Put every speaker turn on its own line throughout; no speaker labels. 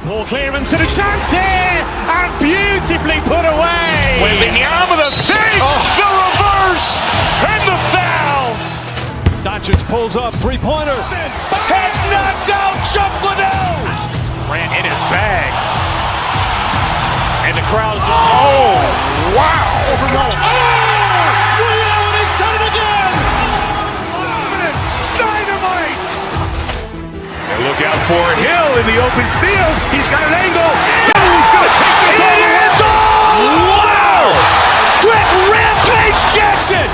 Poor clearance and a chance here, and beautifully put away.
Wembanyama with a fake, the reverse, and the foul.
Doncic pulls up, three-pointer.
Has knocked out Chuck Liddell. Ran in his bag. And the crowd's, oh, wow.
Liddell, and he's done it again. Dynamite.
And look out for Hill in the open field. He's got an angle. He's going to take this all the way. Wow! Quick Rampage Jackson.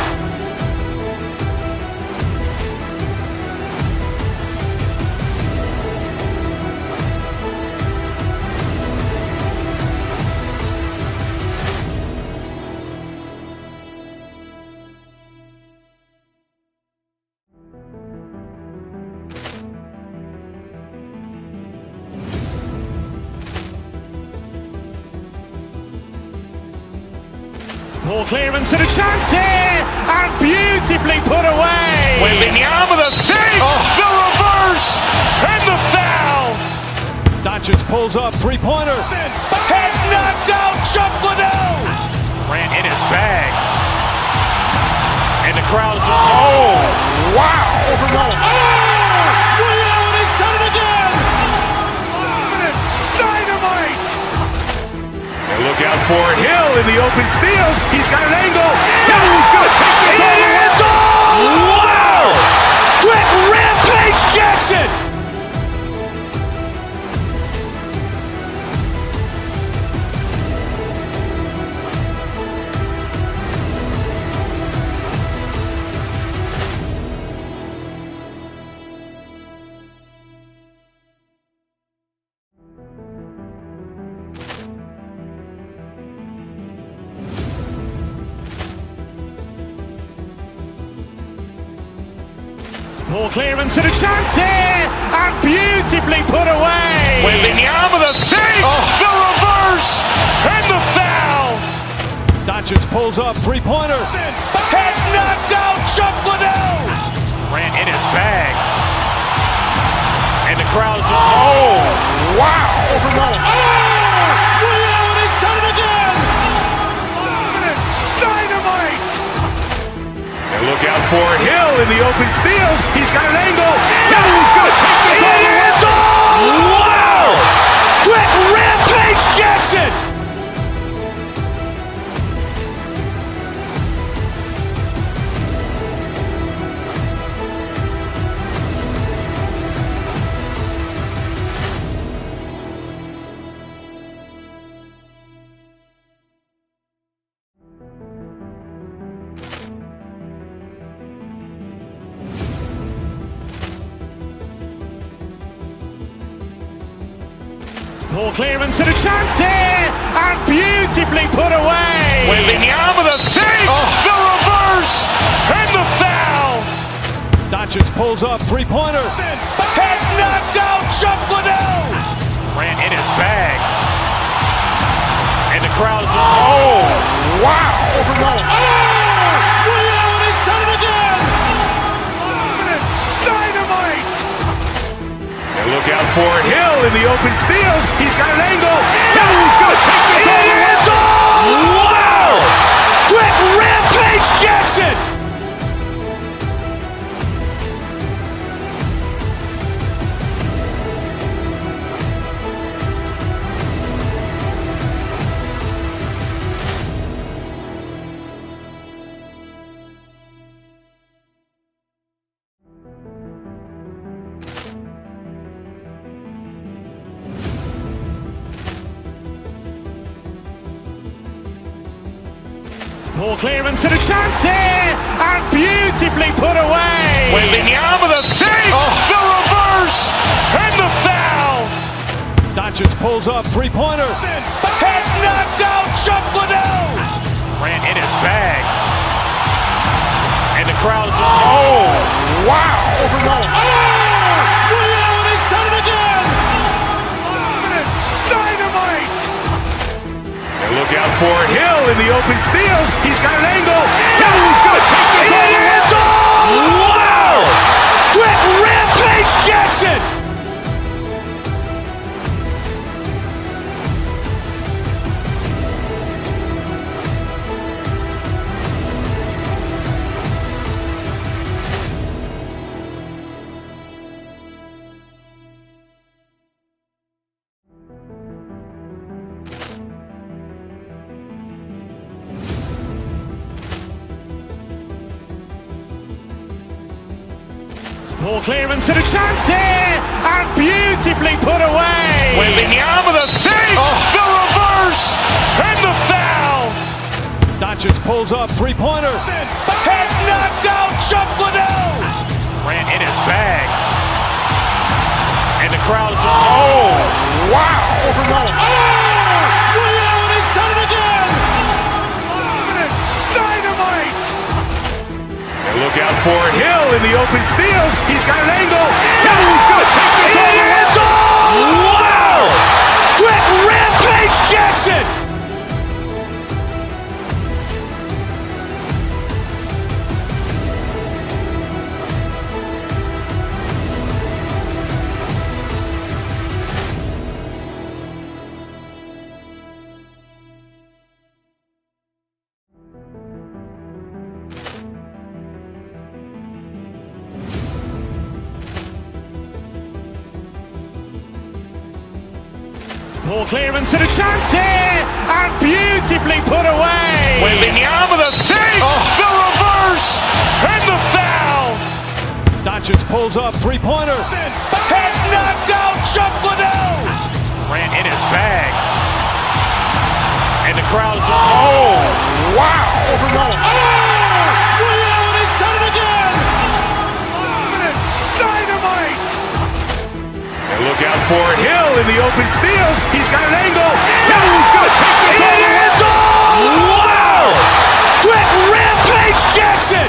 Poor clearance and a chance here, and beautifully put away.
Wembanyama with a fake, the reverse, and the foul.
Doncic pulls up, three-pointer.
Has knocked out Chuck Liddell. Ran in his bag. And the crowd's, oh, wow.
Liddell, and he's done it again. Dynamite.
And look out for Hill in the open field. He's got an angle. He's going to take this all the way. Wow! Quick Rampage Jackson.
Poor clearance and a chance here, and beautifully put away.
Wembanyama with a fake, the reverse, and the foul.
Doncic pulls up, three-pointer.
Has knocked out Chuck Liddell. Ran in his bag. And the crowd's, oh, wow.
Liddell, and he's done it again. Dynamite.
And look out for Hill in the open field. He's got an angle. He's going to take this all the way. Wow! Quick Rampage Jackson.
Poor clearance and a chance here, and beautifully put away.
Wembanyama with a fake, the reverse, and the foul.
Doncic pulls up, three-pointer.
Has knocked out Chuck Liddell. Ran in his bag. And the crowd's, oh, wow.
Liddell, and he's done it again. Dynamite.
And look out for Hill in the open field. He's got an angle. He's going to take this all the way. Wow! Quick Rampage Jackson.
Poor clearance and a chance here, and beautifully put away.
Wembanyama with a fake, the reverse, and the foul.
Doncic pulls up, three-pointer.
Has knocked out Chuck Liddell. Ran in his bag. And the crowd's, oh, wow.
Liddell, and he's done it again. Dynamite.
And look out for Hill in the open field. He's got an angle. He's going to take this all the way. Wow! Quick Rampage Jackson.
Poor clearance and a chance here, and beautifully put away.
Wembanyama with a fake, the reverse, and the foul.
Doncic pulls up, three-pointer.
Has knocked out Chuck Liddell. Ran in his bag. And the crowd is, oh, wow.
Allen has done it again.
Dynamite. And look out for Hill in the open field. He's got an angle. He's going to take this all the way. Wow. Quick Rampage Jackson.
Poor clearance and a chance here, and beautifully put away.
Wembanyama with a fake, the reverse, and the foul.
Doncic pulls up, three-pointer.
Has knocked out Chuck Liddell. Ran in his bag. And the crowd is, oh, wow.
Allen has done it again.
Dynamite. And look out for Hill in the open field. He's got an angle. He's going to take this all the way. Wow. Quick Rampage Jackson.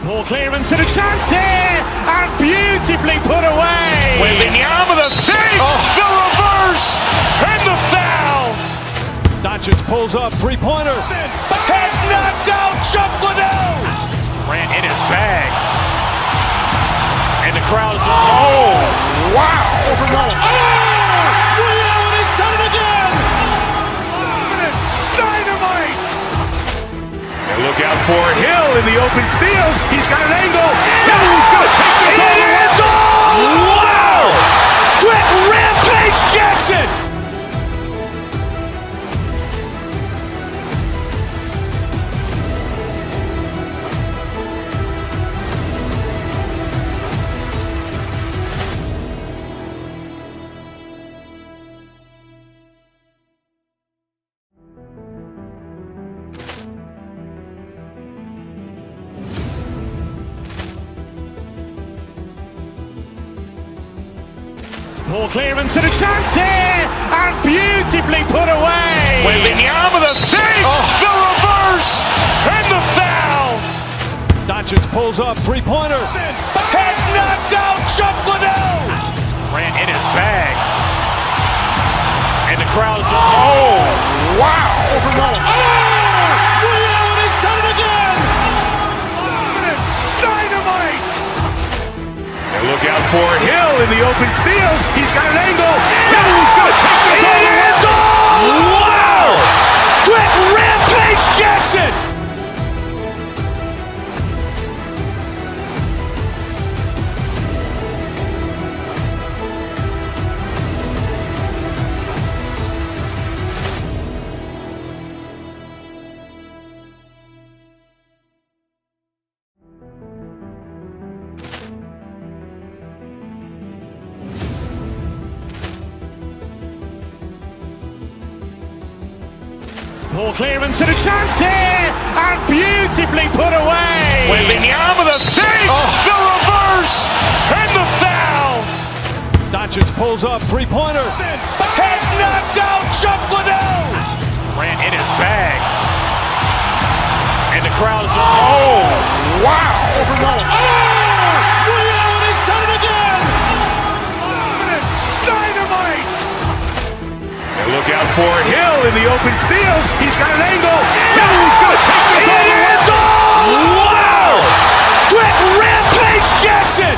Poor clearance and a chance here, and beautifully put away.
Wembanyama with a fake, the reverse, and the foul.
Doncic pulls up, three-pointer.
Has knocked out Chuck Liddell. Ran in his bag. And the crowd is, oh, wow.
Allen has done it again.
Dynamite. And look out for Hill in the open field. He's got an angle. He's going to take this all the way. Wow. Quick Rampage Jackson.
Poor clearance and a chance here, and beautifully put away.
Wembanyama with a fake, the reverse, and the foul.
Doncic pulls up, three-pointer.
Has knocked out Chuck Liddell. Ran in his bag. And the crowd is, oh, wow.
Allen has done it again.
Dynamite. And look out for Hill in the open field. He's got an angle. He's going to take this all the way. Wow. Quick Rampage Jackson.
Poor clearance and a chance here, and beautifully put away.
Wembanyama with a fake, the reverse, and the foul.
Doncic pulls up, three-pointer.
Has knocked out Chuck Liddell. Ran in his bag. And the crowd is, oh, wow.
Allen has done it again.
Dynamite. And look out for Hill in the open field. He's got an angle. He's going to take this all the way. Wow. Quick Rampage Jackson.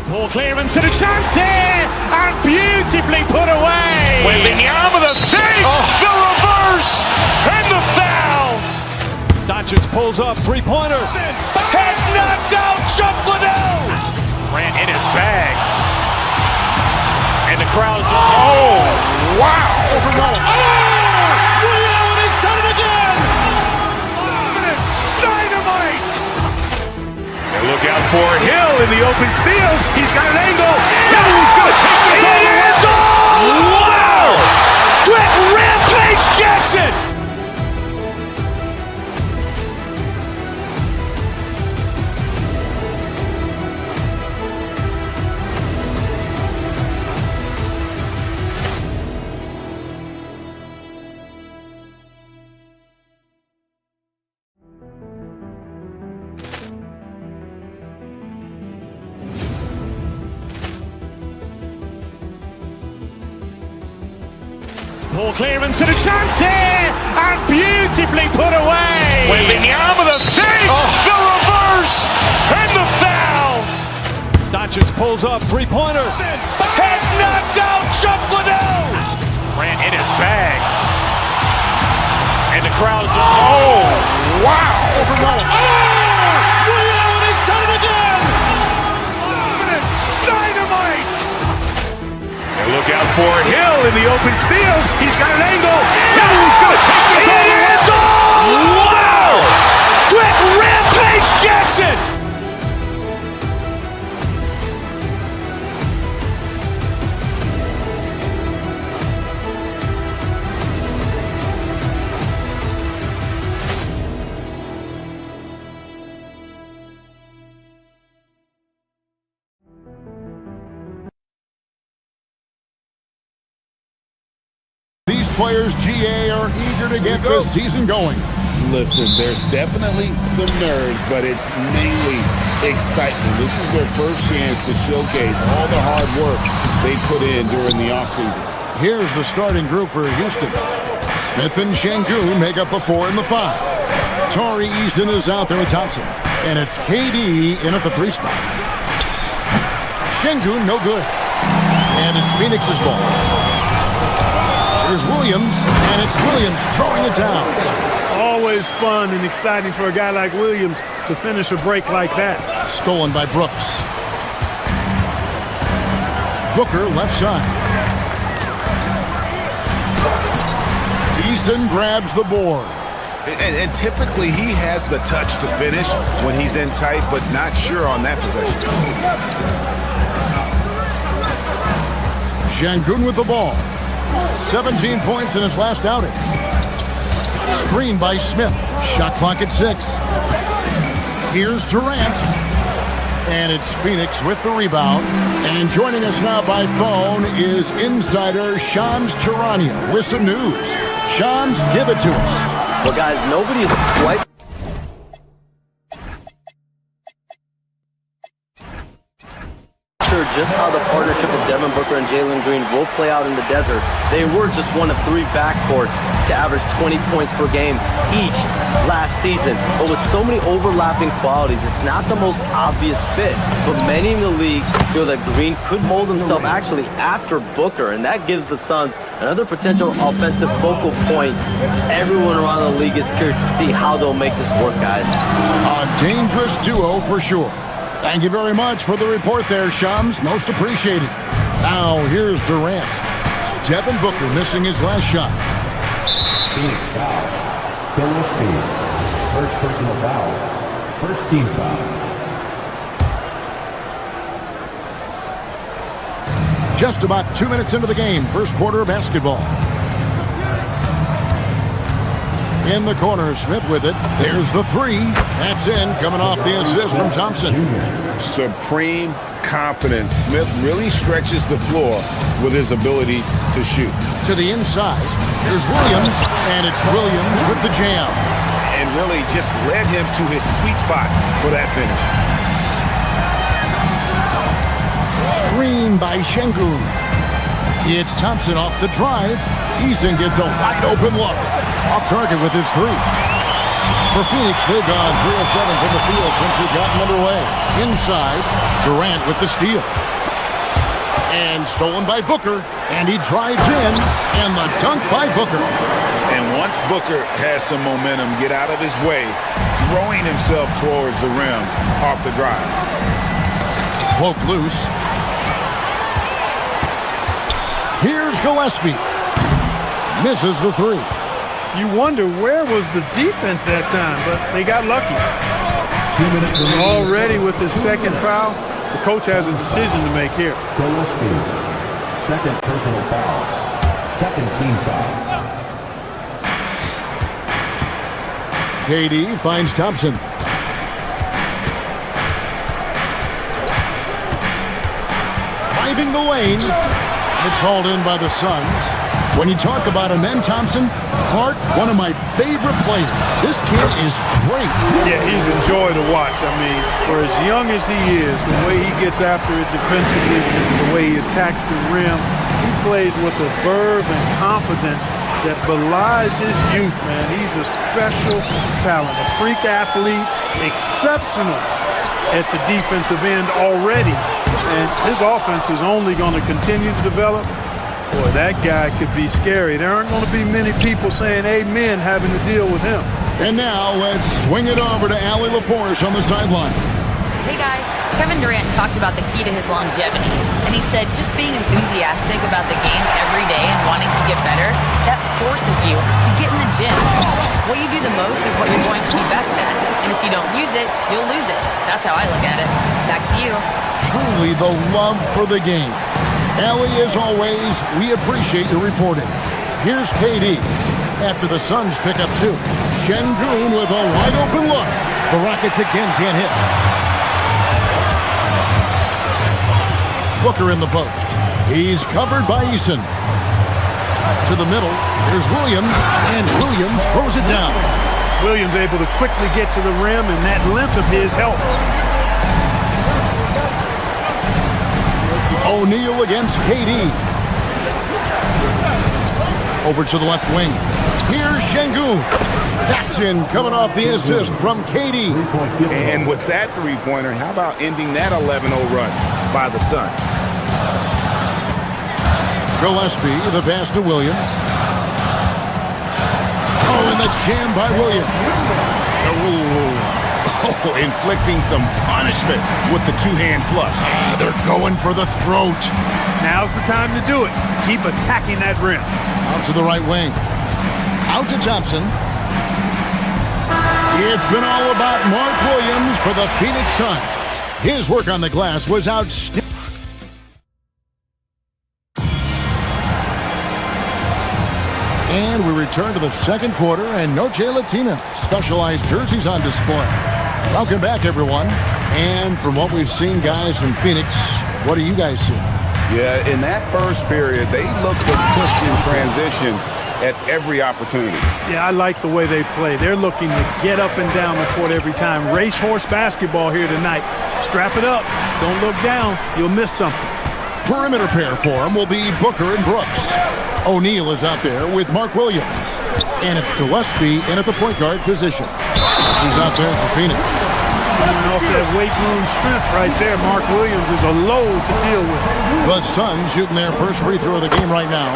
Poor clearance and a chance here, and beautifully put away.
Wembanyama the save, the reverse, and the foul.
Doncic pulls up, three-pointer.
Has knocked out Chuck Liddell. Grant in his bag. And the crowd's oh, wow.
Ray Allen has done it again.
Dynamite. And look out for Hill in the open field. He's got an angle. Hill's going to take this all the way. Wow. Brett Rampage Jackson.
Poor clearance and a chance here, and beautifully put away.
Wembanyama the save, the reverse, and the foul.
Doncic pulls up, three-pointer.
Has knocked out Chuck Liddell. Grant in his bag. And the crowd's oh, wow.
Ray Allen has done it again.
Dynamite. And look out for Hill in the open field. He's got an angle. Hill's going to take this all the way. Wow. Brett Rampage Jackson.
These players, GA, are eager to get this season going.
Listen, there's definitely some nerves, but it's mainly excitement. This is their first chance to showcase all the hard work they put in during the offseason.
Here's the starting group for Houston. Smith and Şengün make up the 4 and the 5. Torrey Easton is out there with Thompson. And it's KD in at the 3 spot. Şengün no good. And it's Phoenix's ball. Here's Williams, and it's Williams throwing it down.
Always fun and exciting for a guy like Williams to finish a break like that.
Stolen by Brooks. Booker left side. Eason grabs the board.
And typically he has the touch to finish when he's in tight, but not sure on that possession.
Şengün with the ball. 17 points in his last outing. Screen by Smith. Shot clock at 6. Here's Durant. And it's Phoenix with the rebound. And joining us now by phone is insider Shams Charania with some news. Shams, give it to us.
Well, guys, nobody is quite sure just how the partnership of Devin Booker and Jalen Green will play out in the desert. They were just one of 3 backcourts to average 20 points per game each last season. But with so many overlapping qualities, it's not the most obvious fit. But many in the league feel that Green could mold himself actually after Booker, and that gives the Suns another potential offensive focal point. Everyone around the league is curious to see how they'll make this work, guys.
A dangerous duo for sure. Thank you very much for the report there, Shams. Most appreciated. Now, here's Durant. Devin Booker missing his last shot.
Phoenix foul. Philistine. First personal foul. First team foul.
Just about 2 minutes into the game. First quarter of basketball. In the corner, Smith with it. There's the 3. That's in, coming off the assist from Thompson.
Supreme confidence. Smith really stretches the floor with his ability to shoot.
To the inside. Here's Williams, and it's Williams with the jam.
And really just led him to his sweet spot for that finish.
Screen by Şengün. It's Thompson off the drive. Eason gets a wide open look. Off target with his 3. For Phoenix, they've gone 3 of 7 from the field since they've gotten underway. Inside, Durant with the steal. And stolen by Booker, and he drives in, and the dunk by Booker.
And once Booker has some momentum, get out of his way, throwing himself towards the rim off the drive.
Poke loose. Here's Gillespie. Misses the three.
You wonder where was the defense that time, but they got lucky.
2 minutes remaining.
Already with his second foul, the coach has a decision to make here.
Gillespie, second personal foul, second team foul.
KD finds Thompson. Driving the lane. It's hauled in by the Suns. When you talk about Amen Thompson, Clark, one of my favorite players. This kid is great.
Yeah, he's a joy to watch. I mean, for as young as he is, the way he gets after it defensively, the way he attacks the rim, he plays with a verve and confidence that belies his youth, man. He's a special talent, a freak athlete, exceptional at the defensive end already. And his offense is only going to continue to develop. Boy, that guy could be scary. There aren't going to be many people saying amen having to deal with him.
And now let's swing it over to Allie LaForce on the sideline.
Hey guys, Kevin Durant talked about the key to his longevity, and he said just being enthusiastic about the game every day and wanting to get better, that forces you to get in the gym. What you do the most is what you're going to be best at, and if you don't use it, you'll lose it. That's how I look at it. Back to you.
Truly the love for the game. Allie, as always, we appreciate your reporting. Here's KD. After the Suns pick up 2. Şengün with a wide open look. The Rockets again can't hit. Booker in the post. He's covered by Eason. To the middle. Here's Williams, and Williams throws it down.
Williams able to quickly get to the rim, and that length of his helps.
O'Neal against KD. Over to the left wing. Here's Şengün. Jackson coming off the assist from KD.
And with that three-pointer, how about ending that 11-0 run by the Suns?
Gillespie, the pass to Williams. Oh, and the jam by Williams.
Oh, inflicting some punishment with the two-hand flush.
They're going for the throat.
Now's the time to do it. Keep attacking that rim.
Out to the right wing. Out to Thompson. It's been all about Mark Williams for the Phoenix Suns. His work on the glass was outstanding. And we return to the second quarter, and Noche Latina specialized jerseys on display. Welcome back, everyone. And from what we've seen, guys, from Phoenix, what do you guys see?
Yeah, in that first period, they looked to push in transition at every opportunity.
Yeah, I like the way they play. They're looking to get up and down the court every time. Racehorse basketball here tonight. Strap it up. Don't look down. You'll miss something.
Perimeter pair for him will be Booker and Brooks. O'Neal is out there with Mark Williams. And it's Gillespie in at the point guard position. He's out there for Phoenix.
Coming off that weight room strength right there, Mark Williams is a load to deal with.
The Suns shooting their first free throw of the game right now.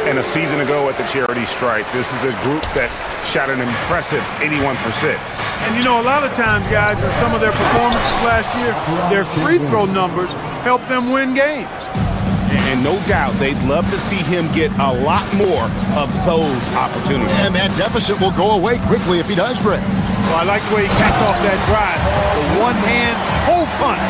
And a season ago at the charity stripe, this is a group that shot an impressive 81%.
And you know, a lot of times, guys, in some of their performances last year, their free throw numbers helped them win games.
And no doubt they'd love to see him get a lot more of those opportunities.
And that deficit will go away quickly if he does, Greg.
Well, I like the way he capped off that drive. The one-hand hole punch.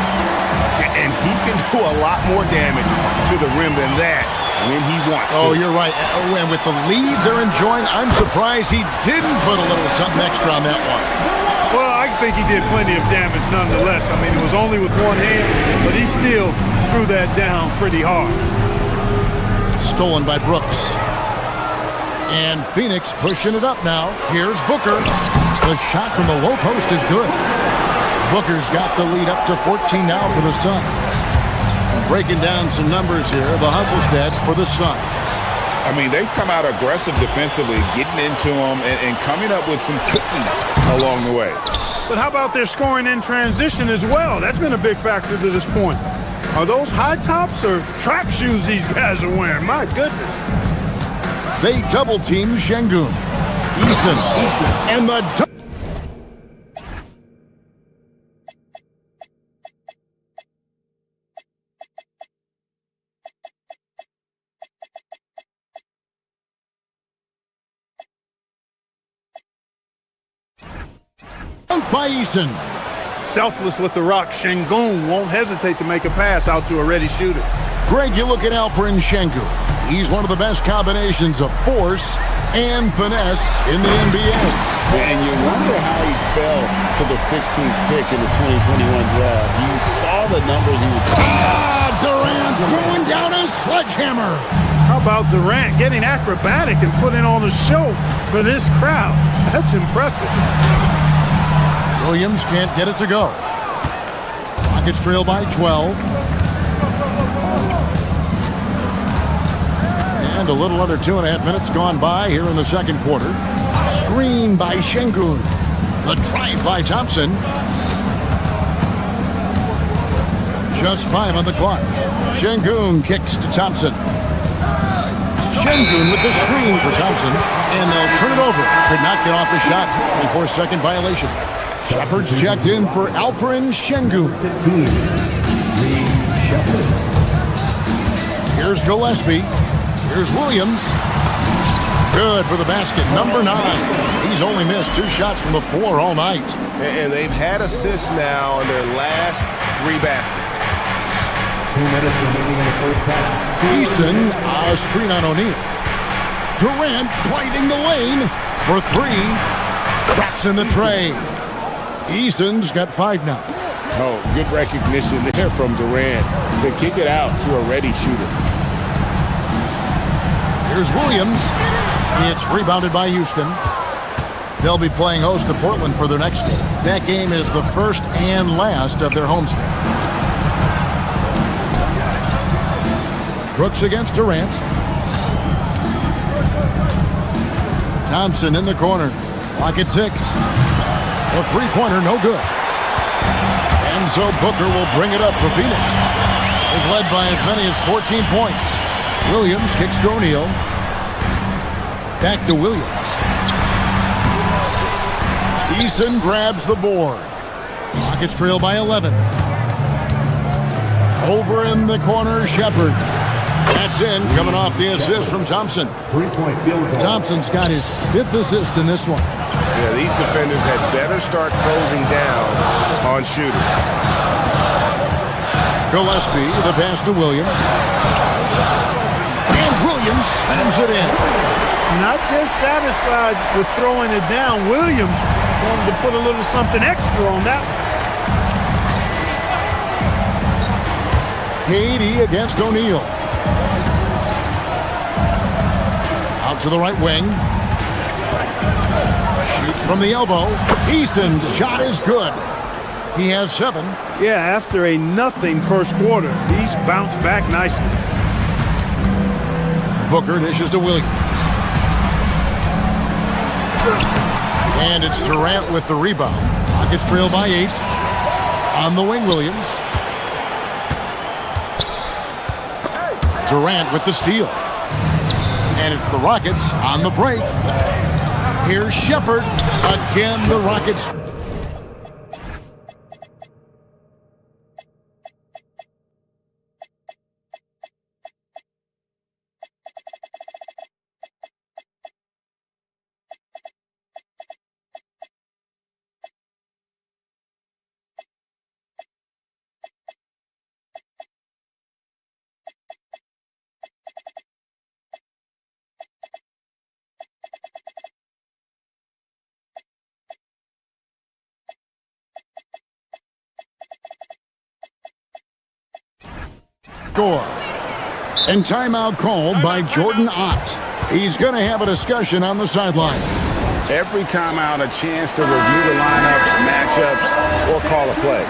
And he can do a lot more damage to the rim than that when he wants to.
Oh, you're right. And with the lead they're enjoying, I'm surprised he didn't put a little something extra on that one.
Well, I think he did plenty of damage nonetheless. I mean, it was only with one hand, but he still threw that down pretty hard.
Stolen by Brooks. And Phoenix pushing it up now. Here's Booker. The shot from the low post is good. Booker's got the lead up to 14 now for the Suns. And breaking down some numbers here, the hustle stats for the Suns.
I mean, they've come out aggressive defensively, getting into them and coming up with some cookies along the way.
But how about their scoring in transition as well? That's been a big factor to this point. Are those high tops or track shoes these guys are wearing? My goodness.
They double team Şengün. Eason. And the... by Eason.
Selfless with the rock, Şengün won't hesitate to make a pass out to a ready shooter.
Greg, you look at Alperen Şengün. He's one of the best combinations of force and finesse in the NBA.
And you wonder how he fell to the 16th pick in the 2021 draft. You saw the numbers he was...
Durant throwing down a sledgehammer.
How about Durant getting acrobatic and putting on a show for this crowd? That's impressive.
Williams can't get it to go. Rockets trail by 12. And a little under 2.5 minutes gone by here in the second quarter. Screen by Şengün. The drive by Thompson. Just 5 on the clock. Şengün kicks to Thompson. Şengün with the screen for Thompson. And they'll turn it over. Could not get off the shot. 24-second violation. Shepard's checked in for Alperen Şengün. Here's Gillespie. Here's Williams. Good for the basket. Number 9. He's only missed 2 shots from the floor all night.
And they've had assists now on their last 3 baskets.
2 minutes remaining in the first half.
Eason, a screen on O'Neal. Durant fighting the lane for 3. Traps in the tray. Eason's got 5 now.
Oh, good recognition there from Durant to kick it out to a ready shooter.
Here's Williams. It's rebounded by Houston. They'll be playing host to Portland for their next game. That game is the first and last of their homestand. Brooks against Durant. Thompson in the corner. Clock at 6. The three-pointer, no good. And so Booker will bring it up for Phoenix. They've led by as many as 14 points. Williams kicks to O'Neal. Back to Williams. Eason grabs the board. Rockets trail by 11. Over in the corner, Shepard. That's in, coming off the assist from Thompson.
3-point field goal.
Thompson's got his 5th assist in this one.
Yeah, these defenders had better start closing down on shooters.
Gillespie, the pass to Williams. And Williams slams it in.
Not just satisfied with throwing it down. Williams wanted to put a little something extra on that one.
KD against O'Neal. Out to the right wing. Shoots from the elbow. Eason's shot is good. He has 7.
Yeah, after a nothing first quarter, he's bounced back nicely.
Booker dishes to Williams. And it's Durant with the rebound. Rockets trail by 8. On the wing, Williams. Durant with the steal. And it's the Rockets on the break. Here's Shepard. Again, the Rockets. Score. And timeout called by Jordan Ott. He's going to have a discussion on the sideline.
Every timeout, a chance to review the lineups, matchups, or call a play.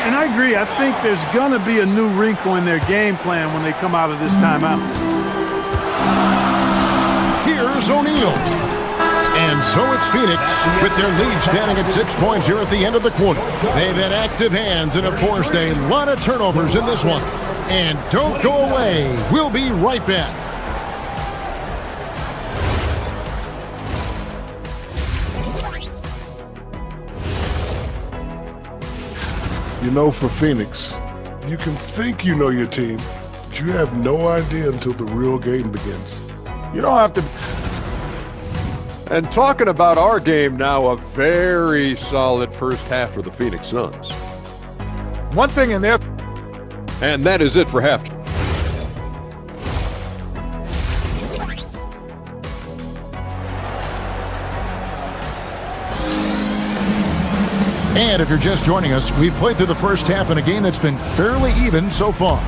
And I agree. I think there's going to be a new wrinkle in their game plan when they come out of this timeout.
Here's O'Neal. And so it's Phoenix with their lead standing at 6 points here at the end of the quarter. They've had active hands and have forced a lot of turnovers in this one. And don't go away. We'll be right back.
You know, for Phoenix, you can think you know your team, but you have no idea until the real game begins.
You don't have to... And talking about our game now, a very solid first half for the Phoenix Suns. One thing in there... And that is it for halftime.
And if you're just joining us, we've played through the first half in a game that's been fairly even so far.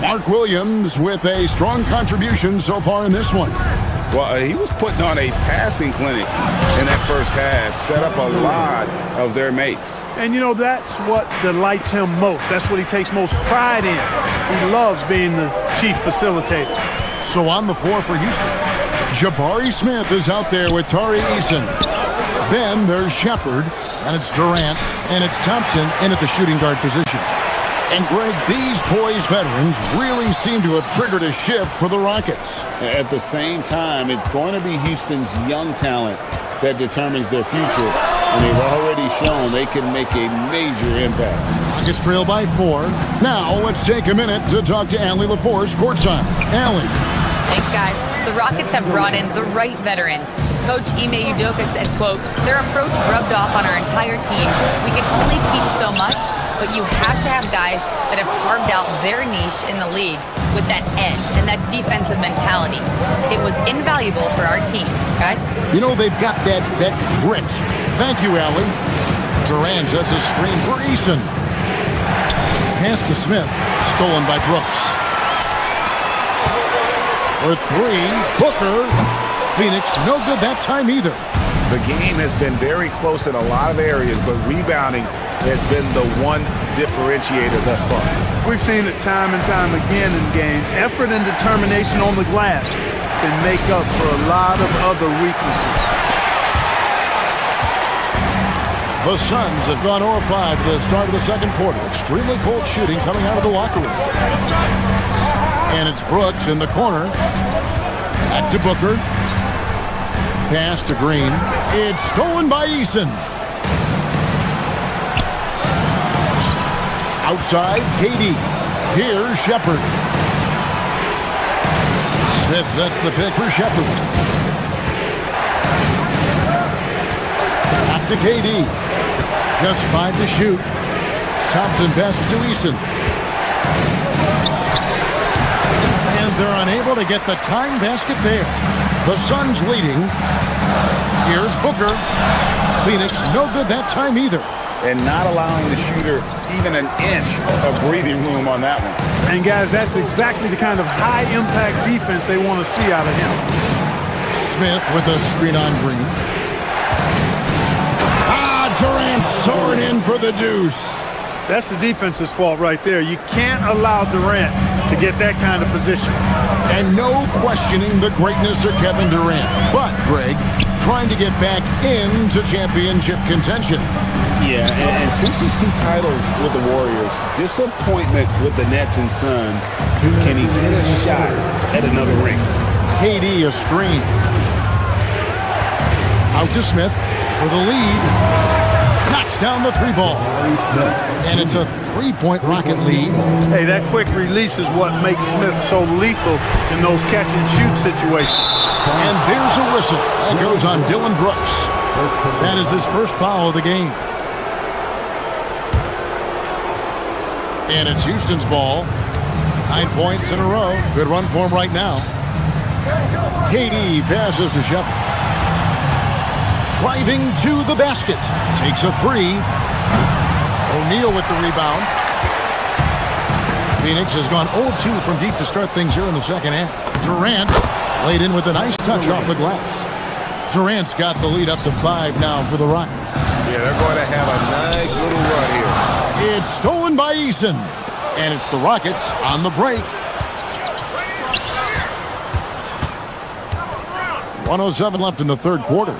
Mark Williams with a strong contribution so far in this one.
Well, he was putting on a passing clinic in that first half, set up a lot of their mates.
And, you know, that's what delights him most. That's what he takes most pride in. He loves being the chief facilitator.
So on the floor for Houston, Jabari Smith is out there with Tari Eason. Then there's Shepard, and it's Durant, and it's Thompson in at the shooting guard position. And, Greg, these poised veterans really seem to have triggered a shift for the Rockets.
At the same time, it's going to be Houston's young talent that determines their future, and they've already shown they can make a major impact.
Rockets trail by 4. Now let's take a minute to talk to Allie LaForce courtside. Allie.
Thanks, guys. The Rockets have brought in the right veterans. Coach Ime Udoka said, quote, "Their approach rubbed off on our entire team. We can only teach so much, but you have to have guys that have carved out their niche in the league with that edge and that defensive mentality. It was invaluable for our team." Guys?
You know, they've got that grit. Thank you, Allie. Durant sets a screen for Eason. Pass to Smith. Stolen by Brooks. For 3, Booker. Phoenix, no good that time either.
The game has been very close in a lot of areas, but rebounding has been the one differentiator thus far.
We've seen it time and time again in games. Effort and determination on the glass can make up for a lot of other weaknesses.
The Suns have gone 0-5 to the start of the second quarter. Extremely cold shooting coming out of the locker room. And it's Brooks in the corner. Back to Booker. Pass to Green. It's stolen by Eason. Outside, KD. Here's Shepard. Smith sets the pick for Shepard. Back to KD. Just 5 to shoot. Thompson passes to Eason. And they're unable to get the tying basket there. The Suns leading. Here's Booker. Phoenix, no good that time either.
And not allowing the shooter even an inch of breathing room on that one.
And, guys, that's exactly the kind of high-impact defense they want to see out of him.
Smith with a screen on Green. Durant soared in for the deuce.
That's the defense's fault right there. You can't allow Durant to get that kind of position.
And no questioning the greatness of Kevin Durant. But, Greg, trying to get back into championship contention.
Yeah, and since his 2 titles with the Warriors, disappointment with the Nets and Suns, can he get a shot at another ring?
KD a screen. Out to Smith for the lead. Knocks down the 3 ball. And it's a 3-point Rocket lead.
Hey, that quick release is what makes Smith so lethal in those catch-and-shoot situations.
And there's a whistle. That goes on Dylan Brooks. That is his first foul of the game. And it's Houston's ball. 9 points in a row. Good run for him right now. KD passes to Shepard. Driving to the basket. Takes a 3. O'Neal with the rebound. Phoenix has gone 0-2 from deep to start things here in the second half. Durant laid in with a nice touch off the glass. Durant's got the lead up to 5 now for the Rockets.
Yeah, they're going to have a nice little run here.
It's stolen by Eason. And it's the Rockets on the break. 1:07 left in the third quarter.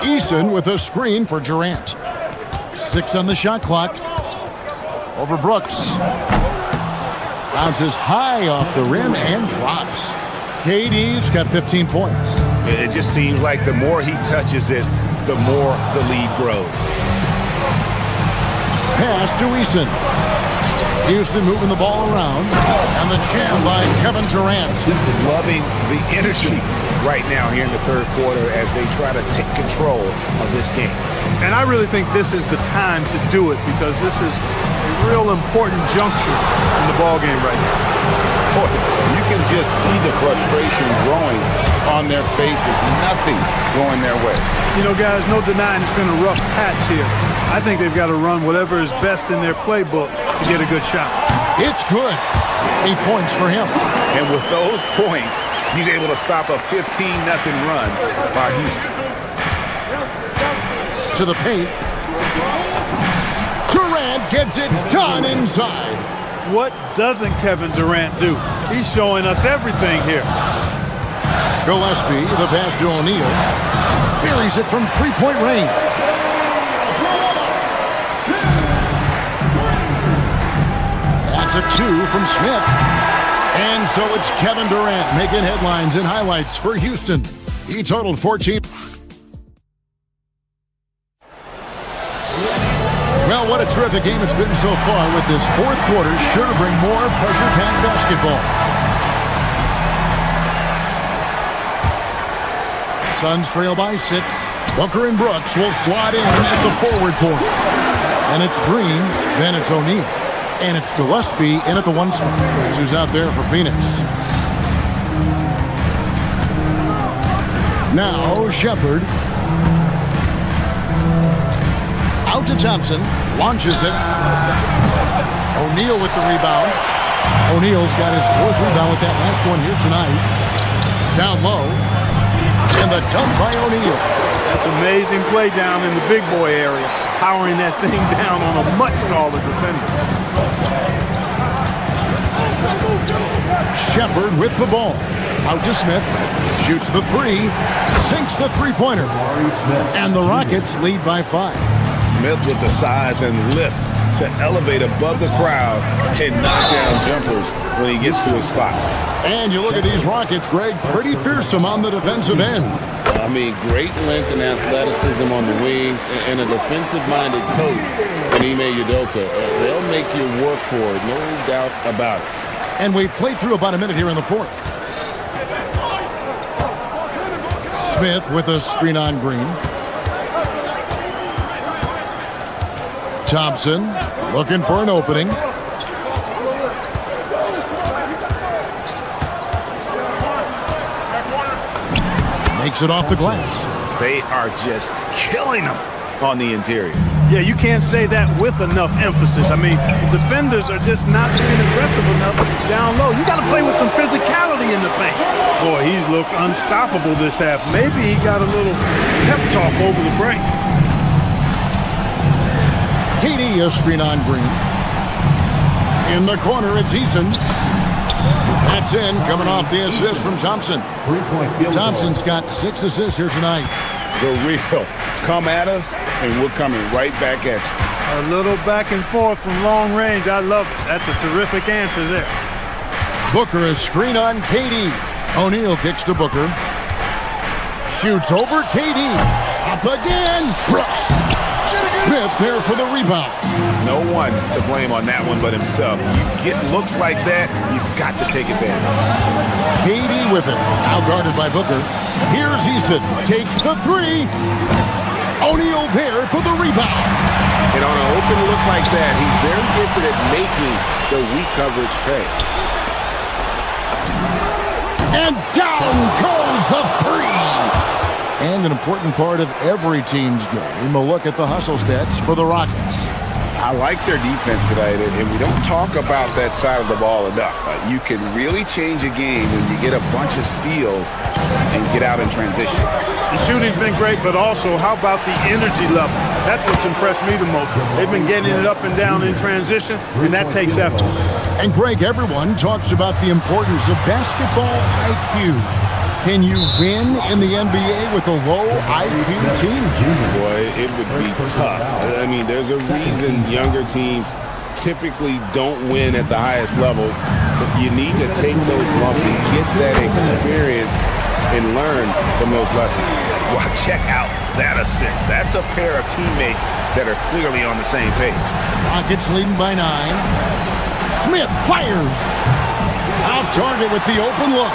Eason with a screen for Durant. 6 on the shot clock. Over Brooks. Bounces high off the rim and drops. KD's got 15 points.
It just seems like the more he touches it, the more the lead grows.
Pass to Eason. Houston moving the ball around. And the jam by Kevin Durant.
Loving the energy right now here in the third quarter as they try to take control of this game.
And I really think this is the time to do it because this is a real important juncture in the ball game right now.
Boy, you can just see the frustration growing on their faces. Nothing going their way.
You know, guys, no denying it's been a rough patch here. I think they've got to run whatever is best in their playbook to get a good shot.
It's good. 8 points for him.
And with those points, he's able to stop a 15-0 run by Houston.
To the paint. Durant gets it done inside.
What doesn't Kevin Durant do? He's showing us everything here.
Gillespie, the pass to O'Neal. Buries it from three-point range. That's a 2 from Smith. And so it's Kevin Durant making headlines and highlights for Houston. He totaled 14. Well, what a terrific game it's been so far with this fourth quarter. Sure to bring more pressure-packed basketball. Suns trail by 6. Booker and Brooks will slide in at the forward court. And it's Green, then it's O'Neal. And it's Gillespie in at the 1 spot. That's who's out there for Phoenix. Now, Shepard. Out to Thompson. Launches it. O'Neal with the rebound. O'Neal's got his 4th rebound with that last one here tonight. Down low. And the dunk by O'Neal.
That's amazing play down in the big boy area. Powering that thing down on a much taller defender.
Shepard with the ball. Out to Smith. Shoots the 3. Sinks the three-pointer. And the Rockets lead by 5.
Smith with the size and lift to elevate above the crowd and knock down jumpers when he gets to his spot.
And you look at these Rockets, Greg, pretty fearsome on the defensive end.
I mean, great length and athleticism on the wings, and a defensive-minded coach, Ime Udoka. They'll make you work for it, no doubt about it.
And we've played through about a minute here in the fourth. Smith with a screen on Green. Thompson looking for an opening. Makes it off the glass.
They are just killing them on the interior.
Yeah, you can't say that with enough emphasis. I mean, the defenders are just not being aggressive enough down low. You got to play with some physicality in the paint. Boy, he's looked unstoppable this half. Maybe he got a little pep talk over the break.
KD a screen on Green. In the corner, it's Eason. That's in, coming off the assist from Thompson. Thompson's got 6 assists here tonight.
The real come at us, and we're coming right back at you.
A little back and forth from long range. I love it. That's a terrific answer there.
Booker a screen on KD. O'Neal kicks to Booker. Shoots over KD. Up again. Brooks. Smith there for the rebound.
No one to blame on that one but himself. You get looks like that, you've got to take advantage.
KD with it. Now guarded by Booker. Here's Eason. Takes the 3. O'Neal there for the rebound.
And on an open look like that, he's very gifted at making the weak coverage pay.
And down goes the 3. And an important part of every team's game, a look at the hustle stats for the Rockets.
I like their defense tonight, and we don't talk about that side of the ball enough. You can really change a game when you get a bunch of steals and get out in transition.
The shooting's been great, but also how about the energy level? That's what's impressed me the most. They've been getting it up and down in transition, and that takes effort.
And Greg, everyone talks about the importance of basketball IQ. Can you win in the NBA with a low IQ team?
Boy, it would be tough. I mean, there's a reason younger teams typically don't win at the highest level. But you need to take those lumps and get that experience and learn from those lessons.
Well, check out that assist. That's a pair of teammates that are clearly on the same page.
Rockets leading by 9. Smith fires. Off target with the open look.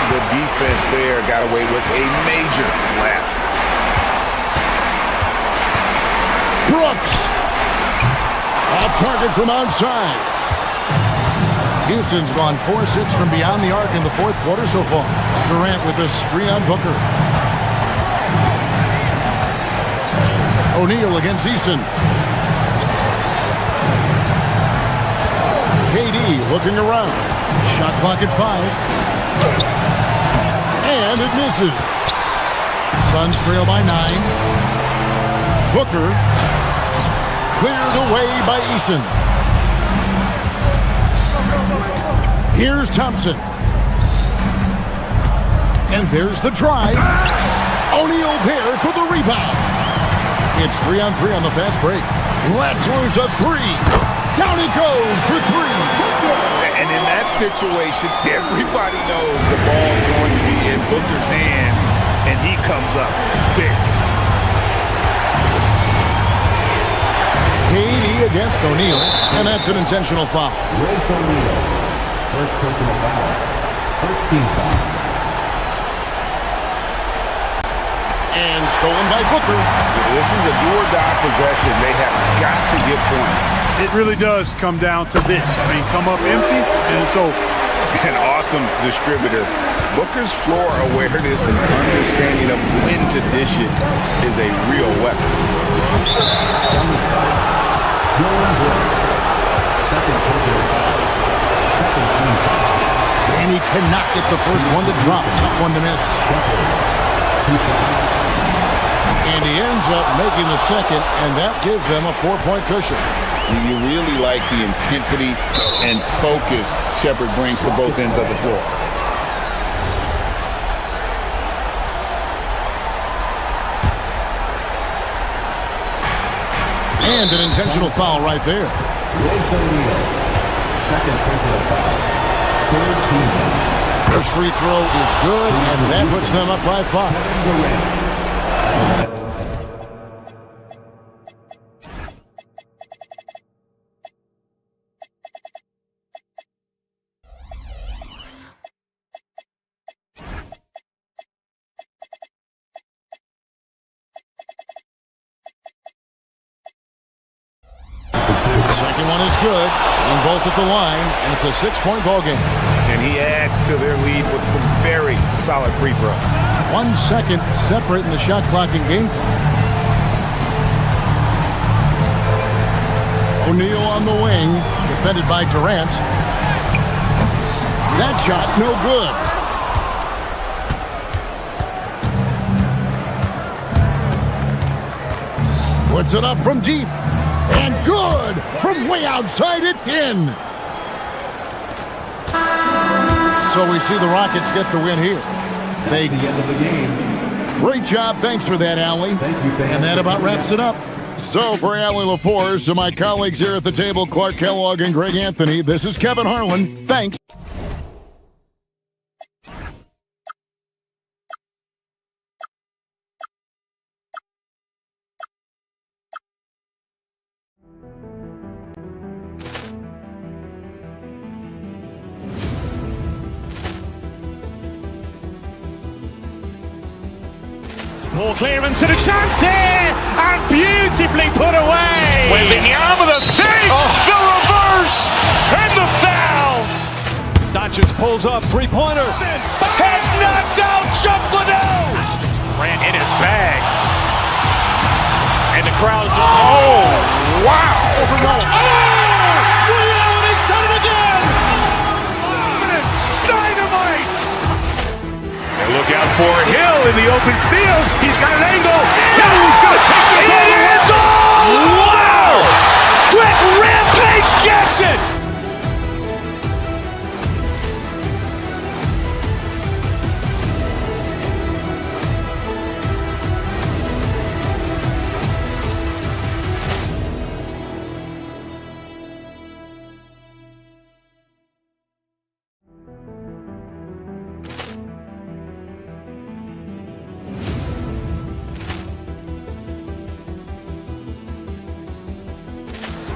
The defense there got away with a major lapse.
Brooks. Off target from outside. Houston's gone 4-6 from beyond the arc in the fourth quarter so far. Durant with a screen on Booker. O'Neal against Easton. KD looking around. Shot clock at 5. And it misses. Suns trail by 9. Booker cleared away by Easton. Here's Thompson. And there's the drive. O'Neal there for the rebound. It's 3-on-3 on the fast break. Let's lose a 3. Down it goes for 3.
And in that situation, everybody knows the ball's going to be in Booker's hands, and he comes up big.
KD against O'Neal, and that's an intentional foul.
Royce O'Neal, first personal foul, first team foul.
And stolen by Booker.
This is a do-or-die possession. They have got to get points.
It really does come down to this. I mean, come up empty, and it's over.
An awesome distributor. Booker's floor awareness and understanding of when to dish it is a real weapon.
Second personal foul, second team foul.
And he cannot get the first one to drop. Tough one to miss. And he ends up making the second, and that gives them a 4-point cushion.
You really like the intensity and focus Shepherd brings to both ends of the floor.
And an intentional foul right there.
Royce O'Neal, second personal foul, third team foul.
First free throw is good, and that puts them up by 5. Second one is good, and both at the line, and it's a 6-point ball game.
And he adds to their lead with some very solid free throws.
1 second separate in the shot clock and game clock. O'Neal on the wing, defended by Durant. That shot, no good. Puts it up from deep. And good! From way outside, it's in! So we see the Rockets get the win here. They
the end of the game.
Great job. Thanks for that, Allie.
Thank you, fans.
And that about wraps it up. So for Allie LaForce and my colleagues here at the table, Clark Kellogg and Greg Anthony, this is Kevin Harlan. Thanks.
Ball clearance and a chance here, and beautifully put away.
Wembanyama with a fake, the reverse, and the foul.
Doncic pulls up, three-pointer.
Has knocked out Chuck Liddell. Ran in his bag. And the crowd is... Oh, wow.
Liddell, and he's done it again.
Dynamite. And look out for Hill in the open field. He's got an angle. Hill's going to take this all the way. Jackson!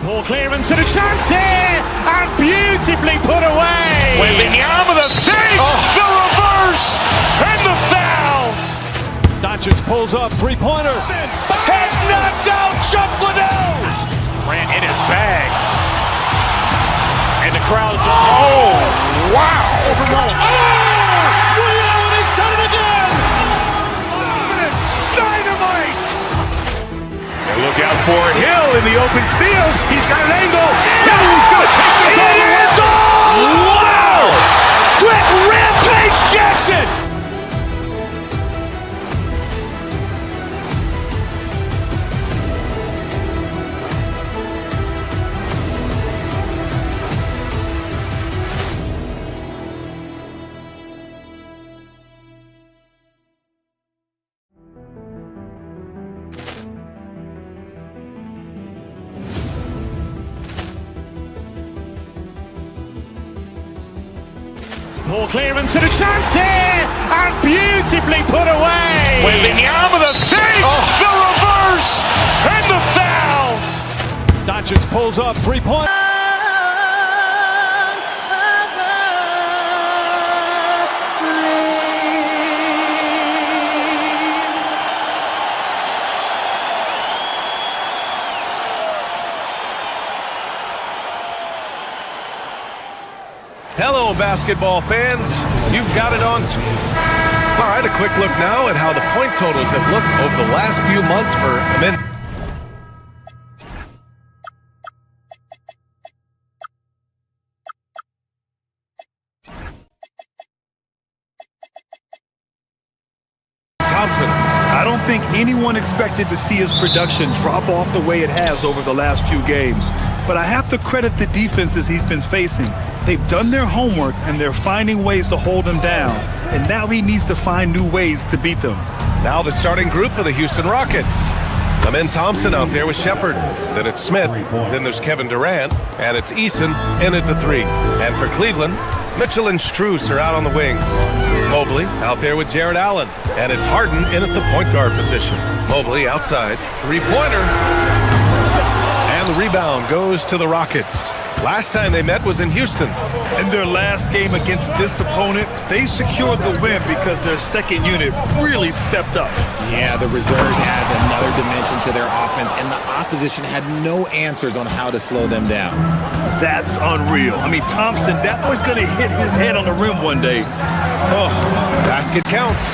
Poor clearance and a chance here, and beautifully put away.
Wembanyama the save, the reverse, and the foul.
Doncic pulls up, three-pointer.
Has knocked out Chuck Liddell. Ran in his bag. And the crowd is... Oh, wow.
Ray Allen has done it again.
Dynamite. And look out for Hill in the open field. He's got an angle. He's going to take this all the way. Wow. Quick Rampage Jackson.
Poor clearance and a chance here, and beautifully put away.
Wembanyama the save, the reverse, and the foul.
Doncic pulls up, three-pointer.
Hello, basketball fans. You've got it on. All right, a quick look now at how the point totals have looked over the last few months for men. Thompson.
I don't think anyone expected to see his production drop off the way it has over the last few games. But I have to credit the defenses he's been facing. They've done their homework, and they're finding ways to hold him down. And now he needs to find new ways to beat them.
Now the starting group for the Houston Rockets. Amen Thompson out there with Shepard. Then it's Smith. Then there's Kevin Durant. And it's Eason in at the 3. And for Cleveland, Mitchell and Strus are out on the wings. Mobley out there with Jared Allen. And it's Harden in at the point guard position. Mobley outside. Three-pointer. And the rebound goes to the Rockets. Last time they met was in Houston.
In their last game against this opponent, they secured the win because their second unit really stepped up.
Yeah, the reserves added another dimension to their offense, and the opposition had no answers on how to slow them down.
That's unreal. I mean, Thompson, that boy's going to hit his head on the rim one day.
Oh, basket counts.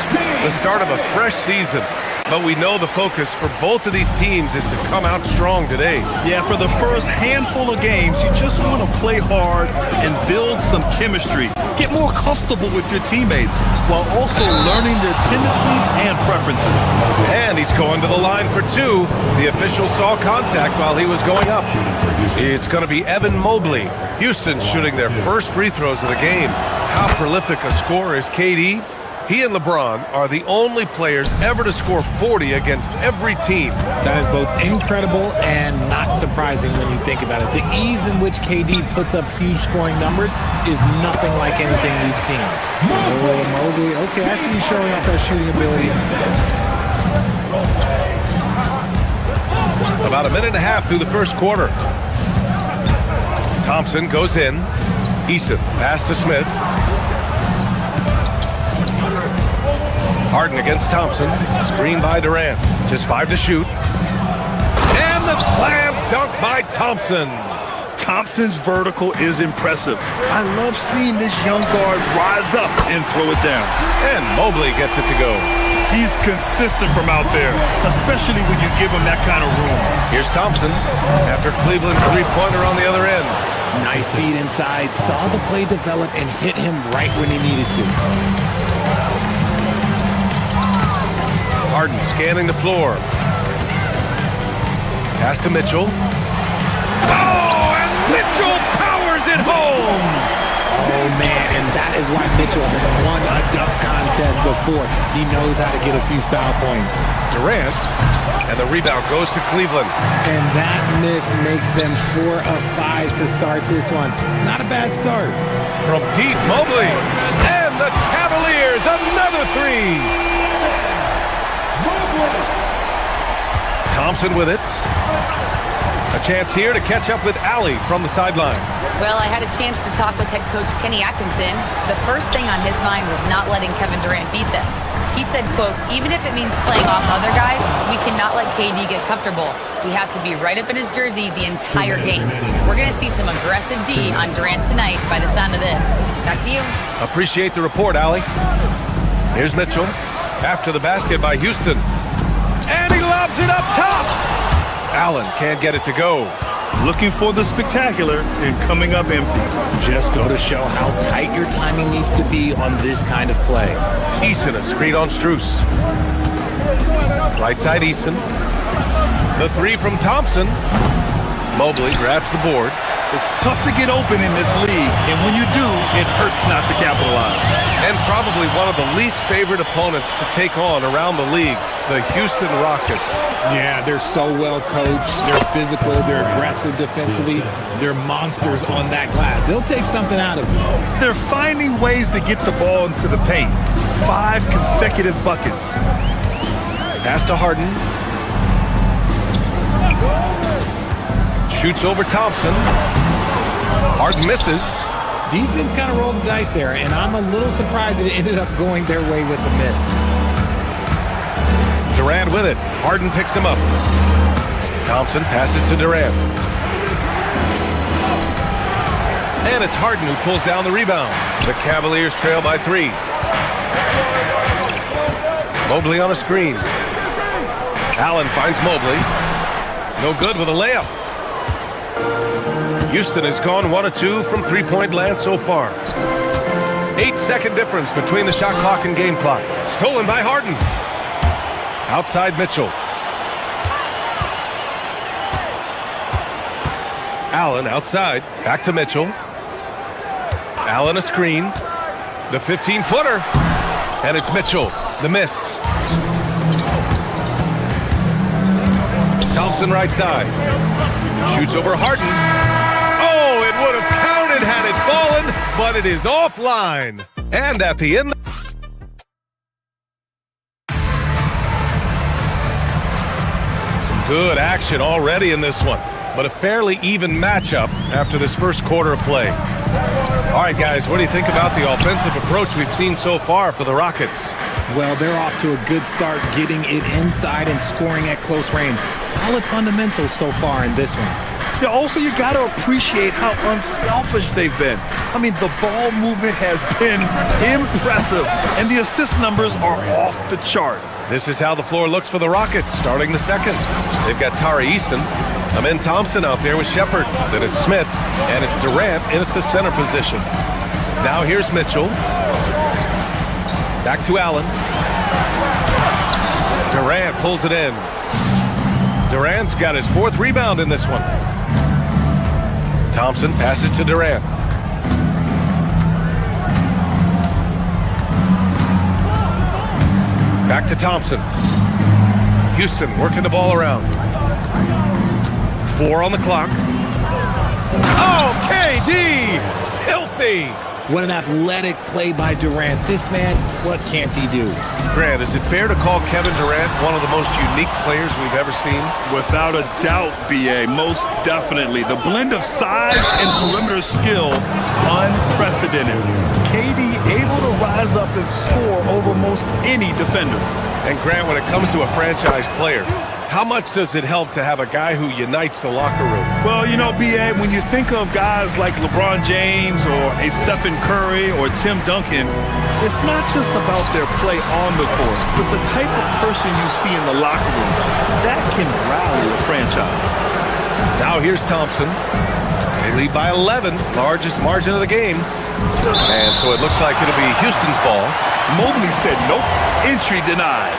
The start of a fresh season. But we know the focus for both of these teams is to come out strong today.
Yeah, for the first handful of games, you just want to play hard and build some chemistry. Get more comfortable with your teammates while also learning their tendencies and preferences.
And he's going to the line for 2. The official saw contact while he was going up. It's going to be Evan Mobley. Houston shooting their first free throws of the game. How prolific a scorer is KD? He and LeBron are the only players ever to score 40 against every team.
That is both incredible and not surprising when you think about it. The ease in which KD puts up huge scoring numbers is nothing like anything we've seen. Oh, Mobley. Okay, I see you showing off that shooting ability.
About a minute and a half through the first quarter. Thompson goes in. Eason pass to Smith. Harden against Thompson. Screen by Durant. Just 5 to shoot. And the slam dunk by Thompson.
Thompson's vertical is impressive. I love seeing this young guard rise up and throw it down.
And Mobley gets it to go.
He's consistent from out there, especially when you give him that kind of room.
Here's Thompson after Cleveland's three-pointer on the other end.
Nice feed inside. Saw the play develop and hit him right when he needed to.
Harden scanning the floor. Pass to Mitchell. Oh, and Mitchell powers it home.
Oh, man, and that is why Mitchell has won a dunk contest before. He knows how to get a few style points.
Durant, and the rebound goes to Cleveland.
And that miss makes them 4 of 5 to start this one. Not a bad start.
From deep, Mobley, and the Cavaliers, another three. Thompson with it. A chance here to catch up with Allie from the sideline.
Well, I had a chance to talk with head coach Kenny Atkinson. The first thing on his mind was not letting Kevin Durant beat them. He said, quote, even if it means playing off other guys, we cannot let KD get comfortable. We have to be right up in his jersey the entire game. We're going to see some aggressive D on Durant tonight by the sound of this. Back to you.
Appreciate the report, Allie. Here's Mitchell. After the basket by Houston. And he lobs it up top. Allen can't get it to go.
Looking for the spectacular and coming up empty.
Just go to show how tight your timing needs to be on this kind of play.
Eason, a screen on Strus. Right side Eason. The three from Thompson. Mobley grabs the board.
It's tough to get open in this league, and when you do, it hurts not to capitalize.
And probably one of the least favorite opponents to take on around the league, the Houston Rockets.
Yeah, they're so well coached. They're physical. They're aggressive defensively. They're monsters on that glass. They'll take something out of it.
They're finding ways to get the ball into the paint. 5 consecutive buckets.
Pass to Harden. Shoots over Thompson. Harden misses.
Defense kind of rolled the dice there, and I'm a little surprised it ended up going their way with the miss.
Durant with it. Harden picks him up. Thompson passes to Durant. And it's Harden who pulls down the rebound. The Cavaliers trail by 3. Mobley on a screen. Allen finds Mobley. No good with a layup. Houston has gone 1 of 2 from three-point land so far. 8-second difference between the shot clock and game clock. Stolen by Harden. Outside Mitchell. Allen outside. Back to Mitchell. Allen a screen. The 15-footer. And it's Mitchell. The miss. Thompson right side. Shoots over Harden. Oh, it would have counted had it fallen, but it is offline. And at the end... Good action already in this one, but a fairly even matchup after this first quarter of play. All right, guys, what do you think about the offensive approach we've seen so far for the Rockets?
Well, they're off to a good start getting it inside and scoring at close range. Solid fundamentals so far in this one.
Yeah, also, you got to appreciate how unselfish they've been. I mean, the ball movement has been impressive, and the assist numbers are off the chart.
This is how the floor looks for the Rockets starting the second. They've got Tari Eason, Amin Thompson out there with Shepard. Then it's Smith, and it's Durant in at the center position. Now here's Mitchell. Back to Allen. Durant pulls it in. Durant's got his 4th rebound in this one. Thompson passes to Durant. Back to Thompson. Houston working the ball around. 4 on the clock. Oh, KD! Filthy!
What an athletic play by Durant. This man, what can't he do?
Grant, is it fair to call Kevin Durant one of the most unique players we've ever seen?
Without a doubt, B.A., most definitely. The blend of size and perimeter skill, unprecedented. KD able to rise up and score over most any defender.
And Grant, when it comes to a franchise player, how much does it help to have a guy who unites the locker room?
Well, you know, B.A., when you think of guys like LeBron James or a Stephen Curry or Tim Duncan, it's not just about their play on the court, but the type of person you see in the locker room. That can rally a franchise.
Now here's Thompson. They lead by 11, largest margin of the game. And so it looks like it'll be Houston's ball.
Mobley said nope, entry denied.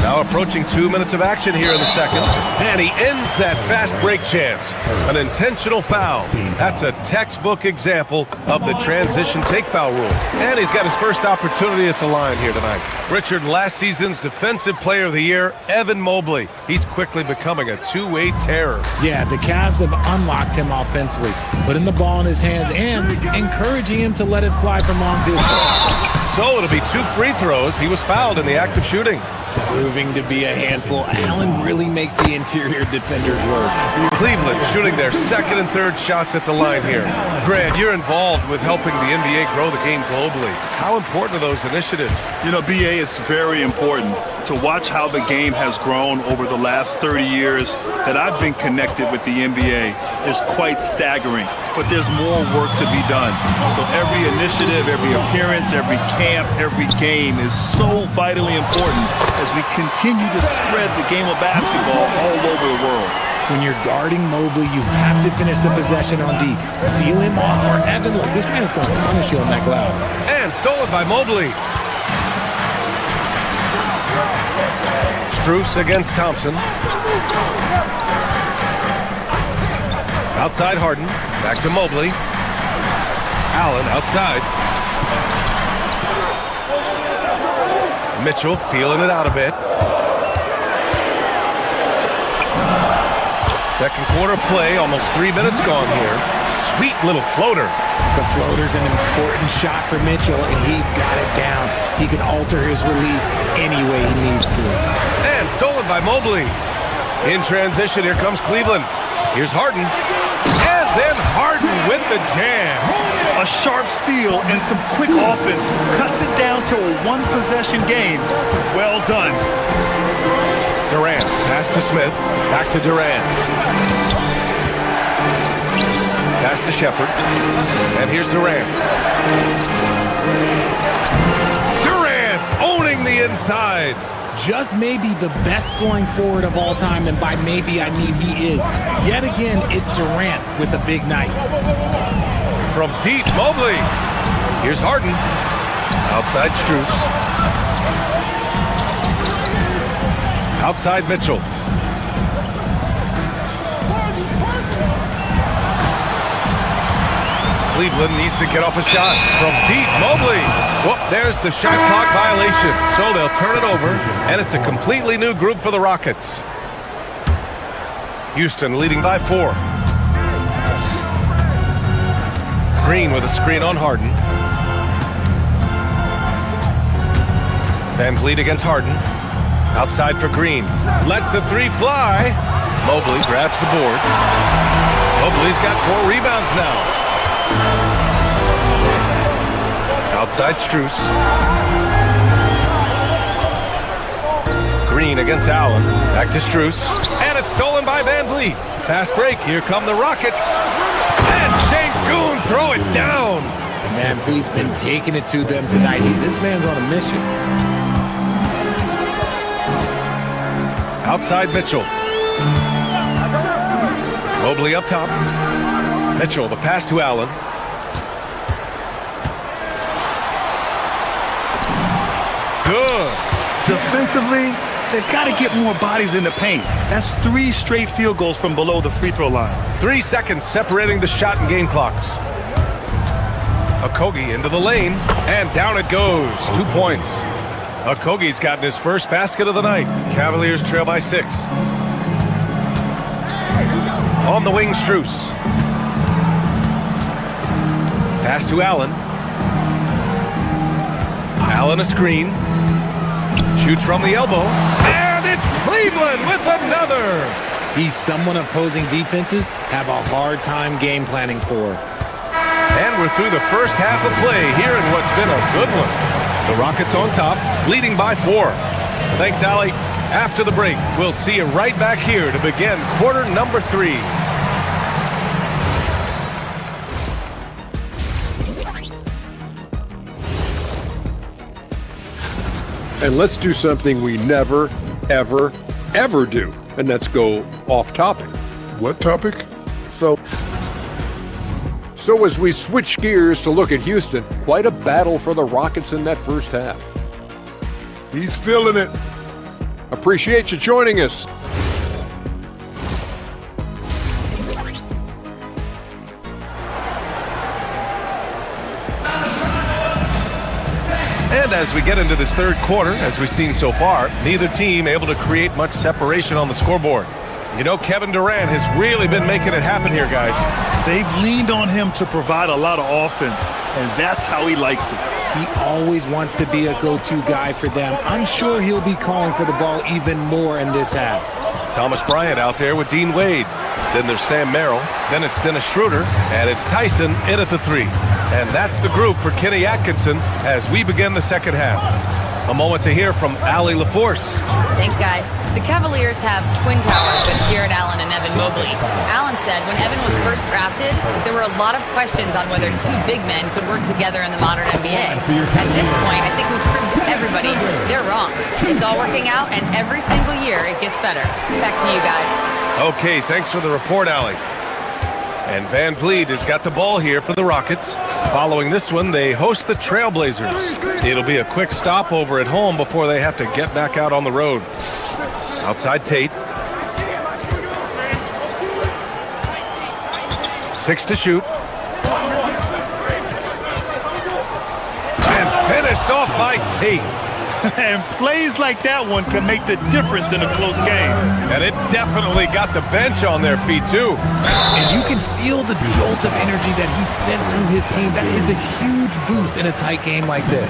Now approaching 2 minutes of action here in the second. And he ends that fast break chance. An intentional foul. That's a textbook example of the transition take foul rule. And he's got his first opportunity at the line here tonight. Richard, last season's Defensive Player of the Year, Evan Mobley. He's quickly becoming a two-way terror.
Yeah, the Cavs have unlocked him offensively, putting the ball in his hands and encouraging him to let it fly from long distance.
So it'll be 2 free throws. He was fouled in the act of shooting.
Proving to be a handful. Allen really makes the interior defenders work.
Cleveland shooting their second and third shots at the line here. Grant, you're involved with helping the NBA grow the game globally. How important are those initiatives?
You know, BA, it's very important to watch how the game has grown over the last 30 years that I've been connected with the NBA is quite staggering. But there's more work to be done. So every initiative, every appearance, every camp, every game is so vitally important as we continue to spread the game of basketball all over the world.
When you're guarding Mobley, you have to finish the possession on D. Seal him off, or Evan, look, this man's going to punish you on that glass.
And stolen by Mobley. Strus against Thompson. Outside Harden. Back to Mobley. Allen outside. Mitchell feeling it out a bit. Second quarter play, almost 3 minutes gone here. Sweet little floater.
The floater's an important shot for Mitchell, and he's got it down. He can alter his release any way he needs to.
And stolen by Mobley. In transition, here comes Cleveland. Here's Harden. And then Harden with the jam.
A sharp steal and some quick offense cuts it down to a one-possession game. Well done.
Durant, pass to Smith, back to Durant. Pass to Shepard, and here's Durant. Durant owning the inside.
Just maybe the best scoring forward of all time, and by maybe I mean he is. Yet again, it's Durant with a big night.
From deep, Mobley. Here's Harden. Outside Strus. Outside Mitchell. Cleveland needs to get off a shot. From deep, Mobley. Whoop, there's the shot clock violation. So they'll turn it over, and it's a completely new group for the Rockets. Houston leading by 4. Green with a screen on Harden. Van Vliet against Harden. Outside for Green. Lets the 3 fly. Mobley grabs the board. Mobley's got 4 rebounds now. Outside Strus. Green against Allen. Back to Strus. And it's stolen by Van Vliet. Fast break. Here come the Rockets. And Sengun throw it down.
Van Vliet's been taking it to them tonight. This man's on a mission.
Outside Mitchell. Mobley up top. Mitchell, the pass to Allen. Good.
Defensively, they've got to get more bodies in the paint. That's 3 straight field goals from below the free throw line.
3 seconds separating the shot and game clocks. Okogie into the lane, and down it goes. 2 points. Okogie's gotten his first basket of the night. Cavaliers trail by 6. On the wing, Strus. Pass to Allen. Allen a screen. Shoots from the elbow. And it's Cleveland with another.
He's someone opposing defenses have a hard time game planning for.
And we're through the first half of play here in what's been a good one. The Rockets on top, leading by 4. Thanks, Allie. After the break, we'll see you right back here to begin quarter number 3.
And let's do something we never, ever, ever do. And let's go off topic.
What topic?
So as we switch gears to look at Houston, quite a battle for the Rockets in that first half.
He's feeling it.
Appreciate you joining us.
And as we get into this third quarter, as we've seen so far, neither team able to create much separation on the scoreboard. You know, Kevin Durant has really been making it happen here, guys.
They've leaned on him to provide a lot of offense, and that's how he likes it.
He always wants to be a go-to guy for them. I'm sure he'll be calling for the ball even more in this half.
Thomas Bryant out there with Dean Wade. Then there's Sam Merrill. Then it's Dennis Schroeder. And it's Tyson in at the 3. And that's the group for Kenny Atkinson as we begin the second half. A moment to hear from Allie LaForce.
Thanks, guys. The Cavaliers have twin towers with Jared Allen and Evan Mobley. Allen said when Evan was first drafted, there were a lot of questions on whether two big men could work together in the modern NBA. At this point, I think we've proved to everybody they're wrong. It's all working out, and every single year it gets better. Back to you guys.
Okay, thanks for the report, Allie. And Van Vliet has got the ball here for the Rockets. Following this one, they host the Trailblazers. It'll be a quick stopover at home before they have to get back out on the road. Outside Tate. 6 to shoot. And finished off by Tate.
And plays like that one can make the difference in a close game.
And it definitely got the bench on their feet, too.
And you can feel the jolt of energy that he sent through his team. That is a huge boost in a tight game like this.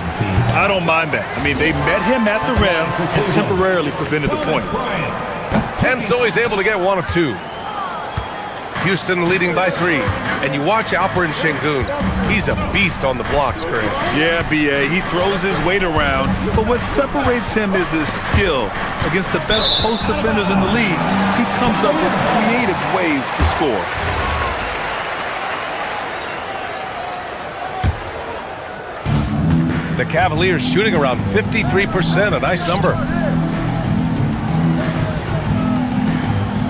I don't mind that. I mean, they met him at the rim and temporarily prevented the points.
And so he's able to get 1 of 2. Houston leading by 3. And you watch Alperen Şengün. He's a beast on the blocks, Craig.
Yeah, B.A. He throws his weight around, but what separates him is his skill. Against the best post defenders in the league, he comes up with creative ways to score.
The Cavaliers shooting around 53%, a nice number.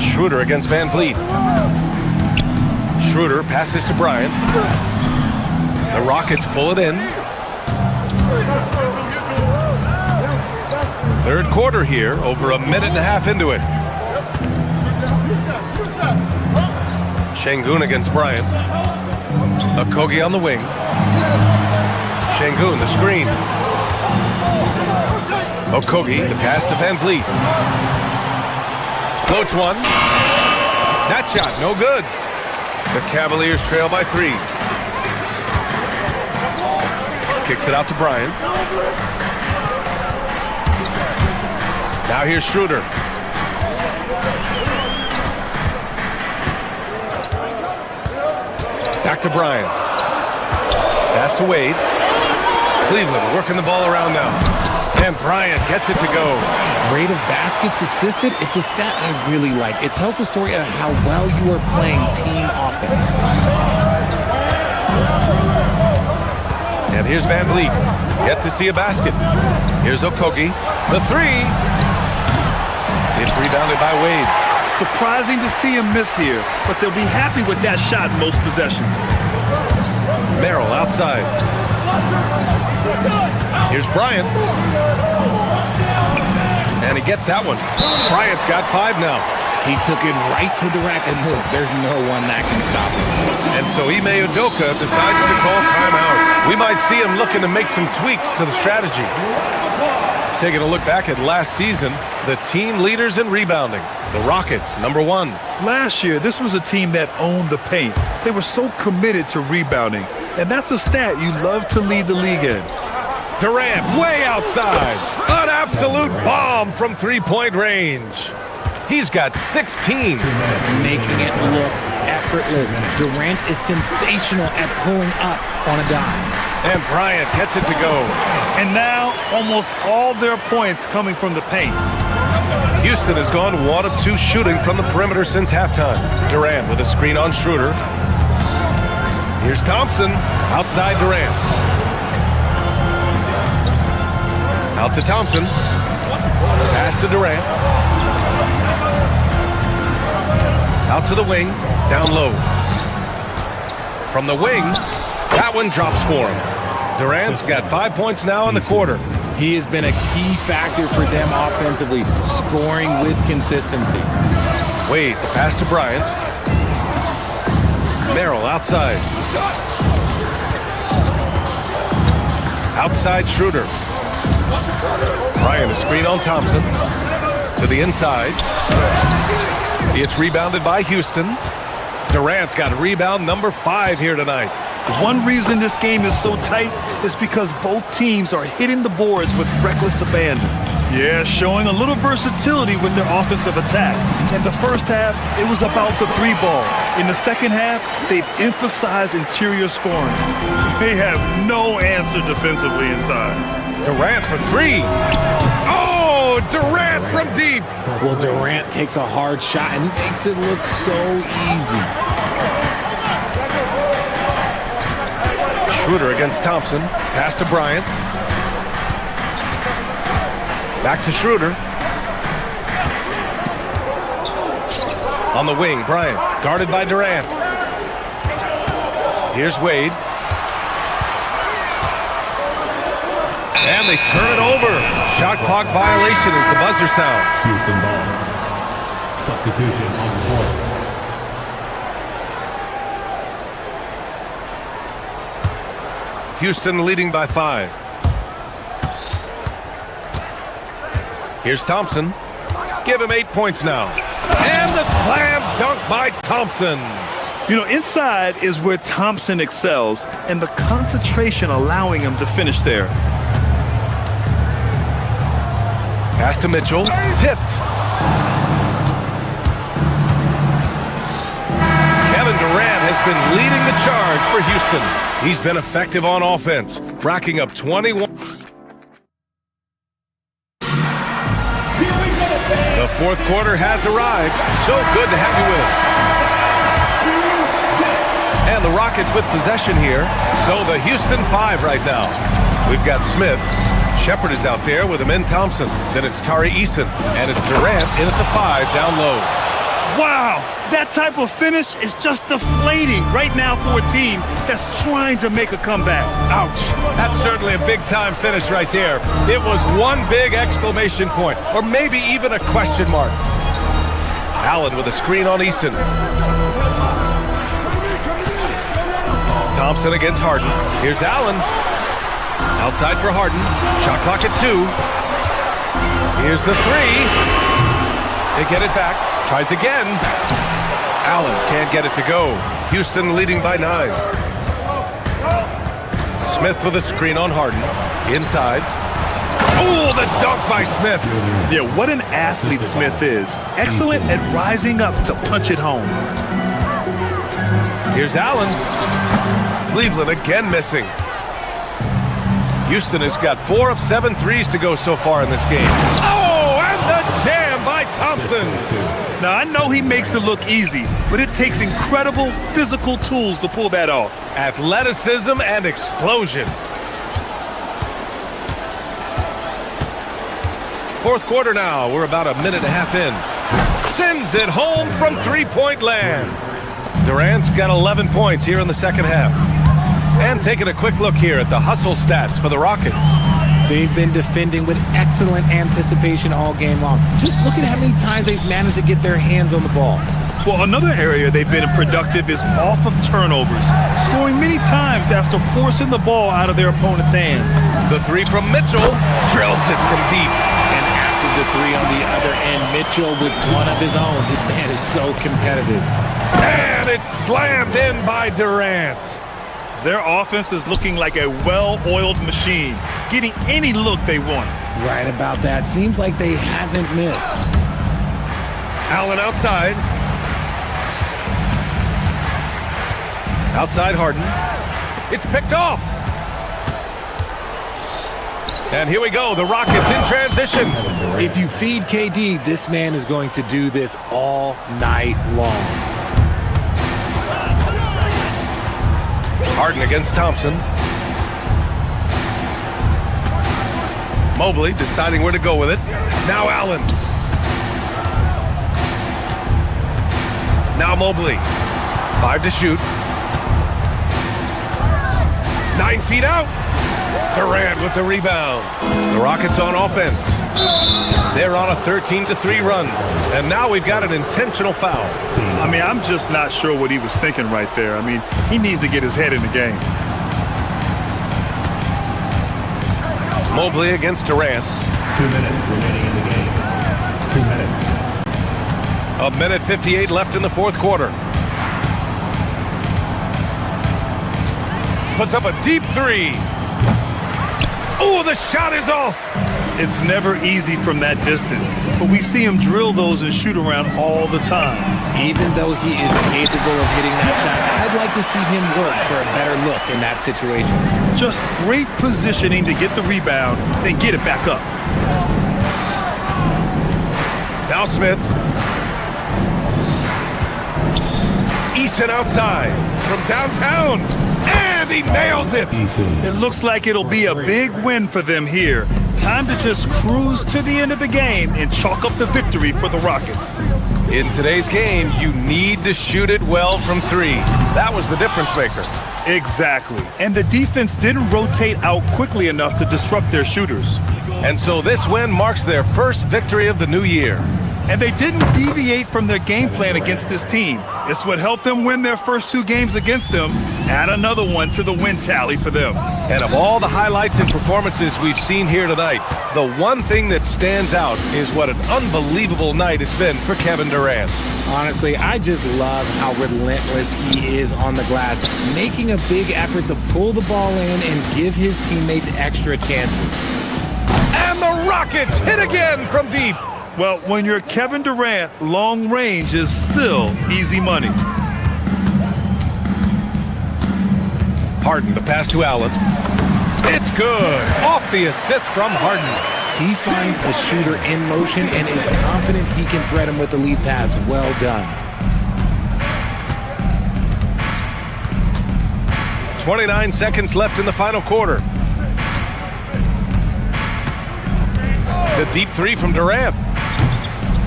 Schroeder against Van Vliet. Schroeder passes to Bryant. The Rockets pull it in. Third quarter here, over a minute and a half into it. Şengün against Bryant. Okogie on the wing. Şengün, the screen. Okogie, the pass to Van Vliet. Floats one. That shot, no good. The Cavaliers trail by 3. Kicks it out to Bryant. Now here's Schroeder. Back to Bryant. Pass to Wade. Cleveland working the ball around now. And Bryant gets it to go.
Rate of baskets assisted, it's a stat I really like. It tells the story of how well you are playing team offense.
And here's Van Vliet. Yet to see a basket. Here's Okogie. The 3. It's rebounded by Wade.
Surprising to see him miss here, but they'll be happy with that shot most possessions.
Merrill outside. Here's Bryant. And he gets that one. Bryant's got 5 now.
He took it right to the rack, and look, there's no one that can stop him.
And so Ime Udoka decides to call timeout. We might see him looking to make some tweaks to the strategy. Taking a look back at last season, the team leaders in rebounding, the Rockets, number 1.
Last year, this was a team that owned the paint. They were so committed to rebounding, and that's a stat you love to lead the league in.
Durant way outside. An absolute bomb from three-point range. He's got 16.
Making it look effortless. Durant is sensational at pulling up on a dime.
And Bryant gets it to go.
And now, almost all their points coming from the paint.
Houston has gone 1 of 2 shooting from the perimeter since halftime. Durant with a screen on Schroeder. Here's Thompson outside Durant. Out to Thompson. Pass to Durant. Out to the wing. Down low. From the wing, that one drops for him. Durant's got 5 points now in the quarter.
He has been a key factor for them offensively, scoring with consistency.
Wade, the pass to Bryant. Merrill outside. Outside Schroeder. Bryant, a screen on Thompson. To the inside. It's rebounded by Houston. Durant's got rebound number 5 here tonight.
One reason this game is so tight is because both teams are hitting the boards with reckless abandon. Yeah, showing a little versatility with their offensive attack. In the first half, it was about the 3-ball. In the second half, they've emphasized interior scoring. They have no answer defensively inside.
Durant for 3. Oh, Durant from deep.
Well, Durant takes a hard shot and makes it look so easy.
Schroeder against Thompson. Pass to Bryant. Back to Schroeder. On the wing, Bryant. Guarded by Durant. Here's Wade. And they turn it over. Shot clock violation as the buzzer sounds.
Houston ball. Substitution on the court.
Houston leading by 5. Here's Thompson. Give him 8 points now. And the slam dunk by Thompson.
You know, inside is where Thompson excels, and the concentration allowing him to finish there.
Pass to Mitchell. Tipped. Kevin Durant has been leading the charge for Houston. He's been effective on offense, racking up 21. The fourth quarter has arrived. So good to have you with us. And the Rockets with possession here. So the Houston 5 right now. We've got Smith. Shepard is out there with Amin Thompson. Then it's Tari Eason. And it's Durant in at the 5 down low.
Wow, that type of finish is just deflating right now for a team that's trying to make a comeback.
Ouch. That's certainly a big-time finish right there. It was one big exclamation point, or maybe even a question mark. Allen with a screen on Eason. Thompson against Harden. Here's Allen. Outside for Harden. Shot clock at 2. Here's the 3. They get it back. Tries again. Allen can't get it to go. Houston leading by 9. Smith with a screen on Harden. Inside. Oh, the dunk by Smith.
Yeah, what an athlete Smith is. Excellent at rising up to punch it home.
Here's Allen. Cleveland again missing. Houston has got 4 of 7 threes to go so far in this game. Oh, and the jam by Thompson.
Now, I know he makes it look easy, but it takes incredible physical tools to pull that off.
Athleticism and explosion. Fourth quarter now. We're about a minute and a half in. Sends it home from three-point land. Durant's got 11 points here in the second half. And taking a quick look here at the hustle stats for the Rockets.
They've been defending with excellent anticipation all game long. Just look at how many times they've managed to get their hands on the ball.
Well, another area they've been productive is off of turnovers, scoring many times after forcing the ball out of their opponent's hands.
The 3 from Mitchell drills it from deep.
And after the 3 on the other end, Mitchell with one of his own. This man is so competitive.
And it's slammed in by Durant.
Their offense is looking like a well-oiled machine, getting any look they want.
Right about that. Seems like they haven't missed.
Allen outside. Outside Harden. It's picked off. And here we go. The Rockets in transition.
If you feed KD, this man is going to do this all night long.
Harden against Thompson. Mobley deciding where to go with it. Now Allen. Now Mobley. 5 to shoot. 9 feet out.
Durant with the rebound. The Rockets on offense. They're on a 13-3 run. And now we've got an intentional foul.
I mean, I'm just not sure what he was thinking right there. I mean, he needs to get his head in the game.
Mobley against Durant.
2 minutes remaining in the game. 2 minutes.
A minute 58 left in the fourth quarter. Puts up a deep three. Oh, the shot is off.
It's never easy from that distance, but we see him drill those and shoot around all the time.
Even though he is capable of hitting that shot, I'd like to see him work for a better look in that situation.
Just great positioning to get the rebound, then get it back up.
Now Smith. Easton outside from downtown. And he nails it.
It looks like it'll be a big win for them here. Time to just cruise to the end of the game and chalk up the victory for the Rockets.
In today's game, you need to shoot it well from three. That was the difference maker.
Exactly. And the defense didn't rotate out quickly enough to disrupt their shooters.
And so this win marks their first victory of the new year.
And they didn't deviate from their game plan against this team. It's what helped them win their first 2 games against them. Add another one to the win tally for them.
And of all the highlights and performances we've seen here tonight, the one thing that stands out is what an unbelievable night it's been for Kevin Durant.
Honestly, I just love how relentless he is on the glass, making a big effort to pull the ball in and give his teammates extra chances.
And the Rockets hit again from deep.
Well, when you're Kevin Durant, long range is still easy money.
Harden, the pass to Allen. It's good. Off the assist from Harden.
He finds the shooter in motion and is confident he can thread him with the lead pass. Well done.
29 seconds left in the final quarter. The deep three from Durant.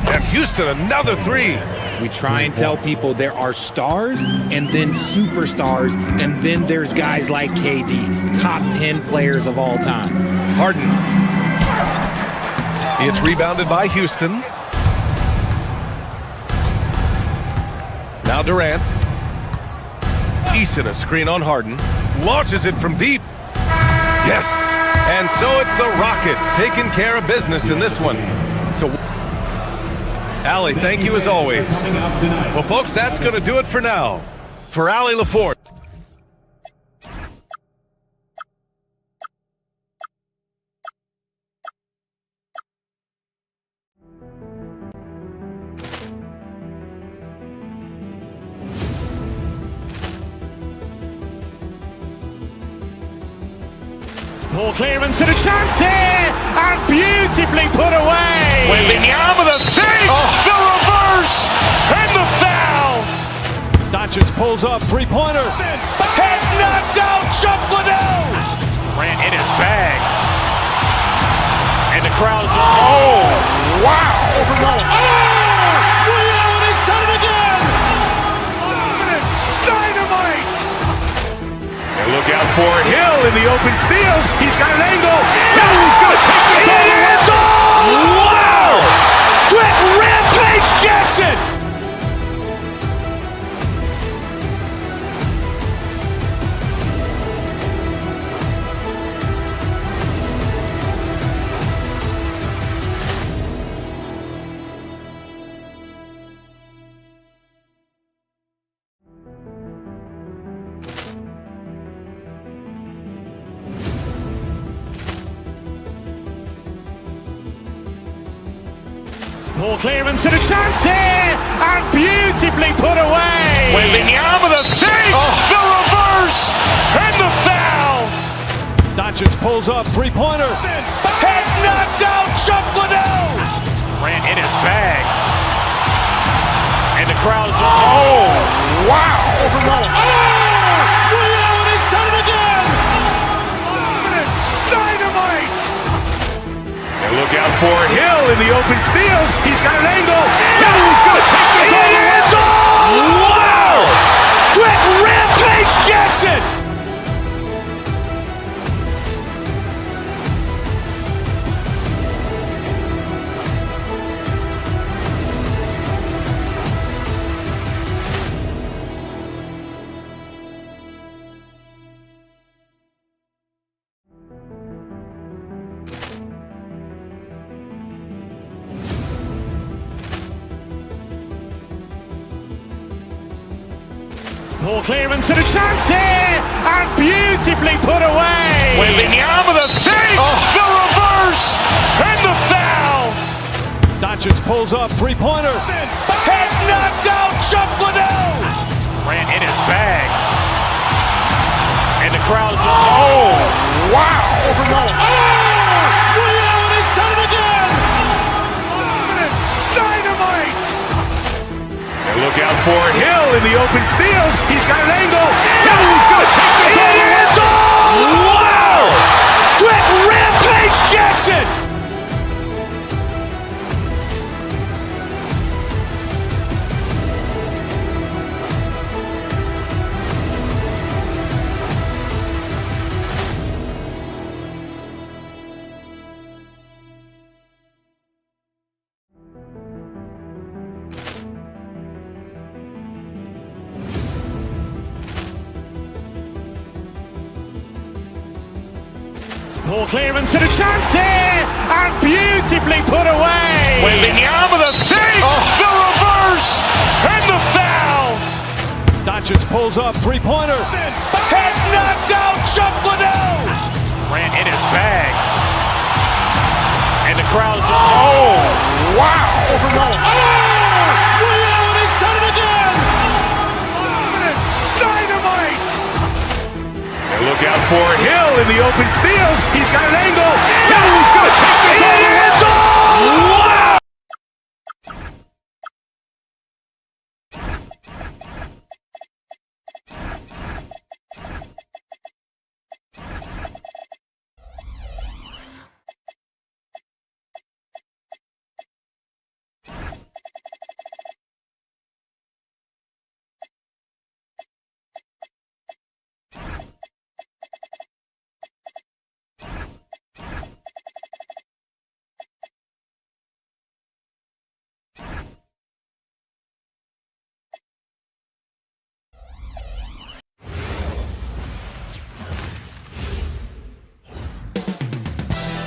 And Houston, another three.
We try and tell people there are stars and then superstars, and then there's guys like KD, top 10 players of all time.
Harden. It's rebounded by Houston. Now Durant. Eason, a screen on Harden. Launches it from deep. Yes. And so it's the Rockets taking care of business in this one. Allie, thank you as always. Well, folks, that's going to do it for now. For Allie LaForge.
Ball clearance and a chance here, and beautifully put away.
Wembanyama the save, the reverse, and the foul.
Doncic pulls up, three-pointer.
Has knocked out Chuck Liddell.
Durant in his bag. And the crowd is...
Oh, wow.
He's done it again.
Dynamite.
And look out for Hill in the open field. He's got an angle. Hill's going to take this all the way.
Wow! Quick Rampage Jackson. Ball clearance and a chance here, and beautifully put away.
Wembanyama the save, the reverse, and the foul.
Doncic pulls up, three-pointer.
Has knocked out Chuck Liddell.
Durant in his bag. And the crowd is...
Oh, wow.
He's done it again. Dynamite.
And look out for Hill in the open field. He's got an angle. Hill's going to take this all the way.
Wow! Quick Rampage Jackson. Poor clearance and a chance here, and beautifully put away.
Wembanyama the fake, the reverse, and the foul.
Doncic pulls up, three-pointer.
Has knocked out Chuck Liddell.
Grant in his bag. And the crowd is...
Oh, wow.
Leon has done it again.
Dynamite.
And look out for Hill in the open field. He's got an angle. Hill's going to take this all the way.
Wow. Brett Rampage Jackson.
Poor clearance and a chance here, and beautifully put away.
Wembanyama the fake, the reverse, and the foul.
Doncic pulls up, three-pointer.
Has knocked out Chuck Liddell.
Grant in his bag. And the crowd is...
Oh, wow.
Leon has done it again.
Dynamite.
And look out for Hill in the open field. He's got an angle. Hill's going to take this all the way.
Wow.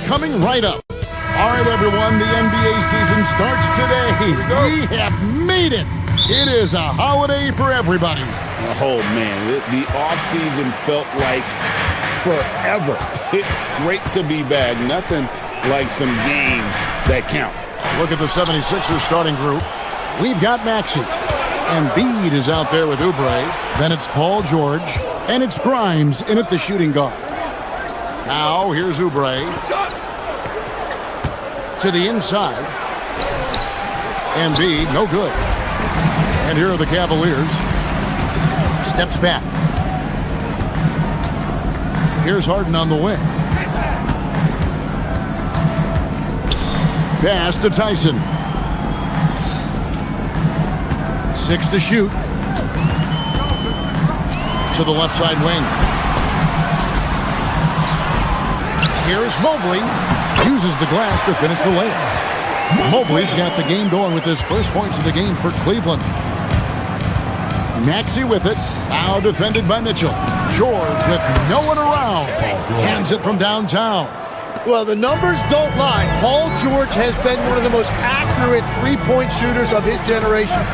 Coming right up. All right, everyone, the NBA season starts today. We have made it. It is a holiday for everybody.
Oh, man, the offseason felt like forever. It's great to be back. Nothing like some games that count.
Look at the 76ers starting group. We've got Maxey. Embiid is out there with Oubre. Then it's Paul George. And it's Grimes in at the shooting guard. Now, here's Oubre. To the inside. Embiid, no good. And here are the Cavaliers. Steps back. Here's Harden on the wing. Pass to Tyson. 6 to shoot. To the left side wing. Here's Mobley. Uses the glass to finish the layup. Mobley's got the game going with his first points of the game for Cleveland. Maxey with it. Now defended by Mitchell. George with no one around. Hands it from downtown.
Well, the numbers don't lie. Paul George has been one of the most accurate three-point shooters of his generation.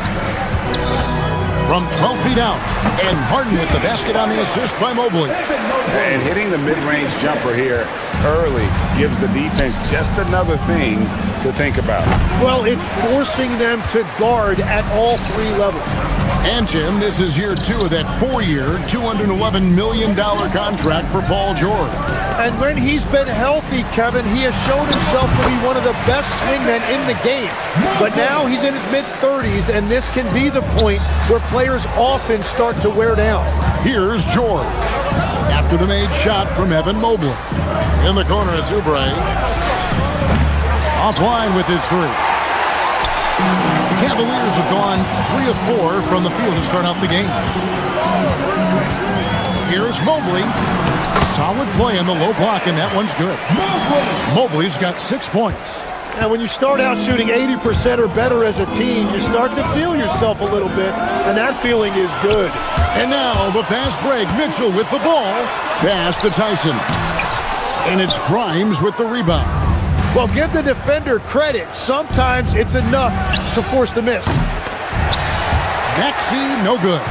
From 12 feet out. And Harden with the basket on the assist by Mobley.
And hitting the mid-range jumper here early gives the defense just another thing to think about.
Well, it's forcing them to guard at all three levels.
And, Jim, this is year 2 of that 4-year, $211 million contract for Paul George.
And when he's been healthy, Kevin, he has shown himself to be one of the best swingmen in the game. But now he's in his mid-30s, and this can be the point where players often start to wear down.
Here's George. After the made shot from Evan Mobley. In the corner, it's Oubre. Offline with his three. The Cavaliers have gone 3 of 4 from the field to start out the game. Here's Mobley. Solid play in the low block, and that one's good. Mobley's got 6 points.
And when you start out shooting 80% or better as a team, you start to feel yourself a little bit, and that feeling is good.
And now the fast break. Mitchell with the ball. Pass to Tyson. And it's Grimes with the rebound.
Well, give the defender credit. Sometimes it's enough to force the miss.
Maxey, no good.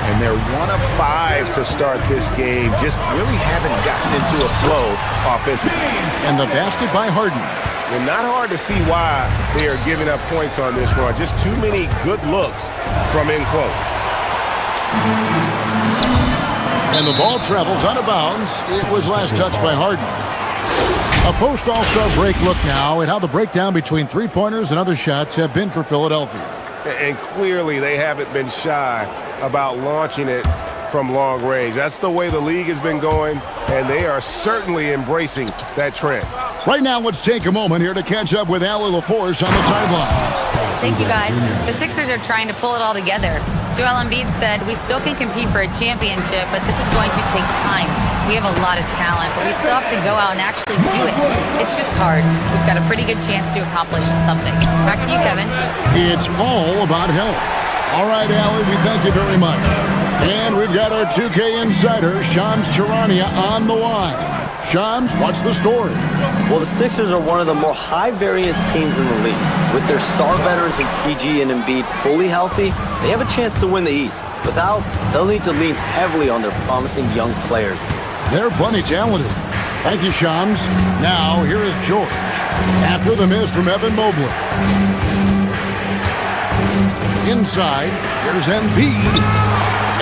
And they're 1 of 5 to start this game. Just really haven't gotten into a flow offensively.
And the basket by Harden.
Well, not hard to see why they are giving up points on this run. Just too many good looks from in close.
And the ball travels out of bounds. It was last touched by Harden. A post-All-Star break look now at how the breakdown between three-pointers and other shots have been for Philadelphia.
And clearly they haven't been shy about launching it from long range. That's the way the league has been going, and they are certainly embracing that trend.
Right now, let's take a moment here to catch up with Allie LaForce on the sidelines.
Thank you, guys. The Sixers are trying to pull it all together. Joel Embiid said, "We still can compete for a championship, but this is going to take time. We have a lot of talent, but we still have to go out and actually do it. It's just hard. We've got a pretty good chance to accomplish something." Back to you, Kevin.
It's all about health. All right, Allie, we thank you very much. And we've got our 2K insider, Shams Charania, on the line. Shams, what's the story?
Well, the Sixers are one of the more high-variance teams in the league. With their star veterans in PG and Embiid fully healthy, they have a chance to win the East. Without, they'll need to lean heavily on their promising young players.
They're plenty talented. Thank you, Shams. Now, here is George. After the miss from Evan Mobley. Inside, here's Embiid.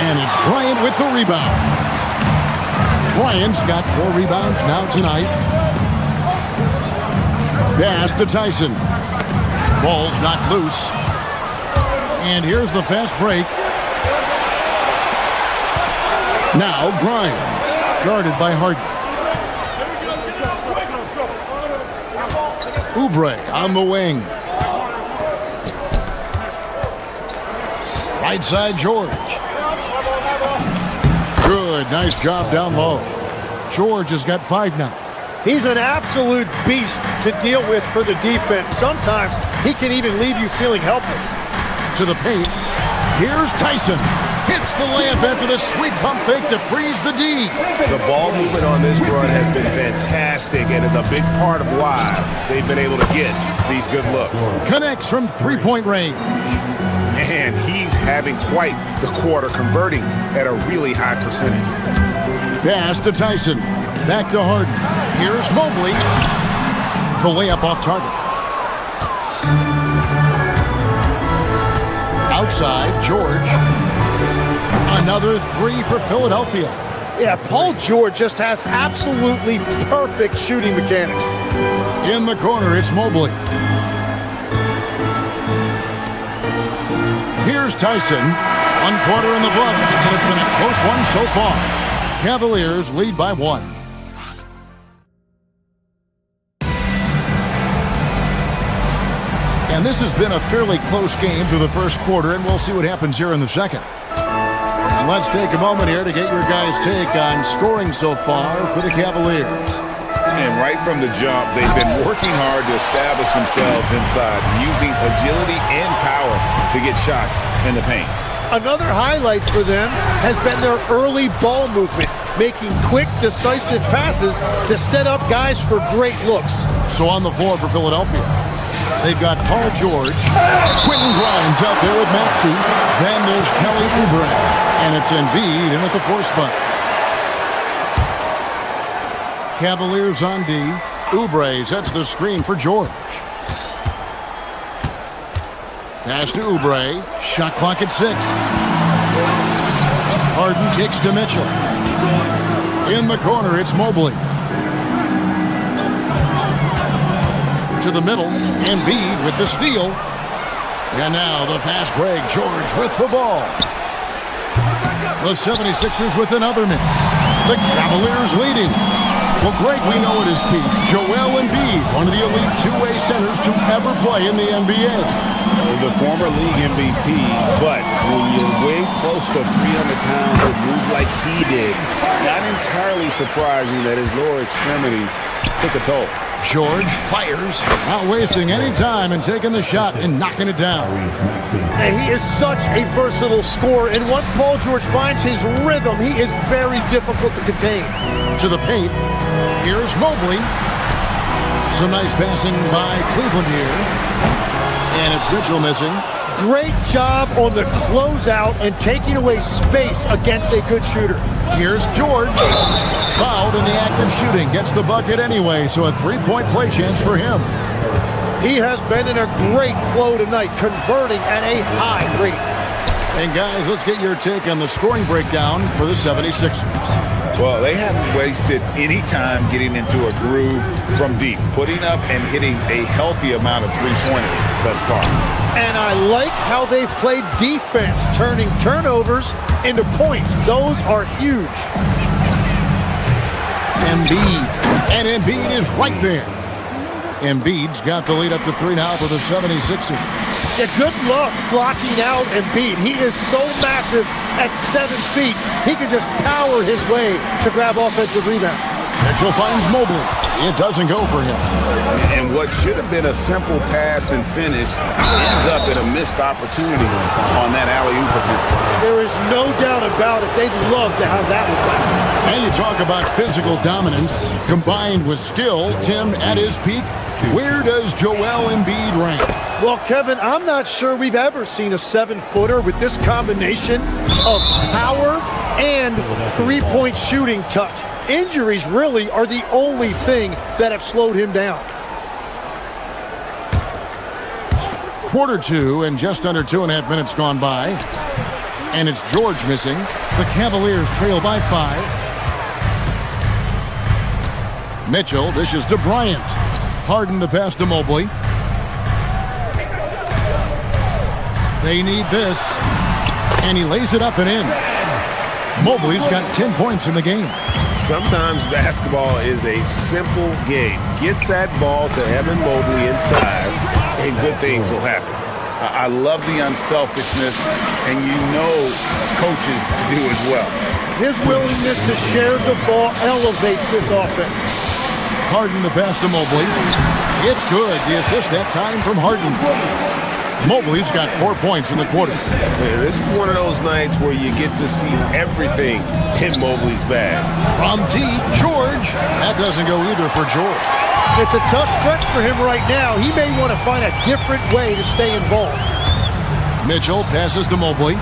And it's Bryant with the rebound. Bryant's got 4 rebounds now tonight. Pass to Tyson. Ball's knocked loose. And here's the fast break. Now Grimes, guarded by Harden. Oubre on the wing. Right side, George. Good, nice job down low. George has got 5 now.
He's an absolute beast to deal with for the defense. Sometimes he can even leave you feeling helpless.
To the paint. Here's Tyson. Hits the layup after the sweet pump fake to freeze the D.
The ball movement on this run has been fantastic and is a big part of why they've been able to get these good looks.
Connects from 3-point range.
And he's having quite the quarter, converting at a really high percentage.
Pass to Tyson. Back to Harden. Here's Mobley. The layup off target. Outside, George. Another 3 for Philadelphia.
Yeah, Paul George just has absolutely perfect shooting mechanics.
In the corner, it's Mobley. Here's Tyson. 1 quarter in the books, and it's been a close one so far. Cavaliers lead by 1. And this has been a fairly close game through the first quarter, and we'll see what happens here in the second. And let's take a moment here to get your guys' take on scoring so far for the Cavaliers.
And right from the jump, they've been working hard to establish themselves inside, using agility and power to get shots in the paint.
Another highlight for them has been their early ball movement, making quick, decisive passes to set up guys for great looks.
So on the floor for Philadelphia, they've got Paul George, Quentin Grimes out there with Maxey, then there's Kelly Oubre, and it's Embiid in at the 4 spot. Cavaliers on D. Oubre sets the screen for George. Pass to Oubre. Shot clock at 6. Harden kicks to Mitchell. In the corner, it's Mobley. To the middle, Embiid with the steal. And now the fast break. George with the ball. The 76ers with another miss. The Cavaliers leading. Well, Greg, we know it is peak. Joel Embiid, one of the elite two-way centers to ever play in the NBA.
The former league MVP, but when you're way close to 300 pounds and move like he did, not entirely surprising that his lower extremities took a toll.
George fires, not wasting any time and taking the shot and knocking it down.
And he is such a versatile scorer, and once Paul George finds his rhythm, he is very difficult to contain.
To the paint, here's Mobley. Some nice passing by Cleveland here. And it's Mitchell missing.
Great job on the closeout and taking away space against a good shooter.
Here's George. Fouled in the act of shooting. Gets the bucket anyway, so a three-point play chance for him.
He has been in a great flow tonight, converting at a high rate.
And guys, let's get your take on the scoring breakdown for the 76ers.
Well, they haven't wasted any time getting into a groove from deep, putting up and hitting a healthy amount of three-pointers thus far.
And I like how they've played defense, turning turnovers into points. Those are huge.
Embiid. And Embiid is right there. Embiid's got the lead up to 3 now for the 76ers.
Yeah, good luck blocking out Embiid. He is so massive at 7 feet. He can just power his way to grab offensive rebound.
Mitchell finds Mobley. It doesn't go for him.
And what should have been a simple pass and finish ends up in a missed opportunity on that alley-oop attempt.
There is no doubt about it. They'd love to have that one.
And you talk about physical dominance combined with skill. Tim, at his peak, where does Joel Embiid rank?
Well, Kevin, I'm not sure we've ever seen a 7-footer with this combination of power and three-point shooting touch. Injuries really are the only thing that have slowed him down.
Quarter 2 and just under 2.5 minutes gone by. And it's George missing. The Cavaliers trail by 5. Mitchell dishes to Bryant. Harden the pass to Mobley. They need this. And he lays it up and in. Mobley's got 10 points in the game.
Sometimes basketball is a simple game. Get that ball to Evan Mobley inside, and good things will happen. I love the unselfishness, and you know coaches do as well.
His willingness to share the ball elevates this offense.
Harden the pass to Mobley. It's good. The assist that time from Harden. Mobley's got 4 points in the quarter.
Yeah, this is one of those nights where you get to see everything in Mobley's bag.
From deep, George. That doesn't go either for George.
It's a tough stretch for him right now. He may want to find a different way to stay involved.
Mitchell passes to Mobley.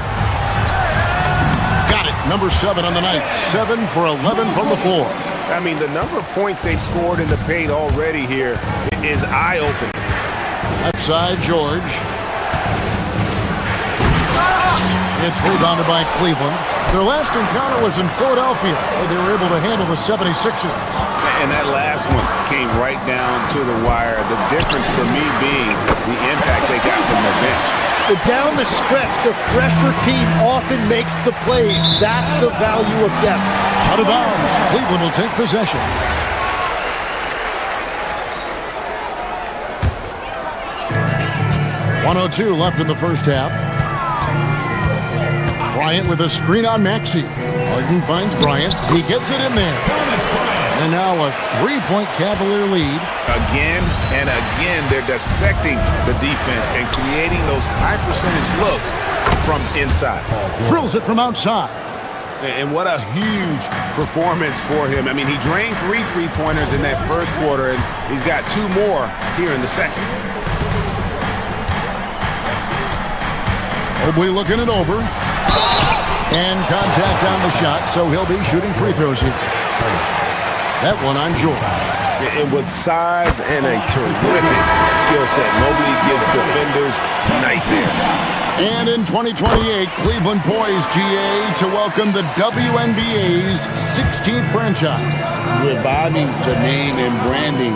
Got it. Number 7 on the night. 7 for 11 from the floor.
I mean, the number of points they've scored in the paint already here is eye-opening.
Left side, George. It's rebounded by Cleveland. Their last encounter was in Philadelphia, where they were able to handle the 76ers.
And that last one came right down to the wire. The difference for me being the impact they got from their bench.
But down the stretch, the fresher team often makes the plays. That's the value of depth.
Out of bounds. Cleveland will take possession. .102 left in the first half. Bryant with a screen on Maxey. Harden finds Bryant. He gets it in there. And now a 3-point Cavalier lead.
Again and again, they're dissecting the defense and creating those high percentage looks from inside.
Drills it from outside.
And what a huge performance for him. I mean, he drained 3 3-pointers in that first quarter, and he's got 2 more here in the second.
Mobley looking it over. And contact on the shot, so he'll be shooting free throws here. That one on George.
And with size and a terrific skill set, Mobley gives defenders nightmares.
And in 2028, Cleveland poised, GA, to welcome the WNBA's 16th franchise.
Reviving the name and branding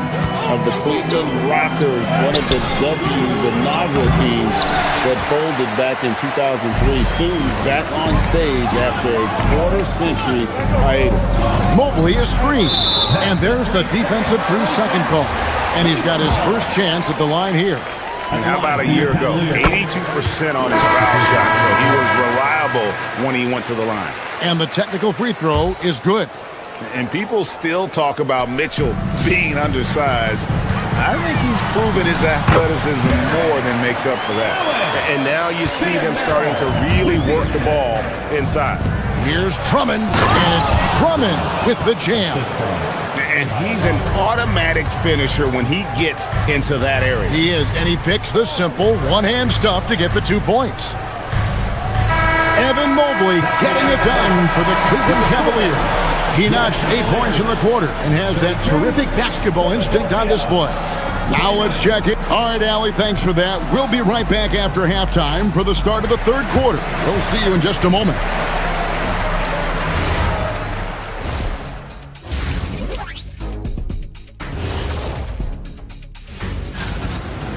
of the Cleveland Rockers, one of the W's inaugural teams that folded back in 2003, soon back on stage after a quarter-century hiatus.
Mobley is screened, and there's the defensive 3-second call. And he's got his first chance at the line here.
And how about a year ago? 82% on his foul shot, so he was reliable when he went to the line.
And the technical free throw is good.
And people still talk about Mitchell being undersized. I think he's proven his athleticism more than makes up for that. And now you see them starting to really work the ball inside.
Here's Drummond, and it's Drummond with the jam.
And he's an automatic finisher when he gets into that area.
He is, and he picks the simple one-hand stuff to get the 2 points. Evan Mobley getting it done for the Cleveland Cavaliers. He notched 8 points in the quarter and has that terrific basketball instinct on display. Now let's check it. All right, Allie, thanks for that. We'll be right back after halftime for the start of the third quarter. We'll see you in just a moment.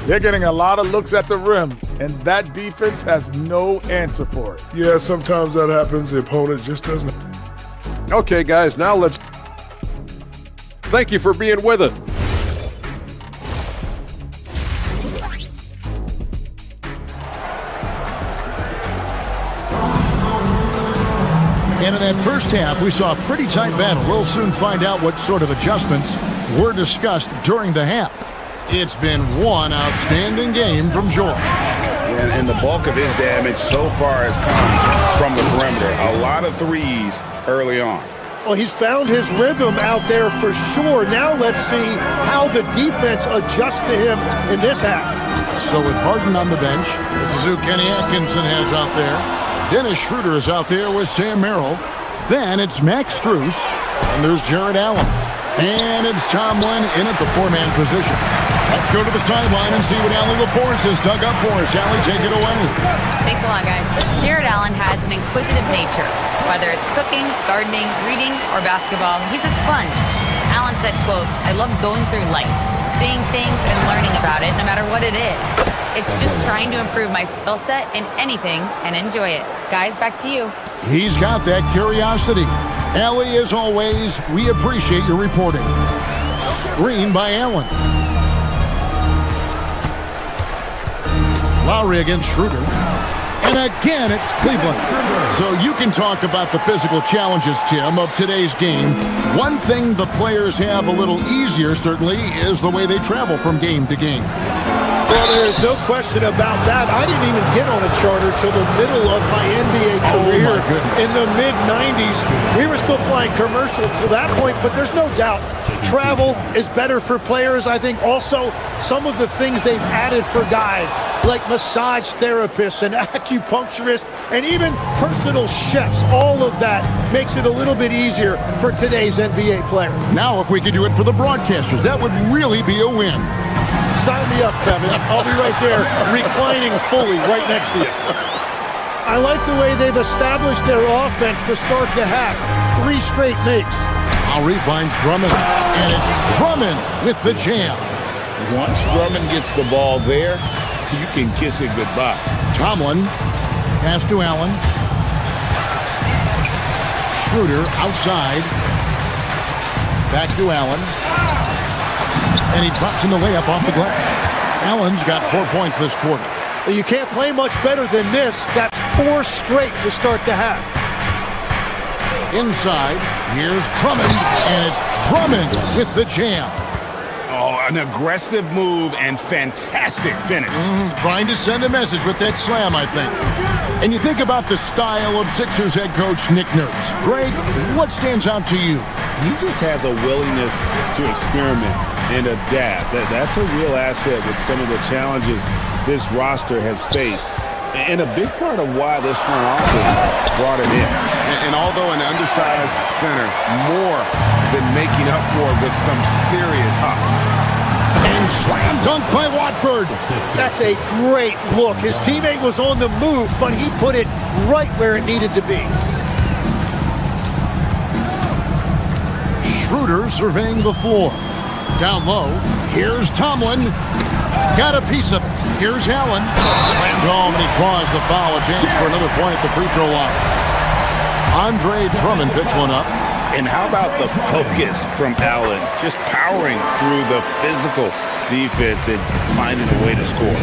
They're getting a lot of looks at the rim, and that defense has no answer for it.
Yeah, sometimes that happens. The opponent just doesn't.
Okay, guys, now let's... Thank you for being with us.
And in that first half, we saw a pretty tight battle. We'll soon find out what sort of adjustments were discussed during the half. It's been one outstanding game from George.
And the bulk of his damage so far has come from the perimeter. A lot of threes early on.
Well, he's found his rhythm out there for sure. Now let's see how the defense adjusts to him in this half.
So with Harden on the bench, this is who Kenny Atkinson has out there. Dennis Schroeder is out there with Sam Merrill. Then it's Max Strus, and there's Jared Allen. And it's Tomlin in at the 4-man position. Let's go to the sideline and see what Allie LaForce has dug up for us. Allie, take it away.
Thanks a lot, guys. Jared Allen has an inquisitive nature. Whether it's cooking, gardening, reading, or basketball, he's a sponge. Allen said, quote, "I love going through life, seeing things and learning about it no matter what it is. It's just trying to improve my skill set in anything and enjoy it." Guys, back to you.
He's got that curiosity. Allie, as always, we appreciate your reporting. Screen by Allen. Lowry against Schroeder. And again, it's Cleveland. So you can talk about the physical challenges, Tim, of today's game. One thing the players have a little easier, certainly, is the way they travel from game to game.
Well, there is no question about that. I didn't even get on a charter till the middle of my NBA career in the mid-90s. We were still flying commercial to that point, but there's no doubt travel is better for players. I think also some of the things they've added for guys, like massage therapists and acupuncturists and even personal chefs, all of that makes it a little bit easier for today's NBA player.
Now, if we could do it for the broadcasters, that would really be a win.
Sign me up, Kevin. I'll be right there reclining fully right next to you. I like the way they've established their offense to start the half. 3 straight makes.
Lowry finds Drummond, and it's Drummond with the jam.
Once Drummond gets the ball there, you can kiss it goodbye.
Tomlin, pass to Allen. Schroeder outside. Back to Allen. And he drops in the layup off the glass. Allen's got 4 points this quarter.
Well, you can't play much better than this. That's 4 straight to start the half.
Inside, here's Drummond, and it's Drummond with the jam.
Oh, an aggressive move and fantastic finish.
Trying to send a message with that slam, I think. And you think about the style of Sixers head coach Nick Nurse. Greg, what stands out to you?
He just has a willingness to experiment and adapt. That's a real asset with some of the challenges this roster has faced. And a big part of why this front office brought it in. And although an undersized center, more than making up for it with some serious hops.
And slam dunk by Watford.
That's a great look. His teammate was on the move, but he put it right where it needed to be.
Schroeder surveying the floor. Down low, here's Tomlin. Got a piece of it. Here's Allen. Slammed home, and he draws the foul. A chance for another point at the free throw line. Andre Drummond picks one up.
And how about the focus from Allen? Just powering through the physical defense and finding a way to score.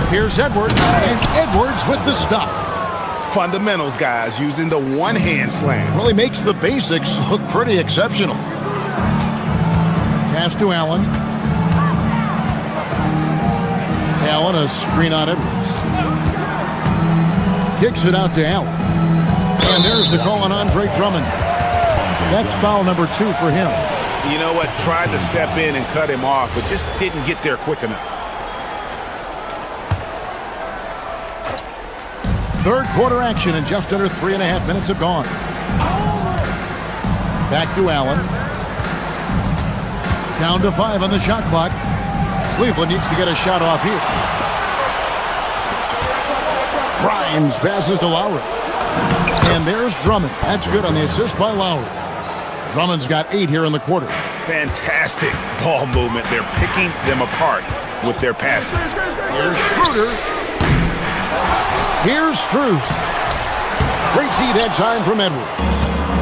Here's Edwards, and Edwards with the stuff.
Fundamentals, guys, using the one-hand slam.
Well, he makes the basics look pretty exceptional. Pass to Allen. Allen, a screen on Edwards. Kicks it out to Allen. And there's the call on Andre Drummond. That's foul number 2 for him.
You know what? Tried to step in and cut him off, but just didn't get there quick enough.
Third quarter action, and just under 3.5 minutes have gone. Back to Allen. Down to 5 on the shot clock. Cleveland needs to get a shot off here. Grimes passes to Lowry. And there's Drummond. That's good on the assist by Lowry. Drummond's got 8 here in the quarter.
Fantastic ball movement. They're picking them apart with their passing.
Here's Schroeder. Here's Struth. Great D that time from Edwards.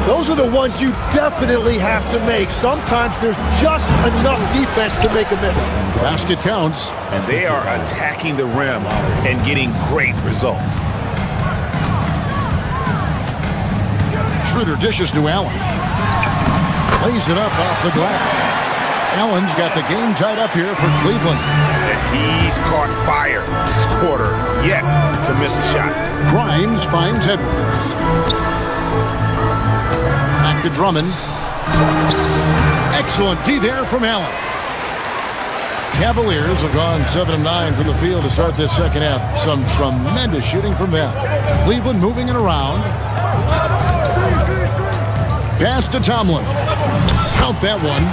Those are the ones you definitely have to make. Sometimes there's just enough defense to make a miss.
Basket counts.
And they are attacking the rim and getting great results.
Schroeder dishes to Allen. Lays it up off the glass. Allen's got the game tied up here for Cleveland.
And he's caught fire this quarter, yet to miss a shot.
Grimes finds Edwards. Back to Drummond. Excellent D there from Allen. Cavaliers have gone 7 of 9 from the field to start this second half. Some tremendous shooting from them. Cleveland moving it around. Pass to Tomlin. Count that one.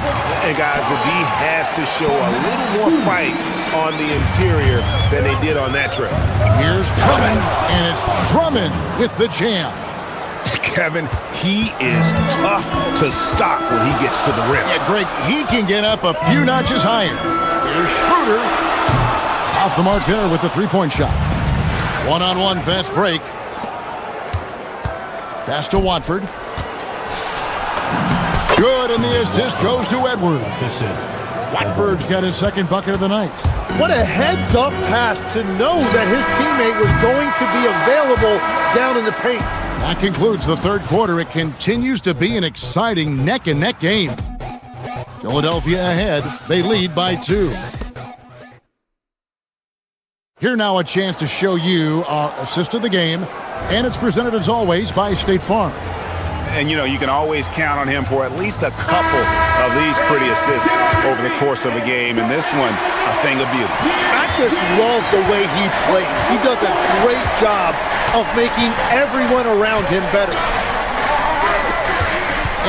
And guys, the D has to show a little more fight on the interior than they did on that trip.
Here's Drummond, and it's Drummond with the jam.
Kevin, he is tough to stop when he gets to the rim.
Yeah, Greg, he can get up a few notches higher. Here's Schroeder. Off the mark there with the three-point shot. One-on-one fast break. Pass to Watford. Good, and the assist goes to Edwards. Watford's got his second bucket of the night.
What a heads-up pass to know that his teammate was going to be available down in the paint.
That concludes the third quarter. It continues to be an exciting neck-and-neck game. Philadelphia ahead. They lead by 2. Here now a chance to show you our assist of the game, and it's presented as always by State Farm.
And, you know, you can always count on him for at least a couple of these pretty assists over the course of a game. And this one, a thing of beauty.
I just love the way he plays. He does a great job of making everyone around him better.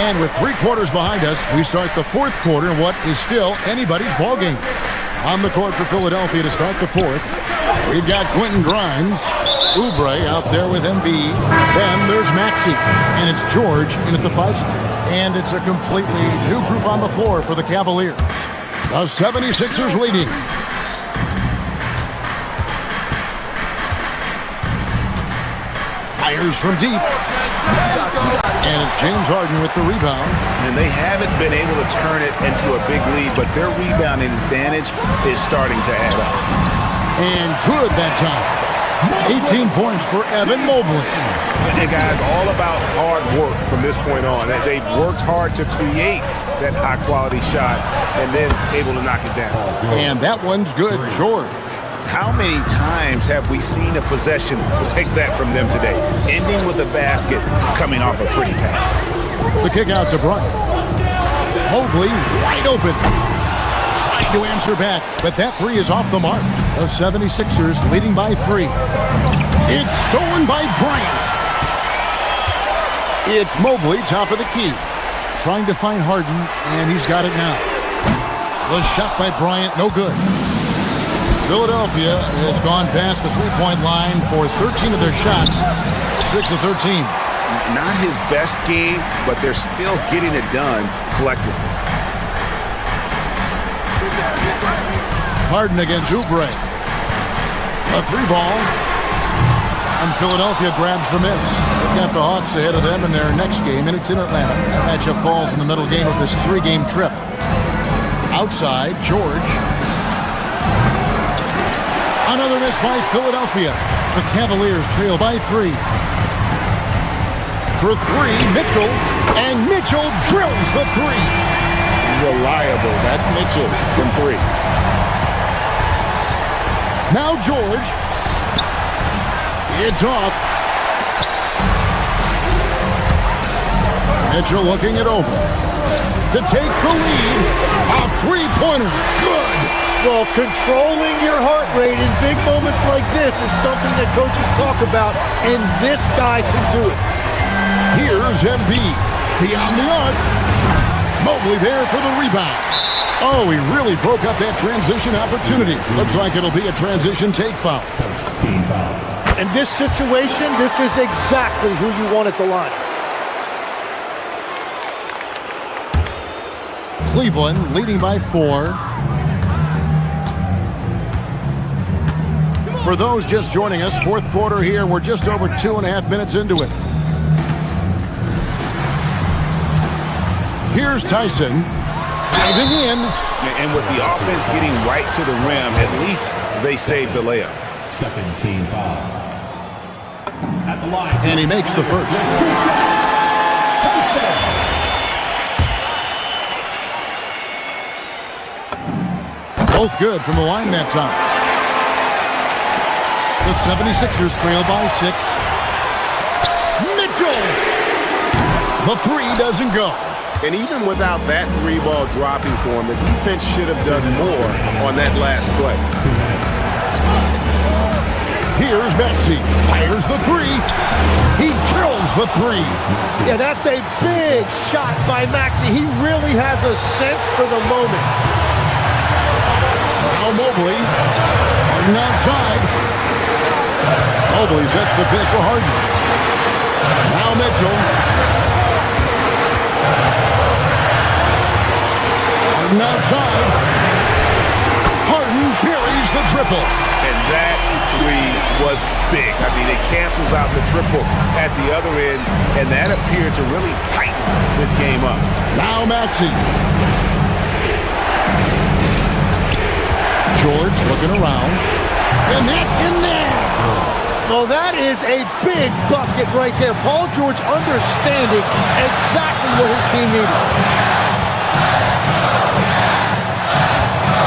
And with 3 quarters behind us, we start the fourth quarter in what is still anybody's ballgame. On the court for Philadelphia to start the fourth, we've got Quentin Grimes. Oubre out there with Embiid. Then there's Maxey. And it's George in at the 5 spot. And it's a completely new group on the floor for the Cavaliers. The 76ers leading. Fires from deep. And it's James Harden with the rebound.
And they haven't been able to turn it into a big lead, but their rebounding advantage is starting to add up.
And good that time. 18 points for Evan Mobley.
And guys, all about hard work from this point on. They've worked hard to create that high-quality shot and then able to knock it down.
And that one's good, George.
How many times have we seen a possession like that from them today, ending with a basket coming off a pretty pass?
The kick out to Bryant. Mobley wide open. Trying to answer back, but that 3 is off the mark. The 76ers leading by 3. It's stolen by Bryant. It's Mobley, top of the key. Trying to find Harden, and he's got it now. The shot by Bryant, no good. Philadelphia has gone past the three-point line for 13 of their shots, 6 of 13.
Not his best game, but they're still getting it done collectively.
Harden against Oubre. A 3 ball. And Philadelphia grabs the miss. They've got the Hawks ahead of them in their next game, and it's in Atlanta. That matchup falls in the middle game of this 3-game trip. Outside, George. Another miss by Philadelphia. The Cavaliers trail by 3. For 3, Mitchell. And Mitchell drills the 3.
Reliable. That's Mitchell from 3.
Now George. It's off. Mitchell looking it over. to take the lead. A three-pointer. Good.
Well, controlling your heart rate in big moments like this is something that coaches talk about, and this guy can do it.
Here's Embiid. Beyond the arc. Mobley there for the rebound. Oh, he really broke up that transition opportunity. Looks like it'll be a transition take foul.
In this situation, this is exactly who you want at the line.
Cleveland leading by 4. For those just joining us, fourth quarter here. We're just over 2.5 minutes into it. Here's Tyson. Driving in.
And with the offense getting right to the rim, at least they saved the layup.
Second team foul. At the line.
And he makes the first. Both good from the line that time. The 76ers trail by 6. Mitchell! The three doesn't go.
And even without that three-ball dropping for him, the defense should have done more on that last play.
Here's Maxey. Fires the three. He drills the three.
Yeah, that's a big shot by Maxey. He really has a sense for the moment.
Now Mobley. Harden outside. Mobley sets the pick for Harden. Now Mitchell. Harden outside. Harden buries the triple.
And that three was big. I mean, it cancels out the triple at the other end, and that appeared to really tighten this game up.
Now Maxey. George looking around. And that's in there.
Well, that is a big bucket right there. Paul George understanding exactly what his team needed.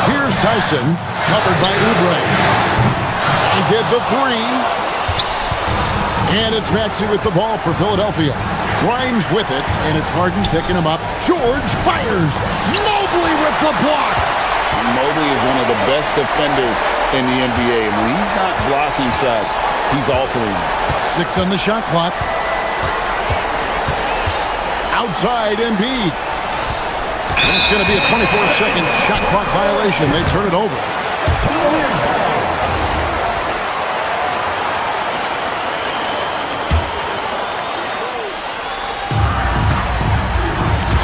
Here's Tyson, covered by Oubre. He did the three. And it's Maxey with the ball for Philadelphia. Grimes with it, and it's Harden picking him up. George fires. Mobley with the block.
Mobley is one of the best defenders in the NBA. When he's not blocking shots, he's altering.
6 on the shot clock. Outside Embiid. It's going to be a 24-second shot clock violation. They turn it over.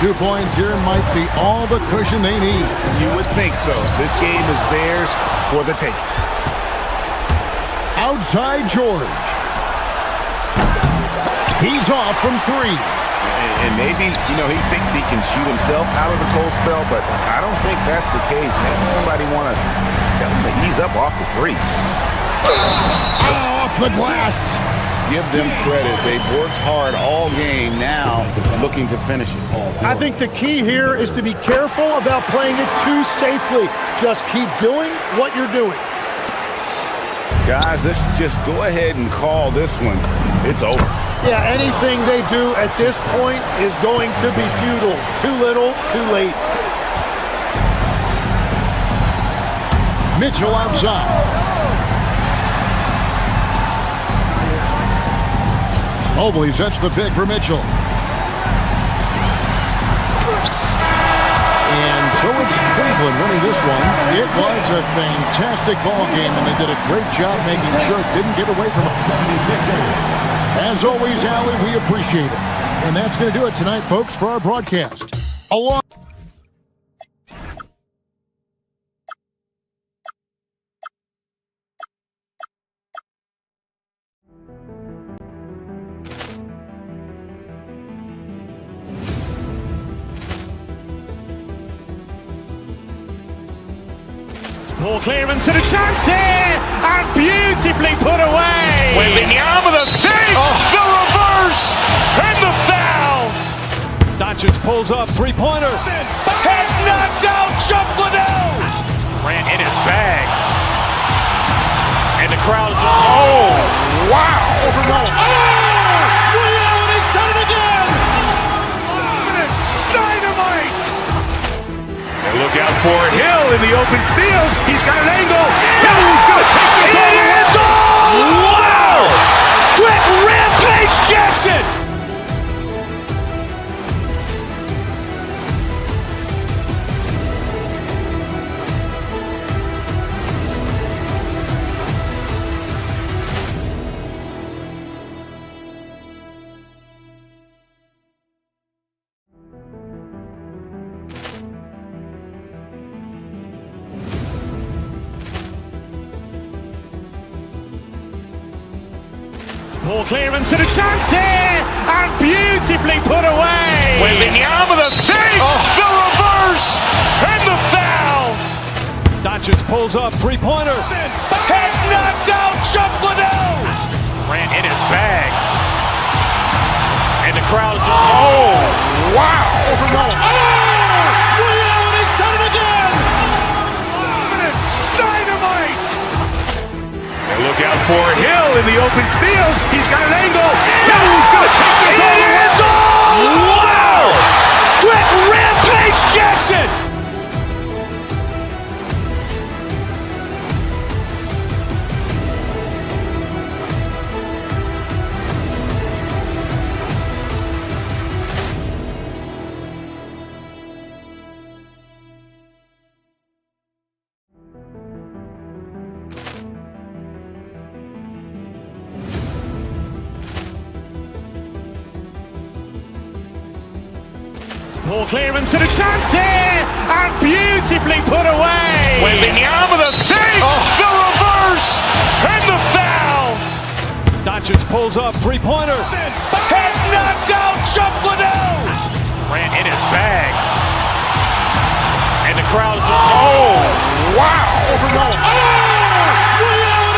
Two points here might be all the cushion they need.
You would think so. This game is theirs for the taking.
Outside George. He's off from 3.
And maybe, he thinks he can shoot himself out of the cold spell, but I don't think that's the case. Maybe somebody want to tell him to ease up off the threes.
Off the glass.
Give them credit. They've worked hard all game, now looking to finish it.
I think the key here is to be careful about playing it too safely. Just keep doing what you're doing.
Guys, let's just go ahead and call this one. It's over.
Yeah, anything they do at this point is going to be futile. Too little, too late.
Mitchell outside. Mobley sets the pick for Mitchell. And so it's Cleveland winning this one. It was a fantastic ball game, and they did a great job making sure it didn't get away from them. As always, Allie, we appreciate it. And that's going to do it tonight, folks, for our broadcast. Along
Ball clearance and a chance here, and beautifully put away.
Wembanyama the save, the reverse, and the foul.
Doncic pulls up, three-pointer.
Has knocked out Chuck Liddell. Ran in his bag. And the crowd is, oh, wow.
He's done it again.
Dynamite. out for Hill in the open field. He's got an angle. Hill's going to take this all the way. Wow! Quick Rampage Jackson!
Ball clearance and a chance here, and beautifully put away.
Wembanyama the fake, the reverse, and the foul.
Doncic pulls up, three-pointer.
Has knocked out Chuck Liddell. Ran in his bag. And the crowd is, oh, wow.
He's done it again.
Dynamite. And look out for Hill in the open field. He's got an angle. Hill's going to take this all the way. Wow. Quick Rampage Jackson.
Ball clearance and a chance here, and beautifully put away.
Wembanyama the fake, the reverse, and the foul.
Doncic pulls up, three-pointer.
Has knocked out Chuck Liddell. Ran in his bag. And the crowd is, oh, wow.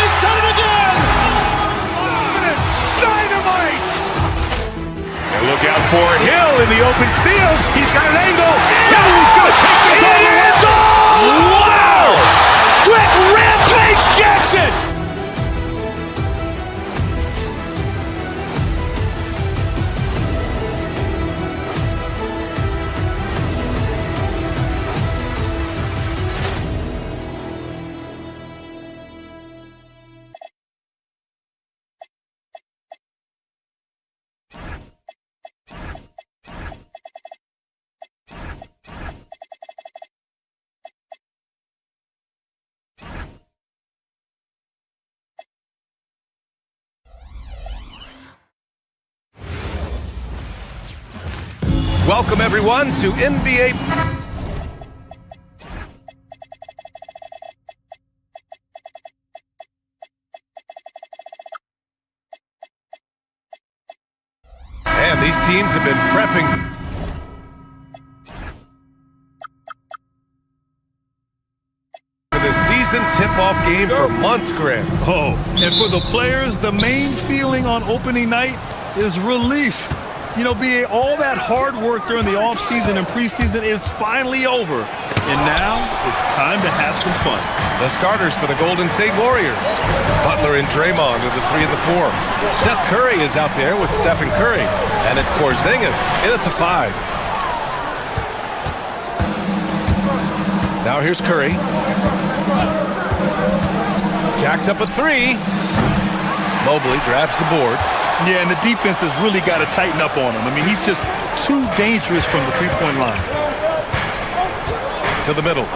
He's done it again.
Dynamite. And look out for Hill in the open field. He's got an angle. Hill's going to take this all the way. Wow. Quick Rampage Jackson.
Welcome, everyone, to NBA. And these teams have been prepping for the season tip-off game for months, Graham.
Oh, and for the players, the main feeling on opening night is relief. You know, all that hard work during the offseason and preseason is finally over. And now it's time to have some fun.
The starters for the Golden State Warriors. Butler and Draymond are the 3 and the 4. Seth Curry is out there with Stephen Curry. And it's Porzingis in at the 5. Now here's Curry. Jacks up a 3. Mobley grabs the board.
Yeah, and the defense has really got to tighten up on him. I mean, he's just too dangerous from the three-point line.
To the middle.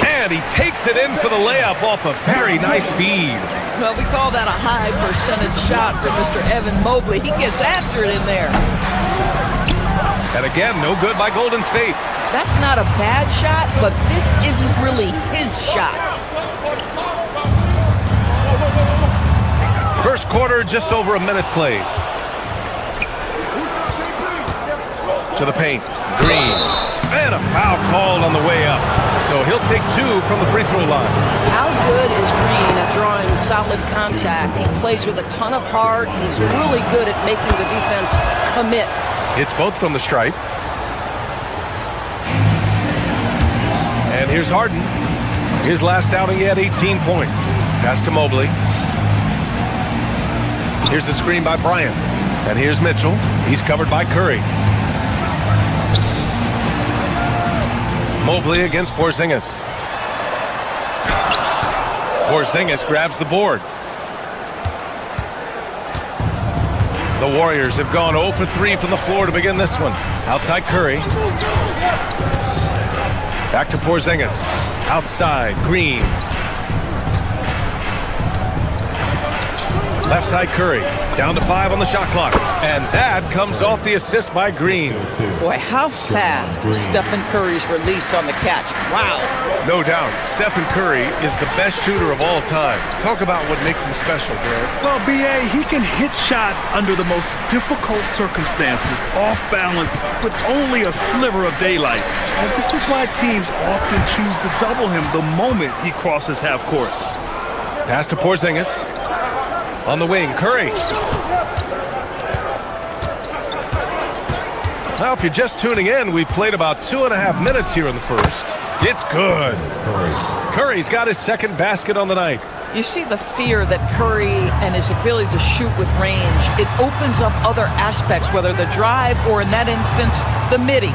And he takes it in for the layup off a very nice feed.
Well, we call that a high percentage shot for Mr. Evan Mobley. He gets after it in there.
And again, no good by Golden State.
That's not a bad shot, but this isn't really his shot.
First quarter, just over a minute played. To the paint. Green. And a foul called on the way up. So he'll take 2 from the free throw line.
How good is Green at drawing solid contact? He plays with a ton of heart. He's really good at making the defense commit.
Hits both from the stripe. And here's Harden. His last outing, he had 18 points. Pass to Mobley. Here's the screen by Bryant. And here's Mitchell. He's covered by Curry. Mobley against Porzingis. Porzingis grabs the board. The Warriors have gone 0 for 3 from the floor to begin this one. Outside Curry. Back to Porzingis. Outside Green. Left side Curry. Down to 5 on the shot clock. And that comes off the assist by Green.
Boy, how fast is Stephen Curry's release on the catch? Wow.
No doubt, Stephen Curry is the best shooter of all time. Talk about what makes him special, Greg.
Well, B.A., he can hit shots under the most difficult circumstances, off balance, with only a sliver of daylight. And this is why teams often choose to double him the moment he crosses half court.
Pass to Porzingis. On the wing, Curry. Now, if you're just tuning in, we've played about 2.5 minutes here in the first. It's good. Curry's got his second basket on the night.
You see the fear that Curry and his ability to shoot with range, it opens up other aspects, whether the drive or, in that instance, the midi.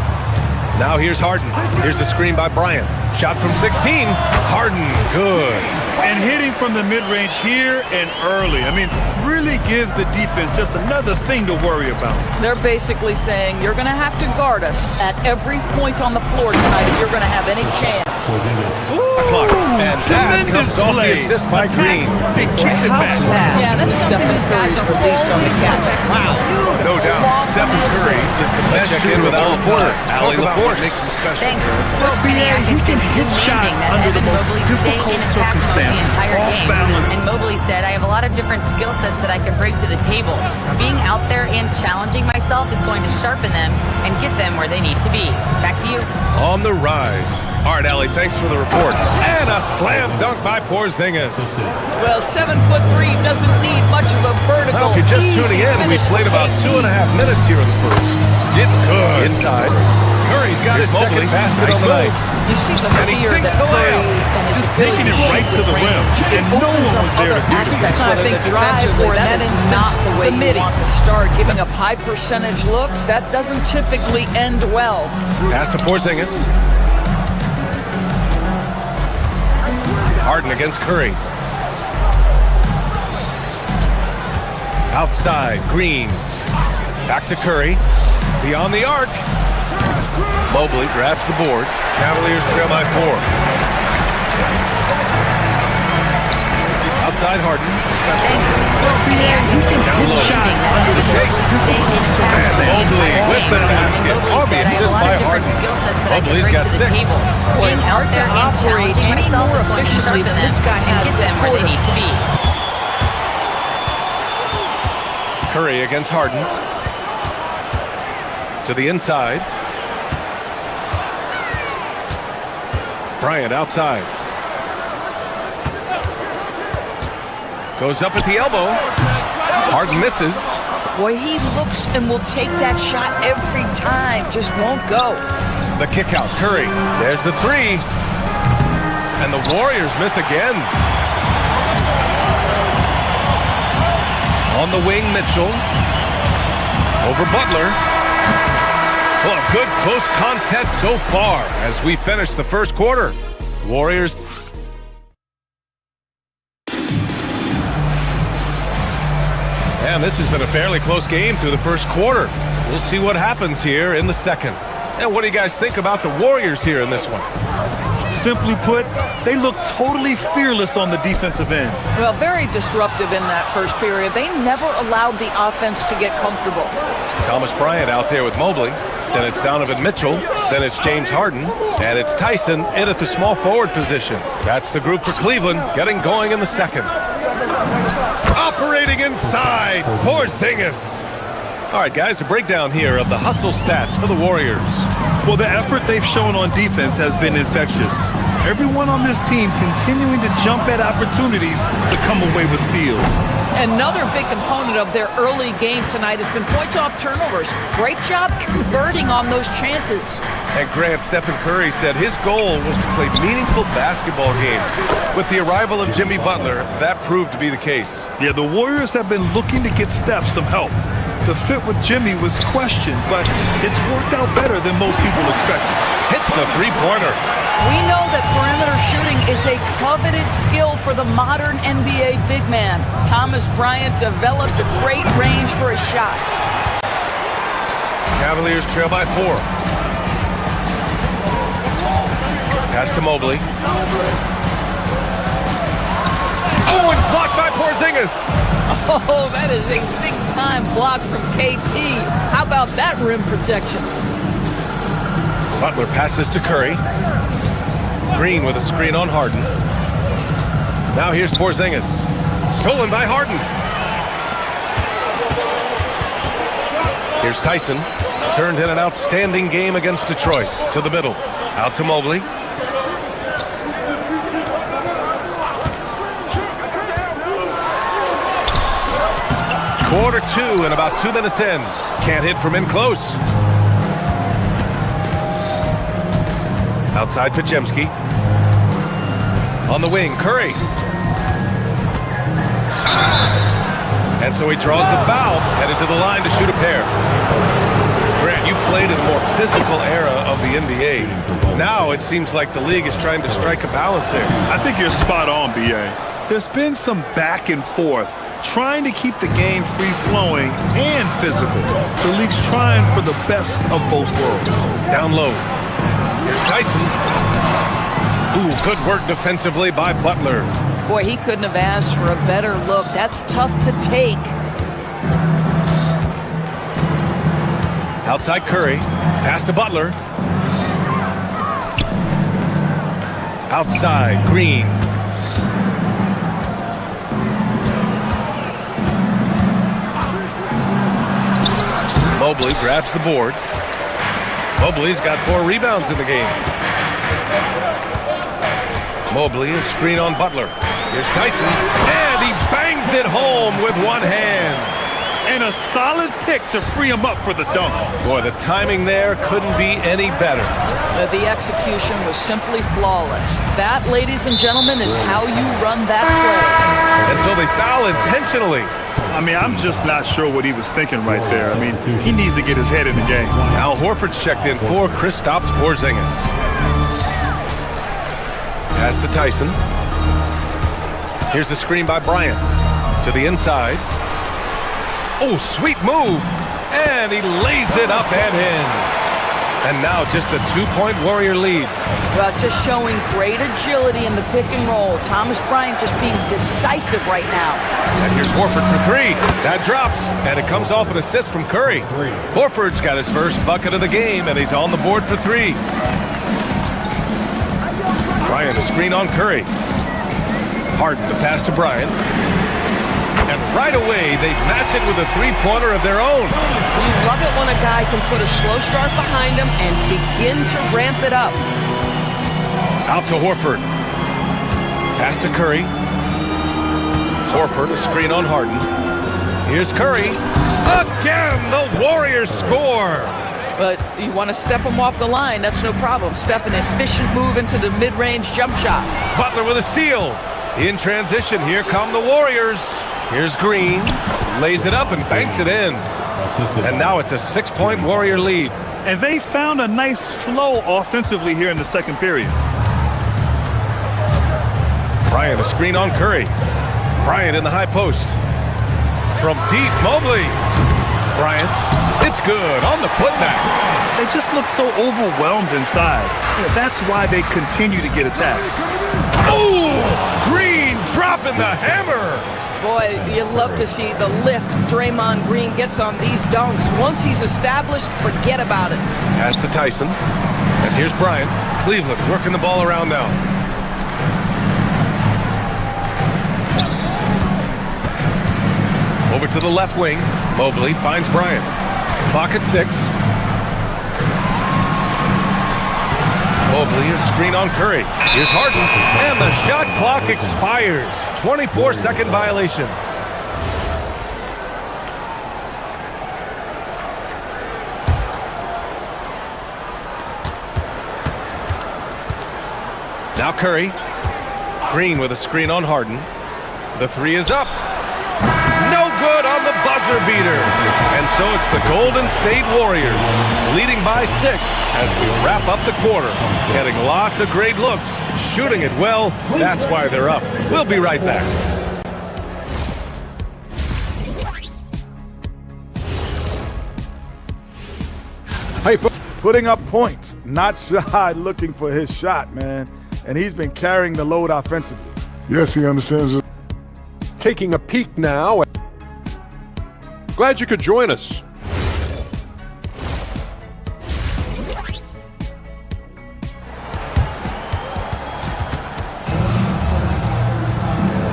Now here's Harden. Here's the screen by Bryant. Shot from 16. Harden, good.
And hitting from the mid-range here and early. I mean, really give the defense just another thing to worry about.
They're basically saying you're going to have to guard us at every point on the floor tonight if you're going to have any chance.
Clock. And that comes off the assist by Green.
It kicks it back.
Yeah, that's something these guys are always wondering.
Wow. No doubt, Stephen Curry is the best shooter with Al Porter. Allie the force makes him special.
Thanks. Coach Benny Atkinson demanding that Evan Mobley stay in attack mode the entire game. And Mobley said, I have a lot of different skill sets that I can bring to the table. Being out there and challenging myself is going to sharpen them and get them where they need to be. Back to you.
On the rise. All right, Allie, thanks for the report. And a slam dunk by Porzingis.
Well, 7'3" doesn't need much of a vertical.
Well, if you're just tuning in, we've played about 2.5 minutes here in the first. It's good. Inside. Curry's got his second basket on the night.
You see the fear that Curry and his
taking it right to the rim, and no one was there to do it.
I think defensively, that is not the way you want to start. Giving up high percentage looks, that doesn't typically end well.
Pass to Porzingis. Harden against Curry. Outside, Green. Back to Curry. Beyond the arc. Mobley grabs the board. Cavaliers trail by 4. Outside Harden. Down low. The shake. And Mobley with the basket. On the assist by Harden. Mobley's got 6.
Being out there and challenging myself more efficiently than this guy has this
where they need to be.
Curry against Harden. To the inside. Bryant outside. Goes up at the elbow. Harden misses.
Boy, he looks and will take that shot every time. Just won't go.
The kick out. Curry. There's the 3. And the Warriors miss again. On the wing, Mitchell. Over Butler. Well, a good close contest so far as we finish the first quarter. Warriors. And this has been a fairly close game through the first quarter. We'll see what happens here in the second. And what do you guys think about the Warriors here in this one?
Simply put, they look totally fearless on the defensive end.
Well, very disruptive in that first period. They never allowed the offense to get comfortable.
Thomas Bryant out there with Mobley. Then it's Donovan Mitchell. Then it's James Harden. And it's Tyson in at the small forward position. That's the group for Cleveland getting going in the second. Operating inside, Porzingis. All right, guys, a breakdown here of the hustle stats for the Warriors.
Well, the effort they've shown on defense has been infectious. Everyone on this team continuing to jump at opportunities to come away with steals.
Another big component of their early game tonight has been points off turnovers. Great job converting on those chances.
And Grant, Stephen Curry said his goal was to play meaningful basketball games. With the arrival of Jimmy Butler, that proved to be the case.
Yeah, the Warriors have been looking to get Steph some help. The fit with Jimmy was questioned, but it's worked out better than most people expected.
Hits a three-pointer.
We know that perimeter shooting is a coveted skill for the modern NBA big man. Thomas Bryant developed a great range for a shot.
Cavaliers trail by 4. Pass to Mobley. Oh, it's blocked by Porzingis.
Oh, that is a big-time block from KP. How about that rim protection?
Butler passes to Curry. Green with a screen on Harden. Now here's Porzingis. Stolen by Harden. Here's Tyson. Turned in an outstanding game against Detroit. To the middle. Out to Mobley. Quarter 2 and about 2 minutes in. Can't hit from in close. Outside Podziemski. On the wing, Curry. And so he draws the foul, headed to the line to shoot a pair. Grant, you played in a more physical era of the NBA. Now it seems like the league is trying to strike a balance here.
I think you're spot on, B.A. There's been some back and forth, trying to keep the game free-flowing and physical. The league's trying for the best of both worlds.
Down low. Here's Tyson. Ooh, good work defensively by Butler.
Boy, he couldn't have asked for a better look. That's tough to take.
Outside Curry. Pass to Butler. Outside Green. Mobley grabs the board. Mobley's got 4 rebounds in the game. Mobley, a screen on Butler. Here's Tyson, and he bangs it home with one hand.
And a solid pick to free him up for the dunk.
Boy, the timing there couldn't be any better.
The execution was simply flawless. That, ladies and gentlemen, is how you run that play.
And so they foul intentionally.
I mean, I'm just not sure what he was thinking right there. I mean, he needs to get his head in the game.
Al Horford's checked in for Kristaps Porzingis. Pass to Tyson. Here's the screen by Bryant. To the inside. Oh, sweet move. And he lays it up and in. And now just a 2-point Warrior lead.
Well, just showing great agility in the pick and roll. Thomas Bryant just being decisive right now.
And here's Horford for 3. That drops, and it comes off an assist from Curry. Horford's got his first bucket of the game, and he's on the board for 3. Bryant, a screen on Curry. Harden, the pass to Bryant. And right away, they match it with a 3-pointer of their own.
You love it when a guy can put a slow start behind him and begin to ramp it up.
Out to Horford. Pass to Curry. Horford, a screen on Harden. Here's Curry. Again, the Warriors score.
But you want to step him off the line, that's no problem. Step an efficient move into the mid-range jump shot.
Butler with a steal. In transition, here come the Warriors. Here's Green, lays it up and banks it in. And now it's a 6-point Warrior lead.
And they found a nice flow offensively here in the second period.
Bryant, a screen on Curry. Bryant in the high post. From deep, Mobley. Bryant, it's good on the putback.
They just look so overwhelmed inside. Yeah, that's why they continue to get attacked.
Oh, Green dropping the hammer.
Boy, you love to see the lift Draymond Green gets on these dunks. Once he's established, forget about it.
Pass to Tyson. And here's Bryant. Cleveland working the ball around now. Over to the left wing. Mobley finds Bryant. Clock at 6. Mobley, a screen on Curry. Here's Harden, and the shot clock expires. 24-second violation. Now Curry. Green with a screen on Harden. The 3 is up. No good on the buzzer. buzzer beater. And so it's the Golden State Warriors leading by 6 as we wrap up the quarter. Getting lots of great looks, shooting it well. That's why they're up. We'll be right back.
Hey, putting up points, not shy looking for his shot, man. And he's been carrying the load offensively.
Yes, he understands it.
Taking a peek now. Glad you could join us.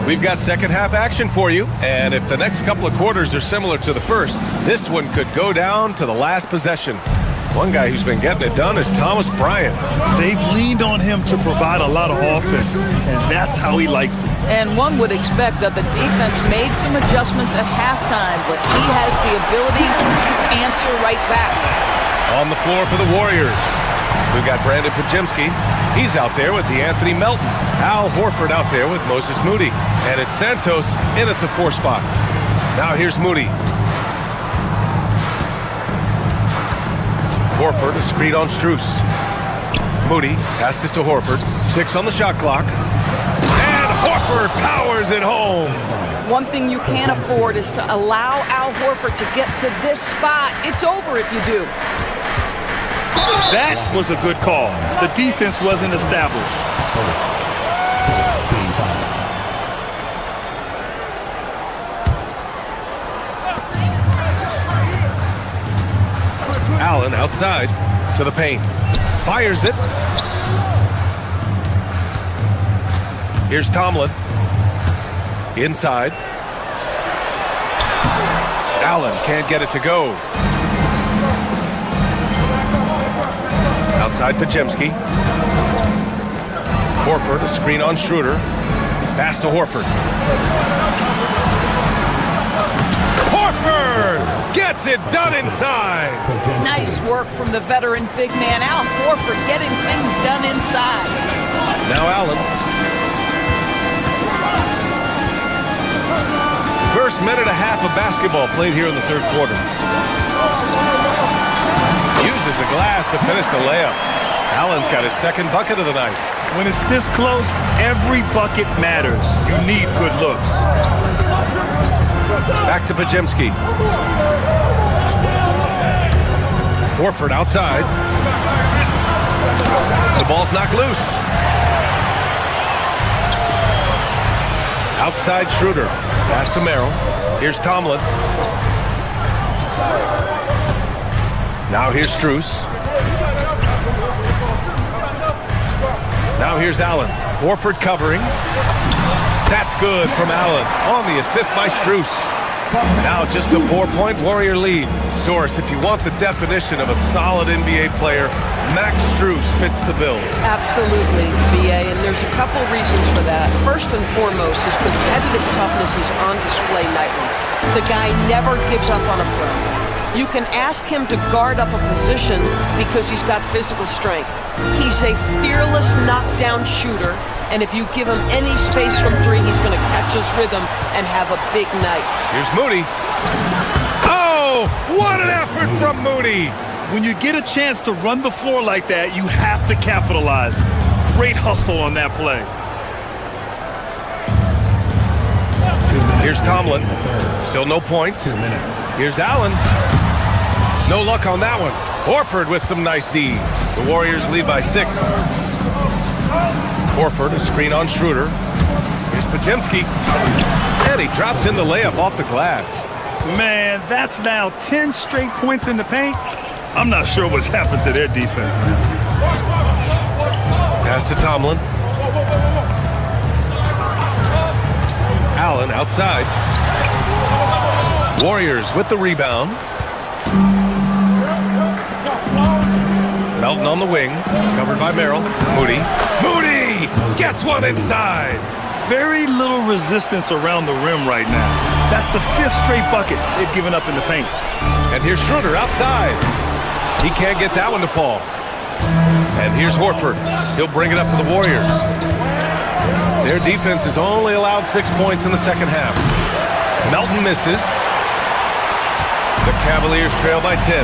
We've got second half action for you, and if the next couple of quarters are similar to the first, this one could go down to the last possession. One guy who's been getting it done is Thomas Bryant.
They've leaned on him to provide a lot of offense, and that's how he likes it.
And one would expect that the defense made some adjustments at halftime, but he has the ability to answer right back.
On the floor for the Warriors, we've got Brandon Pajemski. He's out there with the Anthony Melton. Al Horford out there with Moses Moody. And it's Santos in at the 4 spot. Now here's Moody. Horford, a screen on Strus. Moody passes to Horford. 6 on the shot clock. And Horford powers it home.
One thing you can't afford is to allow Al Horford to get to this spot. It's over if you do.
That was a good call. The defense wasn't established.
Allen outside to the paint. Fires it. Here's Tomlin. Inside. Allen can't get it to go. Outside Pajemski. Horford, a screen on Schroeder. Pass to Horford. Horford gets it done inside.
Nice work from the veteran big man Al Horford getting things done inside.
Now Allen. First minute and a half of basketball played here in the third quarter. Uses the glass to finish the layup. Allen's got his second bucket of the night.
When it's this close, every bucket matters. You need good looks.
Back to Pajemski. Horford outside. The ball's knocked loose. Outside Schroeder. Pass to Merrill. Here's Tomlin. Now here's Strus. Now here's Allen. Horford covering. That's good from Allen on the assist by Strus. Now just a 4-point Warrior lead. Doris, if you want the definition of a solid NBA player, Max Strus fits the bill.
Absolutely, BA, and there's a couple reasons for that. First and foremost, his competitive toughness is on display nightly. The guy never gives up on a play. You can ask him to guard up a position because he's got physical strength. He's a fearless knockdown shooter, and if you give him any space from 3, he's going to catch his rhythm and have a big night.
Here's Moody. Oh, what an effort from Moody.
When you get a chance to run the floor like that, you have to capitalize. Great hustle on that play.
Here's Tomlin. Still no points. Here's Allen. No luck on that one. Horford with some nice D. The Warriors lead by 6. Horford, a screen on Schroeder. Here's Pajemski. And he drops in the layup off the glass.
Man, that's now 10 straight points in the paint. I'm not sure what's happened to their defense, man.
Pass to Tomlin. Allen outside. Warriors with the rebound. Melton on the wing, covered by Merrill. Moody. Moody gets one inside.
Very little resistance around the rim right now. That's the 5th straight bucket they've given up in the paint.
And here's Schroeder outside. He can't get that one to fall. And here's Horford. He'll bring it up for the Warriors. Their defense has only allowed 6 points in the second half. Melton misses. The Cavaliers trail by 10.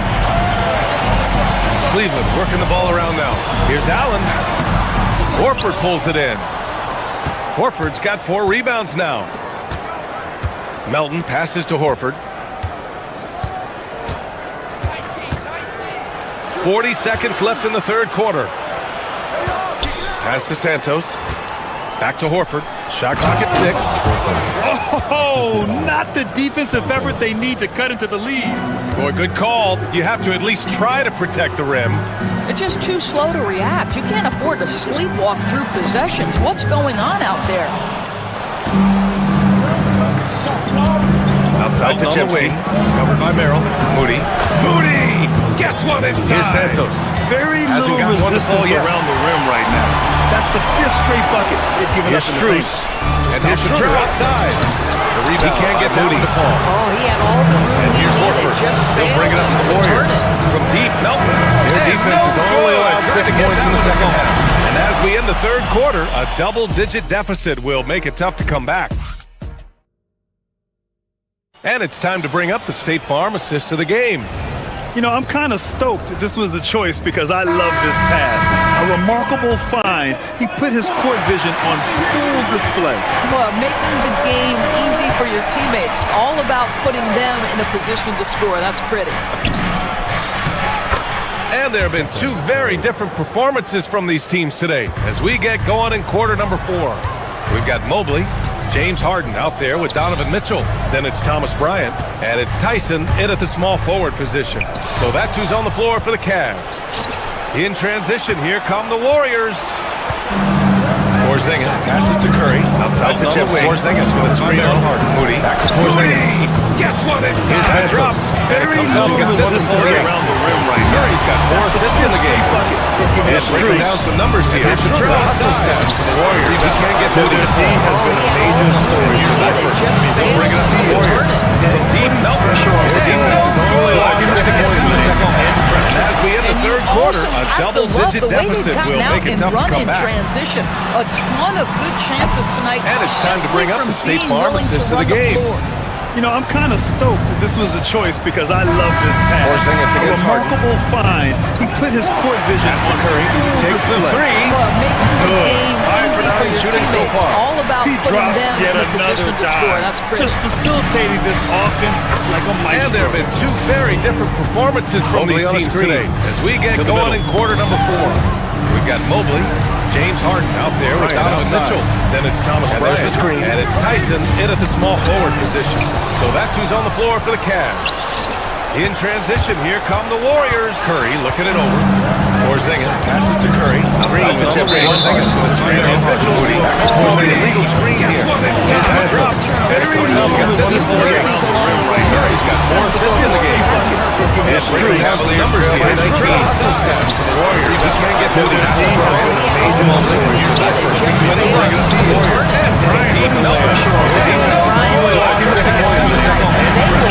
Cleveland working the ball around now. Here's Allen. Horford pulls it in. Horford's got 4 rebounds now. Melton passes to Horford. 40 seconds left in the third quarter. Pass to Santos. Back to Horford. Shot clock at 6.
Oh, not the defensive effort they need to cut into the lead.
Boy, good call. You have to at least try to protect the rim.
They're just too slow to react. You can't afford to sleepwalk through possessions. What's going on out there?
Outside
Melton
to
on the wing.
Covered by Merrill. Moody. Moody gets one inside.
Here's Santos.
Very
Hasn't
little
got one to fall
resistance
yet.
around the rim right now. That's the 5th straight bucket they've given
Here's
up in the paint.
Strus. And here's Schroeder outside. The rebound. He can't get Moody to fall.
Oh, he had all the room
And
he
here's
needed.
Horford.
Just
He'll bring it up to the
failed
Warriors.
convert it.
From deep, Melton. Their defense is only allowed 6 points in the second half. And as we end the third quarter, a double-digit deficit will make it tough to come back. And it's time to bring up the State Farm assist of the game.
You know, I'm kind of stoked that this was a choice because I love this pass. A remarkable find. He put his court vision on full display.
Well, making the game easy for your teammates. All about putting them in a position to score. That's pretty.
And there have been 2 very different performances from these teams today as we get going in quarter number 4. We've got Mobley, James Harden out there with Donovan Mitchell. Then it's Thomas Bryant, and it's Tyson in at the small forward position. So that's who's on the floor for the Cavs. In transition, here come the Warriors. Porzingis passes to Curry. Outside the chip. Porzingis with a screen on Harden. Moody. Back to Porzingis. Gets one inside. That drops.
Very little resistance around the rim right now.
Curry's got 4 assists in the game. And breaking down some numbers here. Here's the drill outside for the Warriors. He can't get Moody to fall.
Has been a major story tonight.
They'll bring it up to the Warriors. From deep, no pressure on the defense is only allowed 6 points in the second half. As we end the third quarter, a double-digit deficit will make it tough to come back.
Transition. A ton of good chances tonight.
And it's time to bring up the State Farm assist of the game.
You know, I'm kind of stoked that this was a choice because I love this pass.
Porzingis
A
against Harden.
remarkable find. He put his court vision on
Curry.
full
Takes the
display.
3.
Well, making the
Good.
game
5 for
easy for
9
your
shooting so
teammates.
far.
All about
He
putting
dropped
them
yet
in a position
another
to score.
dive.
That's pretty.
Just facilitating this offense like a maestro.
And there have been 2 very different performances from
Mobley
these
on the
teams
screen.
today as we get
To the
going
middle.
in quarter number 4. We've got Mobley, James Harden out there with
Bryant
Donovan
outside.
Mitchell. Then it's Thomas
And
Bryant.
there's the screen.
And it's Tyson in at the small forward position. So that's who's on the floor for the Cavs. In transition, here come the Warriors. Curry looking it over. Porzingis passes to Curry. Outside the chip. Porzingis with a screen on Harden. Moody back to Porzingis. Illegal screen here. Here's drop. Curry's got 4 assists in the game. And Curry has the numbers here. 19 stats for the Warriors. He can't get Moody to the Bryant. Major moment. Here's that first. He's winning. Bring it up to the Warriors. Deep no pressure on the defense. Only allowed 6 points in the second half.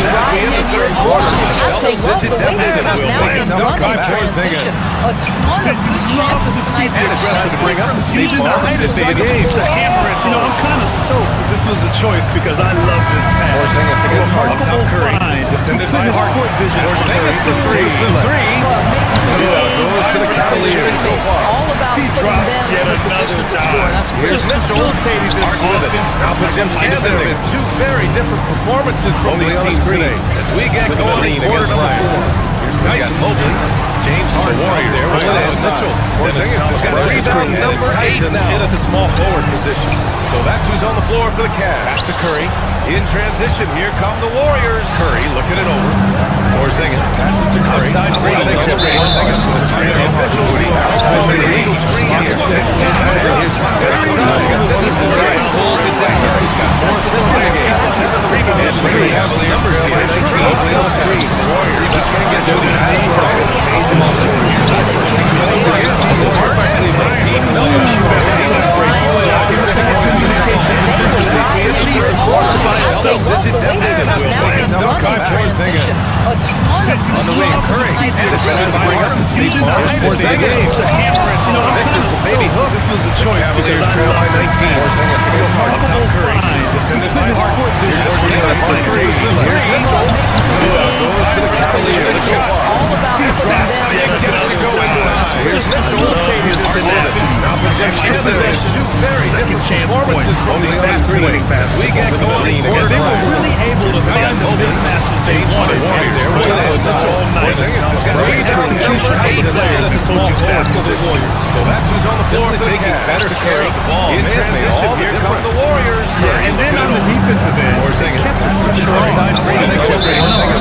As we end the third quarter, double-digit deficit will make it tough to come back.
A ton of good chances tonight.
And it's time to bring up the State Farm assist of the game.
To hammer it. You know, I'm kind of stoked that this was a choice because I love this pass.
Porzingis against Harden. Up top Curry.
Defended
Defended by
his
Harden.
court vision.
Porzingis for 3. Goes to the Cavaliers so far.
All about
He
putting
dropped
them
yet
in a position
another
to score.
dive.
That's
Here's
pretty.
Mitchell.
Facilitating this
Harden with it.
offense.
Now Podziemski defending. There have been 2 very different performances from these teams today as we get going in quarter number 4. Here's Tyson. Mobley. James Harden Warriors there with Donovan Mitchell. Porzingis has got a rebound number 8 now in at the small forward position. So that's who's on the floor for the Cavs. Pass to Curry. In transition, here come the Warriors. Curry looking it over. Porzingis passes to Curry. Outside Porzingis with a screen on Harden. Moody outside the illegal screen here. Here's pulls it down. He's got 4 assists in the game. 7 rebounds. And Curry has the numbers here. 19 on the screen. The Warriors just can't get to the on the wing, Curry. And it's going to bring up the State Farm for the game. This is the
Next-Gen possession, second chance points from the stat-creating basket. We get going. They were really able to find the mismatches they wanted. All night. Great execution, 8 players in coaching staff.
So that's who's on the floor taking better care of the ball. In transition, here come the Warriors.
Yeah, and then on the defensive end, they kept the pressure on.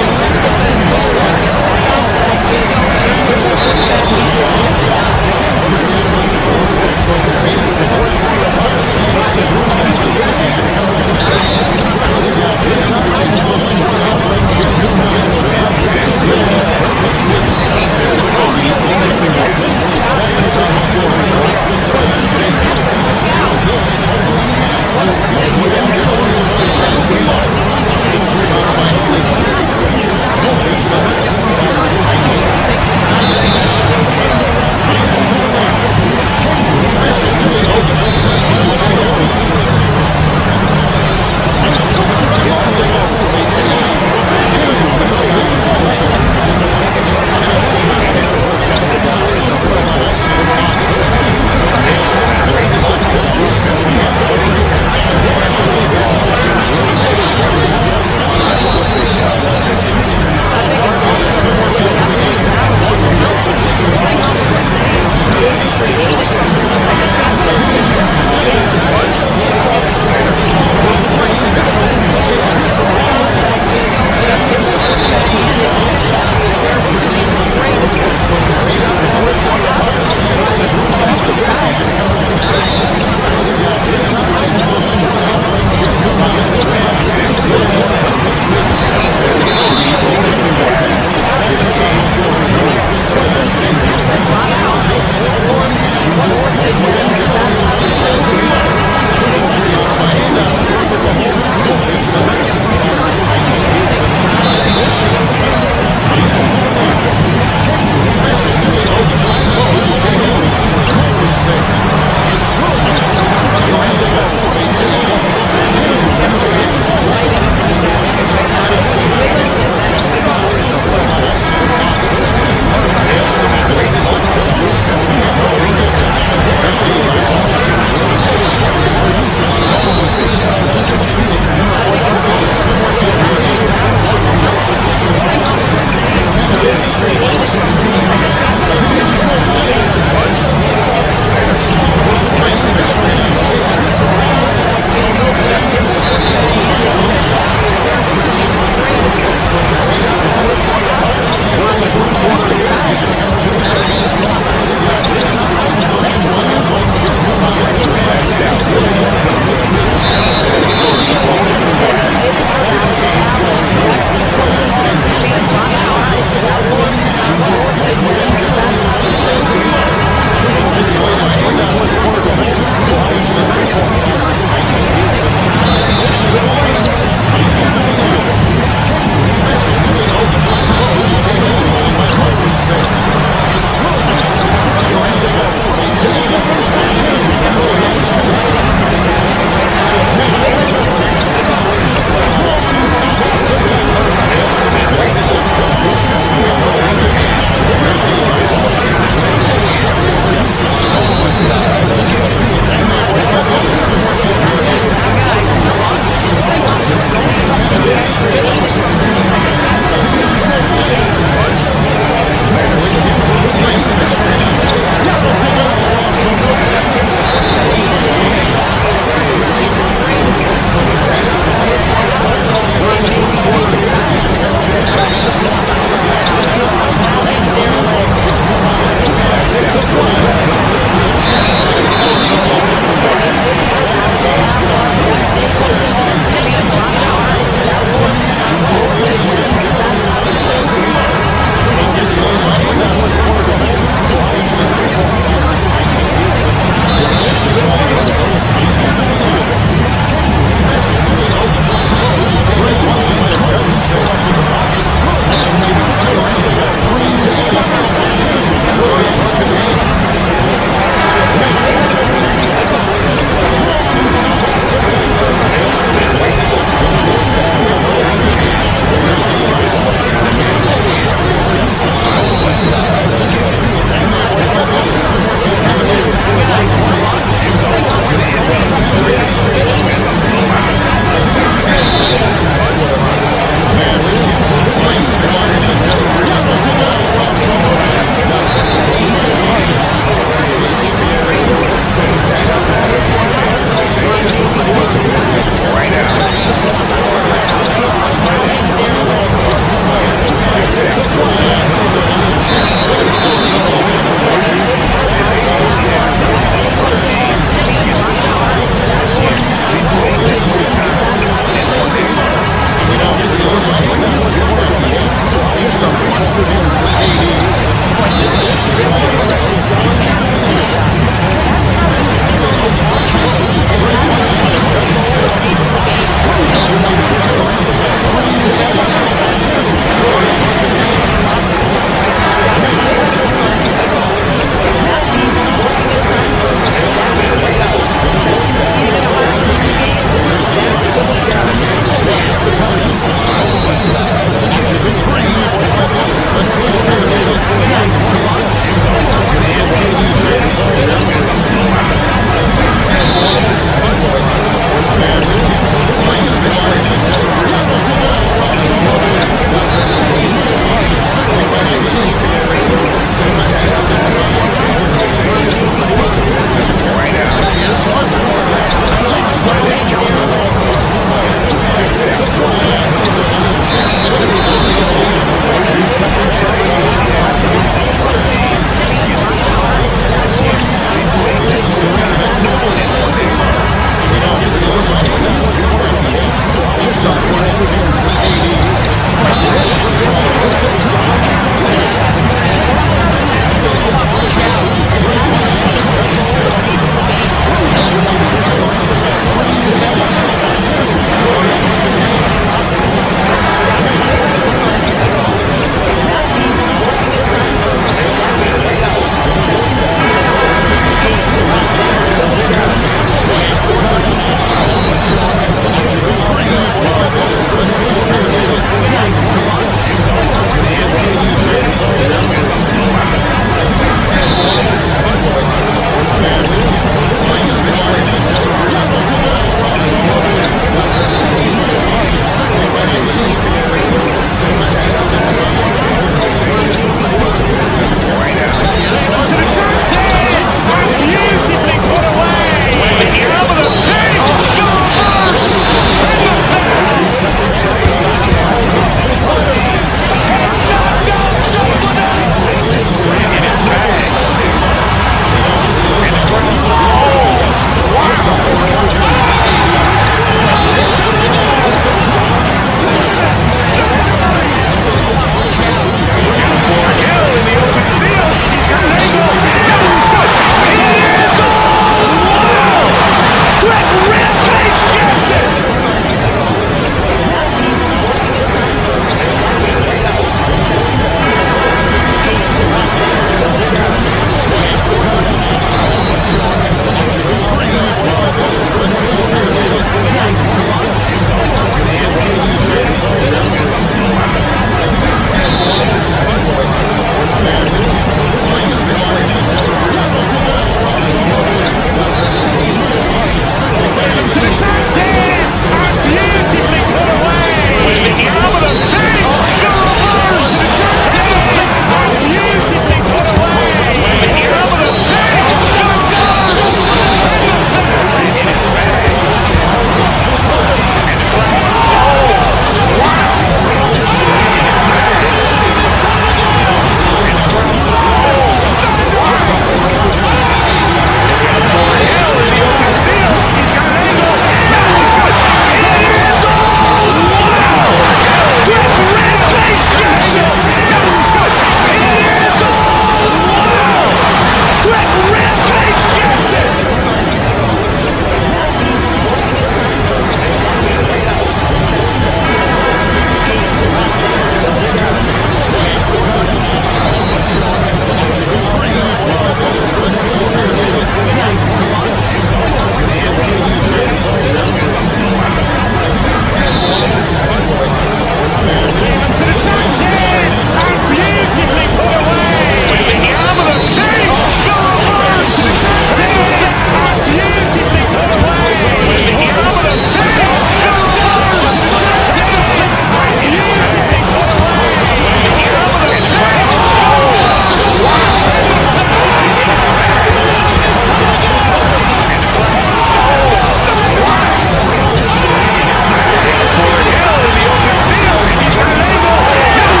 He's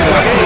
Scott.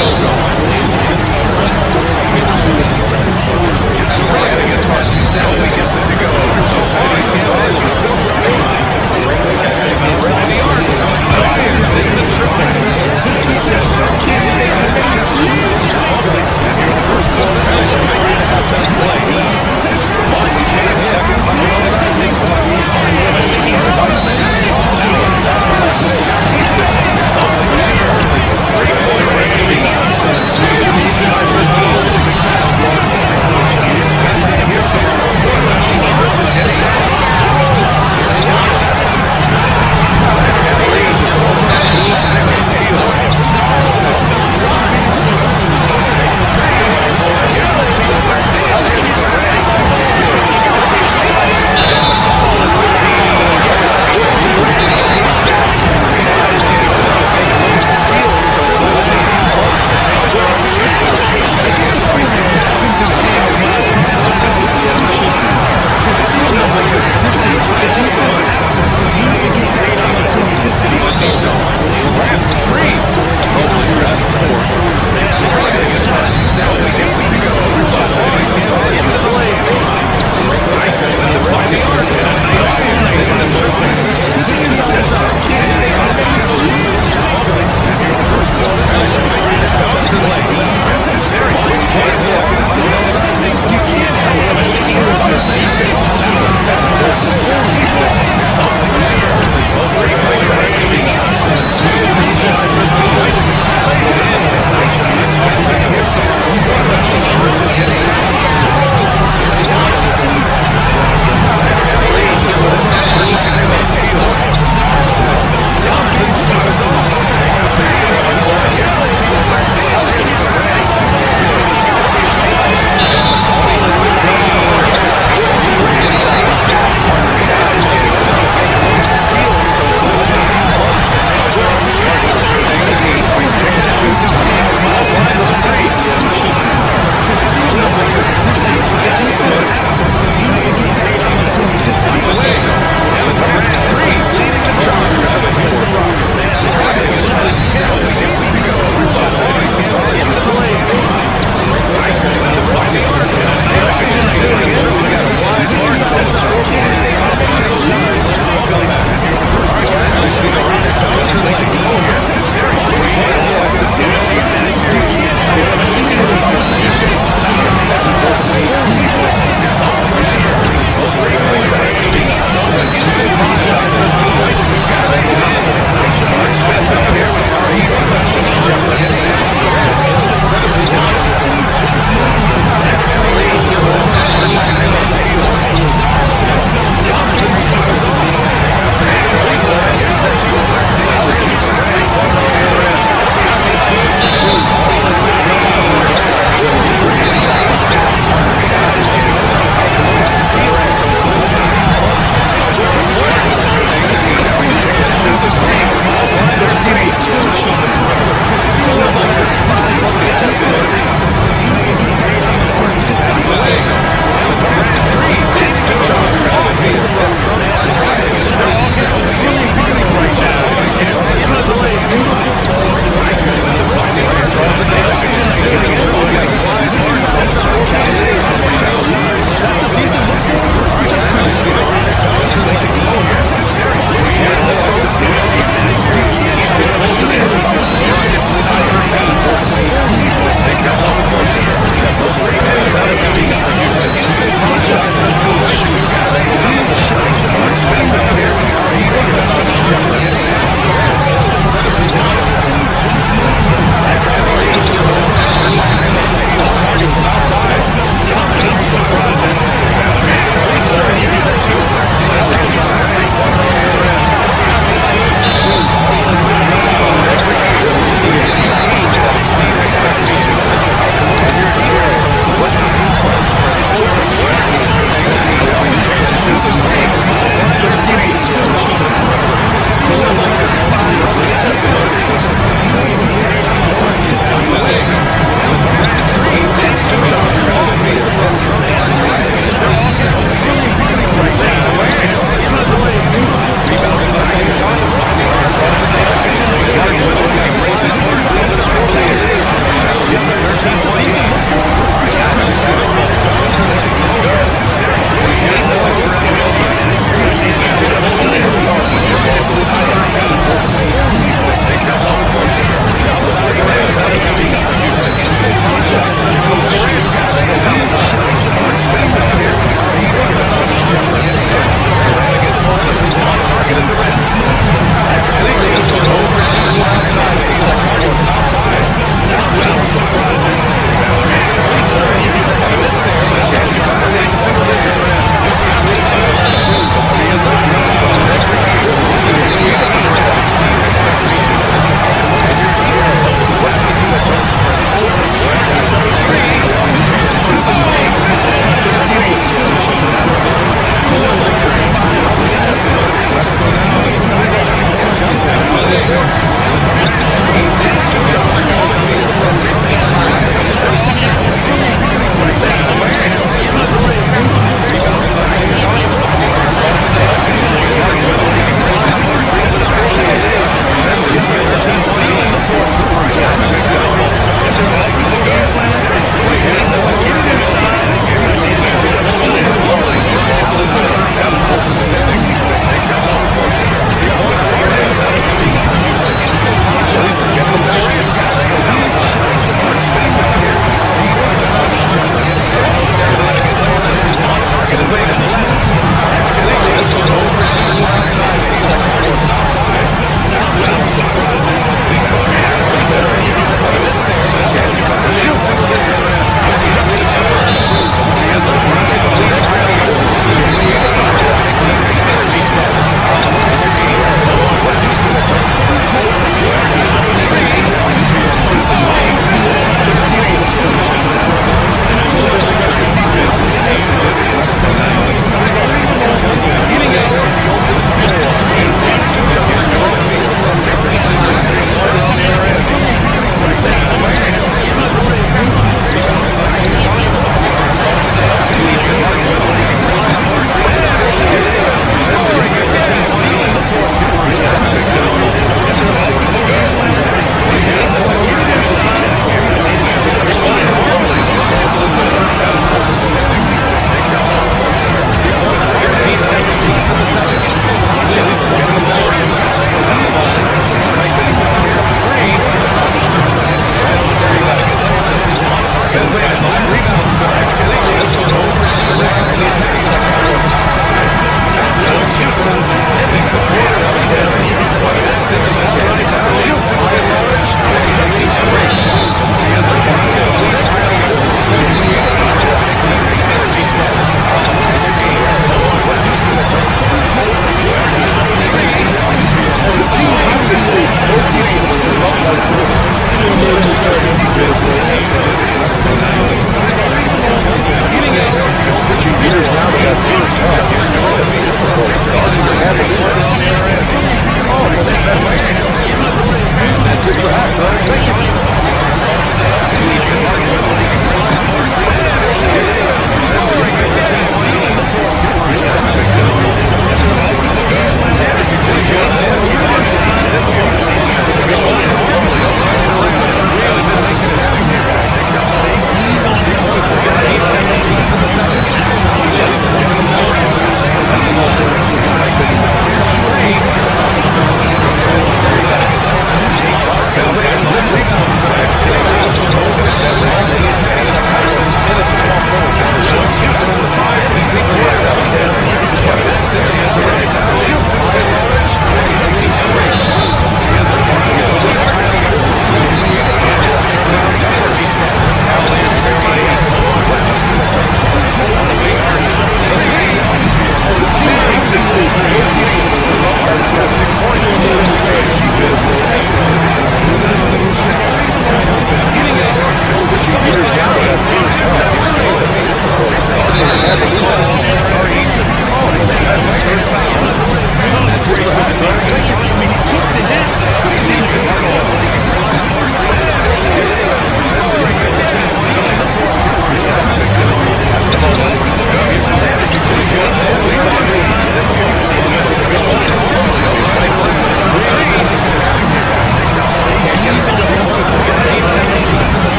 still going. Ryan against Martinez. Now he gets it to go. Inside the arc. Fires in the triple. He just can't stay connected. And here's the first quarter. Best play. Washington second. Started by Smith. Now inside. Three-point range.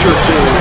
your team.